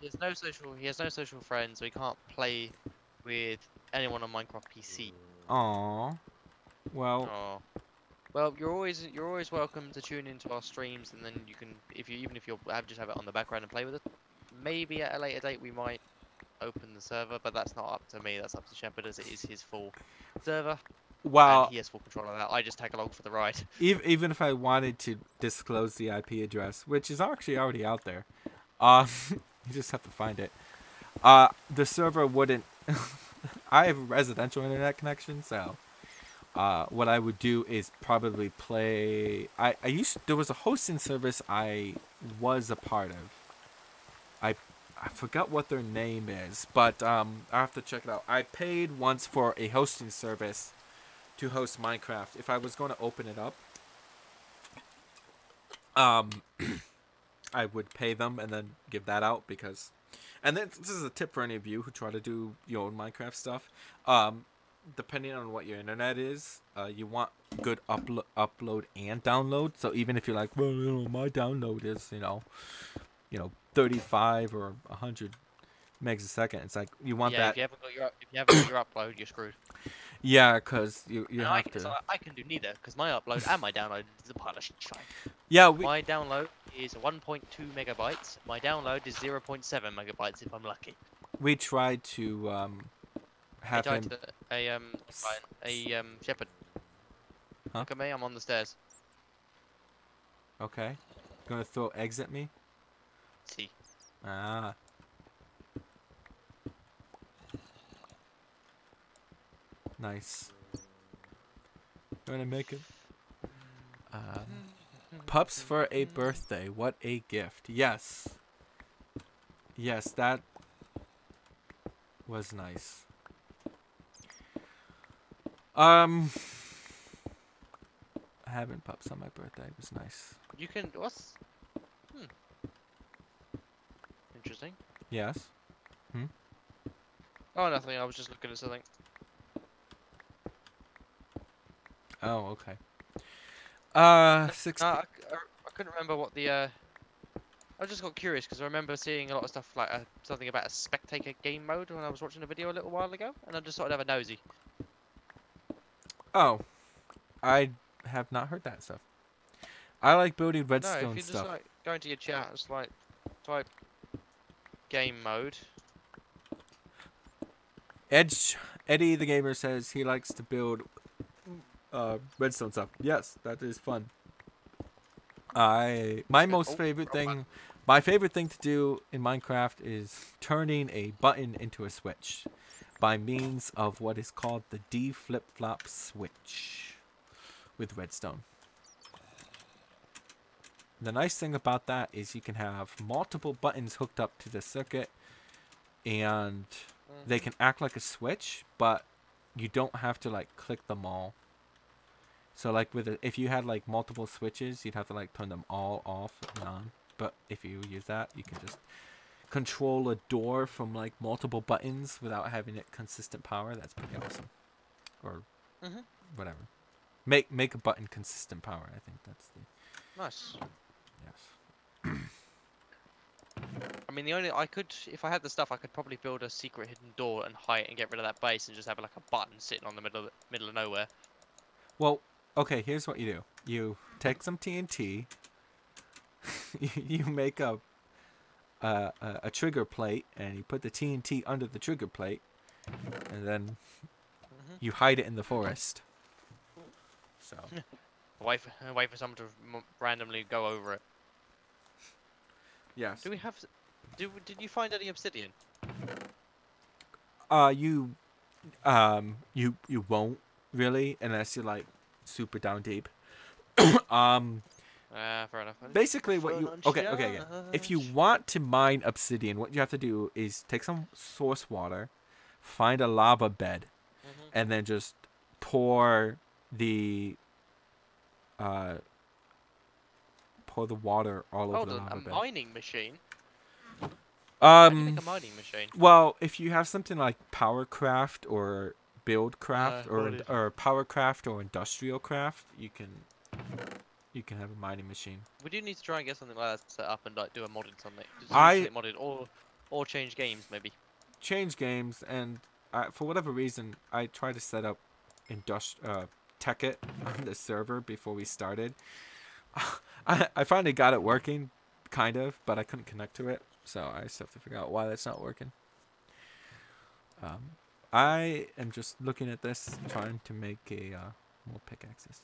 he has no social, he has no social friends, so he can't play with anyone on Minecraft PC. Aw. Well, Oh. Well, you're always welcome to tune into our streams, and then you can, even if you just have it on the background and play with it. Maybe at a later date we might open the server, but that's not up to me. That's up to Shepard, as it is his full server, and well, he has full control of that. I just tag along for the ride. even if I wanted to disclose the IP address, which is actually already out there, you just have to find it. The server wouldn't. I have a residential internet connection, so what I would do is probably play. There was a hosting service I was a part of. I forgot what their name is, but I have to check it out. I paid once for a hosting service to host Minecraft. If I was going to open it up, I would pay them and then give that out because. And then this is a tip for any of you who try to do your own Minecraft stuff. Depending on what your internet is, you want good upload and download. So even if you're like, well, my download is, 35 or 100 megs a second, it's like you want that. If you haven't got your upload, you're screwed. Yeah, because you And have to. So I can do neither, because my upload and my download is a pile of shit. Yeah, my download is 1.2 megabytes. My download is 0.7 megabytes if I'm lucky. we tried to have him. Shepherd. Huh? Look at me, I'm on the stairs. Okay, gonna throw eggs at me. See. Ah. Nice. Gonna make it. Pups for a birthday. What a gift. Yes. Yes, that was nice. Having pups on my birthday was nice. You can, what's? Interesting. Yes. Oh, nothing, I was just looking at something. Oh, okay. I couldn't remember what the, I just got curious because I remember seeing a lot of stuff like something about a spectator game mode when I was watching a video a little while ago, and I just thought I'd have a nosy. Oh, I have not heard that stuff. I like building No, redstone if you stuff. just like go into your chat, it's like type game mode. Eddie the gamer says he likes to build redstone stuff. Yes, that is fun. My favorite thing to do in Minecraft is turning a button into a switch by means of what is called the D flip-flop switch with redstone. The nice thing about that is you can have multiple buttons hooked up to the circuit and they can act like a switch, but you don't have to like click them all. So like if you had like multiple switches, you'd have to like turn them all off and on. But if you use that, you can just control a door from like multiple buttons without having it consistent power. That's pretty awesome. Or whatever. Make a button consistent power. I think that's the Nice. yes. I mean, if I had the stuff, I could probably build a secret hidden door and hide it and get rid of that base and just have like a button sitting on the middle of nowhere. Well, okay. Here's what you do. You take some TNT. You make a trigger plate, and you put the TNT under the trigger plate, and then you hide it in the forest. So. Wait for someone to randomly go over it. Yes. Do we have? Did you find any obsidian? You won't really unless you're like super down deep. Fair enough. Basically, what you okay. If you want to mine obsidian, what you have to do is take some source water, find a lava bed, and then just pour the water all over the lava bed. A mining machine. How do you make a mining machine? Well, if you have something like Powercraft or Buildcraft or Powercraft or Industrial Craft, you can have a mining machine. We do need to try and get something like that set up and like do a modded something. Just modded or change games maybe. Change games, and for whatever reason, I tried to set up Tekkit on the server before we started. I finally got it working, kind of, but I couldn't connect to it, so I just have to figure out why that's not working. I am just looking at this, trying to make more pickaxes.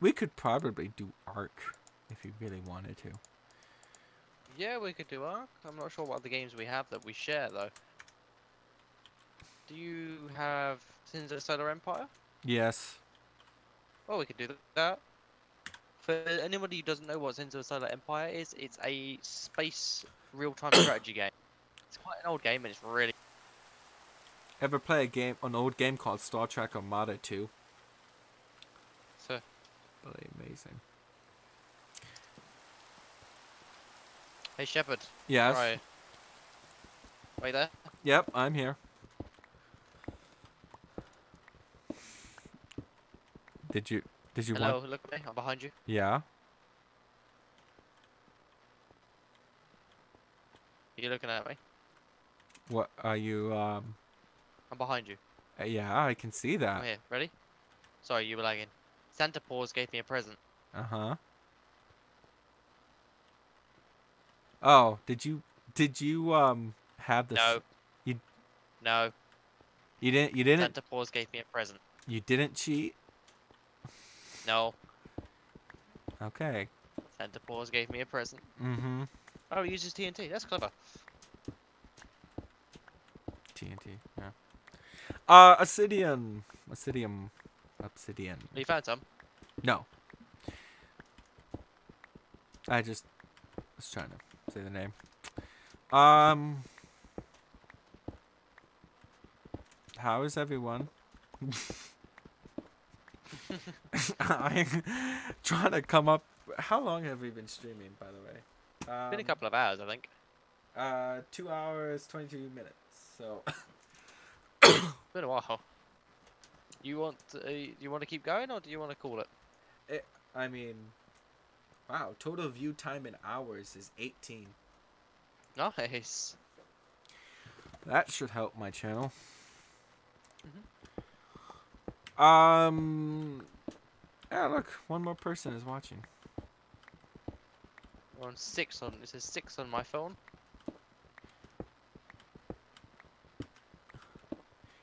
We could probably do Ark if you really wanted to. Yeah, we could do Ark. I'm not sure what other games we have that we share though. Do you have Sins of Solar Empire? Yes. Well, we could do that. For anybody who doesn't know what Sins of Solar Empire is, it's a space real-time strategy game. It's quite an old game and it's really... Ever play an old game called Star Trek Armada 2? So, really amazing. Hey Shepard. Yes. Right. Are you there? Yep, I'm here. Did you Hello, look at me. I'm behind you. Yeah. You're looking at me. What are you I'm behind you. Yeah, I can see that. I'm here. Ready? Sorry, you were lagging. Santa Paws gave me a present. Uh-huh. Oh, did you have this? No. You No. You didn't Santa Paws gave me a present. You didn't cheat? No. Okay. Santa Paws gave me a present. Mm-hmm. Oh, he uses TNT. That's clever. TNT, yeah. Obsidian. You found some? No. I just was trying to say the name. How is everyone? I'm trying to come up. How long have we been streaming, by the way? It's been a couple of hours, I think. 2 hours, 22 minutes. So. It's been a while. You want to keep going, or do you want to call it? I mean, wow. Total view time in hours is 18. Nice. That should help my channel. Yeah, look, one more person is watching. We're on 6 on. It says 6 on my phone.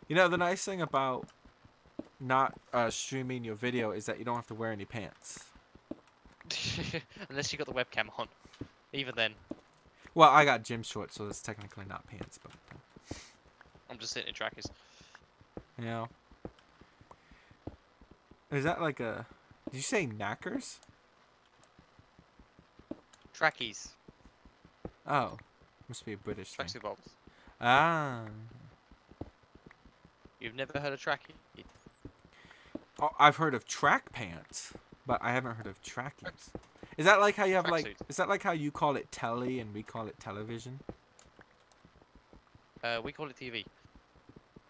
You know, the nice thing about not streaming your video is that you don't have to wear any pants. Unless you got the webcam on. Even then. Well, I got gym shorts, so it's technically not pants, but. I'm just sitting in trackers. Yeah. Is that like a... Did you say knackers? Trackies. Oh. Must be a British thing. Tracksuit bottoms. Ah. You've never heard of trackie? Oh, I've heard of track pants, but I haven't heard of trackies. Is that like how you have like... Is that like how you call it telly and we call it television? We call it TV.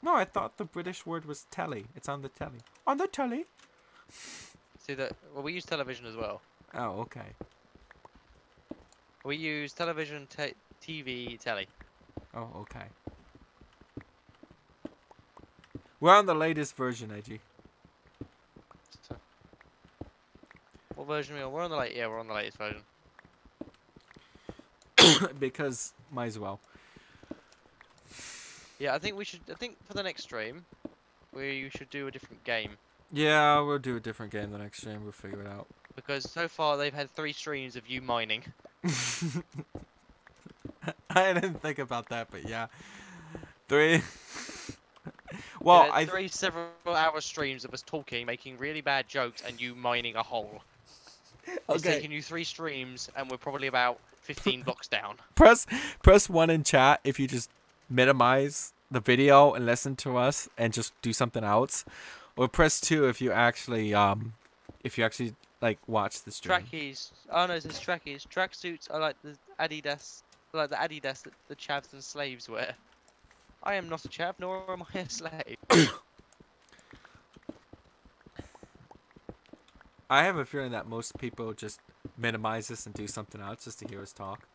No, I thought the British word was telly. It's on the telly. On the telly? See that? Well, we use television as well. Oh, okay. We use television, TV, telly. Oh, okay. We're on the latest version, Edgy. So, what version are we on? We're on the we're on the latest version. Because might as well. Yeah, I think for the next stream, we should do a different game. Yeah, we'll do a different game the next stream. We'll figure it out. Because so far they've had 3 streams of you mining. I didn't think about that, but yeah. 3. Well, Yeah, three several-hour streams of us talking, making really bad jokes, and you mining a hole. It's okay. taken you 3 streams, and we're probably about 15 blocks down. Press 1 in chat if you just minimize the video and listen to us and just do something else, or press 2 if you actually like watch the stream. Trackies. Oh no, it says trackies. Tracksuits are like the Adidas, that the chavs and slaves wear. I am not a chav, nor am I a slave. I have a feeling that most people just minimize this and do something else just to hear us talk.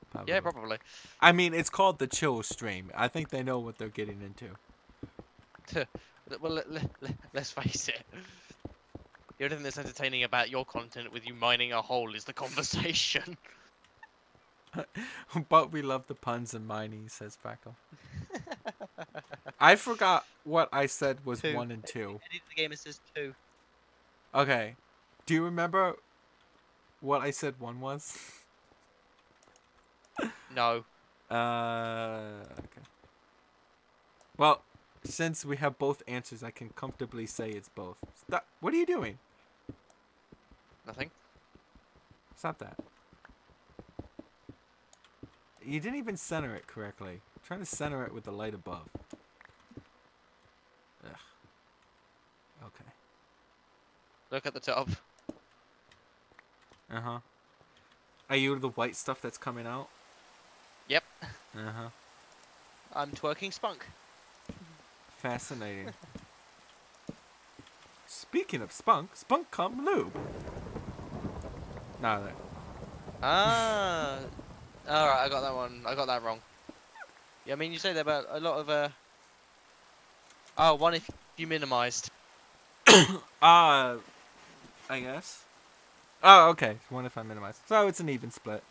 Probably. Yeah, probably. I mean, it's called the chill stream. I think they know what they're getting into. Well, let's face it. The only thing that's entertaining about your content with you mining a hole is the conversation. But we love the puns and mining, says Paco. I forgot what I said was 2. 1 and 2. The game it says 2. Okay. Do you remember what I said 1 was? No. Okay. Well, since we have both answers, I can comfortably say it's both. Stop. What are you doing? Nothing. Stop that. You didn't even center it correctly. I'm trying to center it with the light above. Ugh. Okay. Look at the top. Uh-huh. Are you the white stuff that's coming out? Yep. Uh-huh. I'm twerking spunk. Fascinating. Speaking of spunk, spunk cum lube. No, there. Ah. Alright, I got that one. I got that wrong. Yeah, I mean, you say that about a lot of, Oh, one if you minimized. I guess. Oh, okay. One if I minimize. So it's an even split.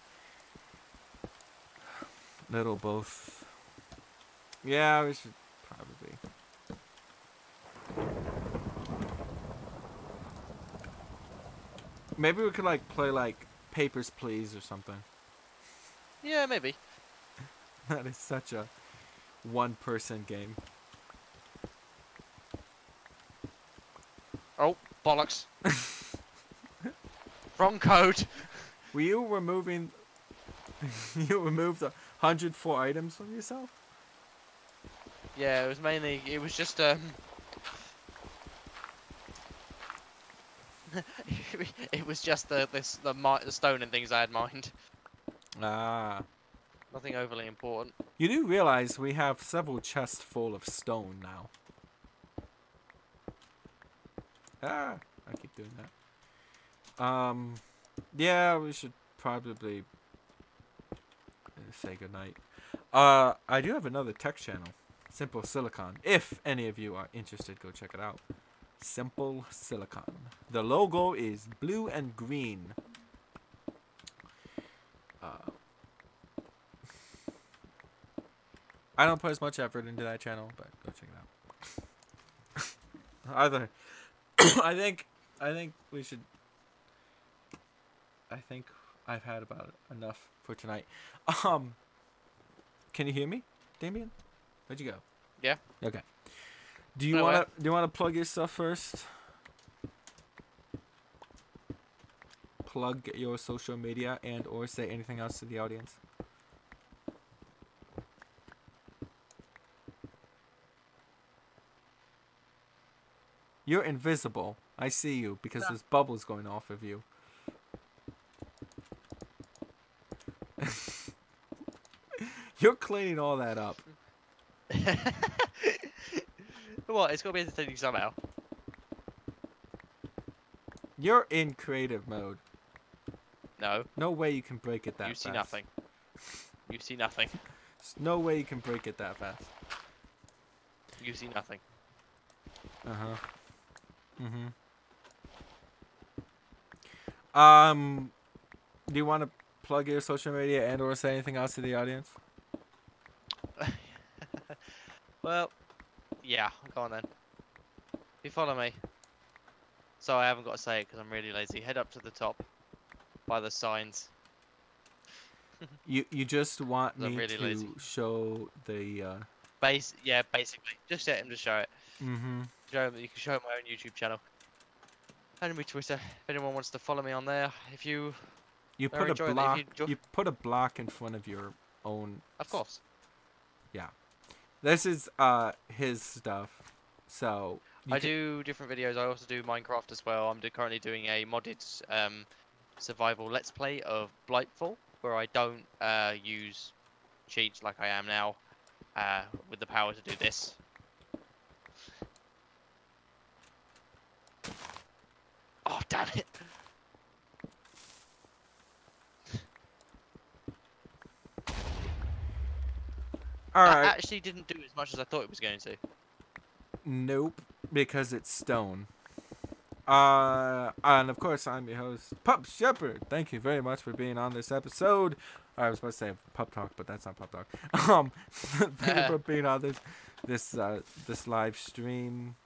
Little both. Yeah, we should probably. Maybe we could like play like Papers, Please or something. Yeah, maybe. That is such a one-person game. Oh, bollocks. Wrong code. Were you removing? You removed 104 items from yourself? Yeah, it was mainly. It was just it was just the stone and things I had mined. Ah. Nothing overly important. You do realize we have several chests full of stone now. Ah, I keep doing that. Yeah, we should probably say goodnight. I do have another tech channel, Simple Silicon. If any of you are interested, go check it out. Simple Silicon. The logo is blue and green. I don't put as much effort into that channel, but go check it out. Either, I think we should. I think I've had about enough for tonight. Can you hear me, Damien? Where'd you go? Yeah. Okay. Do you wanna plug your stuff first? Plug your social media and or say anything else to the audience. You're invisible. I see you because there's bubbles going off of you. You're cleaning all that up. What? It's got to be entertaining somehow. You're in creative mode. No. No way you can break it that fast. You see nothing. You see nothing. There's no way you can break it that fast. You see nothing. Uh-huh. Do you want to plug your social media and or say anything else to the audience? Well, yeah, go on then. If you follow me. So I haven't got to say it because I'm really lazy. Head up to the top by the signs. You just want I'm me really to lazy. show the Yeah, basically. Just get him to show it. Mm-hmm. Show him. You can show him my own YouTube channel. And my Twitter. If anyone wants to follow me on there, if you You are put a enjoying it, if block. you enjoy, You put a block in front of your own. of course. Yeah. This is his stuff. So I do different videos. I also do Minecraft as well. I'm currently doing a modded survival let's play of Blightfall, where I don't use cheats like I am now with the power to do this. Oh, damn it! All That right. actually didn't do as much as I thought it was going to. Nope, because it's stone. And of course, I'm your host, Pup Shepherd. Thank you very much for being on this episode. I was supposed to say Pup Talk, but that's not Pup Talk. Thank you for being on this live stream.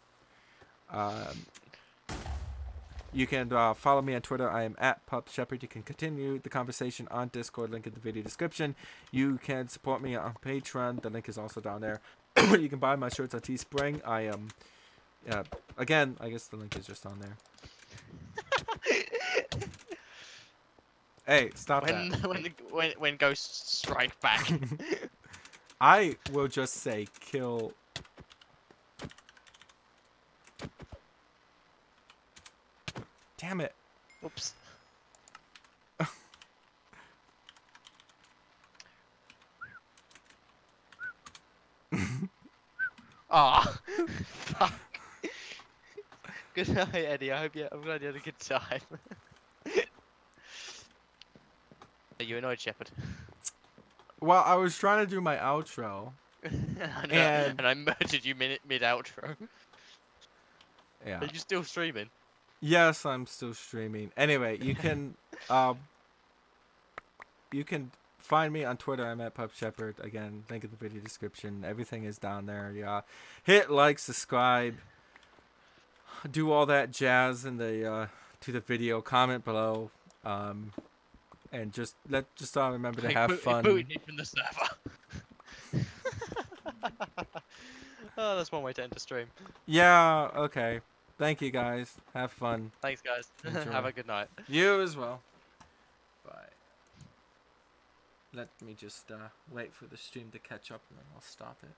You can follow me on Twitter. I am at Pup Shepherd. You can continue the conversation on Discord. Link in the video description. You can support me on Patreon. The link is also down there. You can buy my shirts on Teespring. I am, again, I guess the link is just on there. Hey, stop that. When ghosts strike back. I will just say kill. Damn it. Oops. Ah, fuck. Good night, Eddie. I'm glad you had a good time. Are you annoyed, Shepherd? Well, I was trying to do my outro. And I murdered you mid outro. Yeah. Are you still streaming? Yes, I'm still streaming. Anyway, you can find me on Twitter. I'm at Pup Shepherd. Again, link in the video description. Everything is down there. Yeah. Hit like, subscribe, do all that jazz in the to the video. Comment below. And just remember to have fun. Booted me from the server. Oh, that's one way to end the stream. Yeah, okay. Thank you guys. Have fun. Thanks, guys. Enjoy. Have a good night. You as well. Bye. Let me just wait for the stream to catch up and then I'll stop it.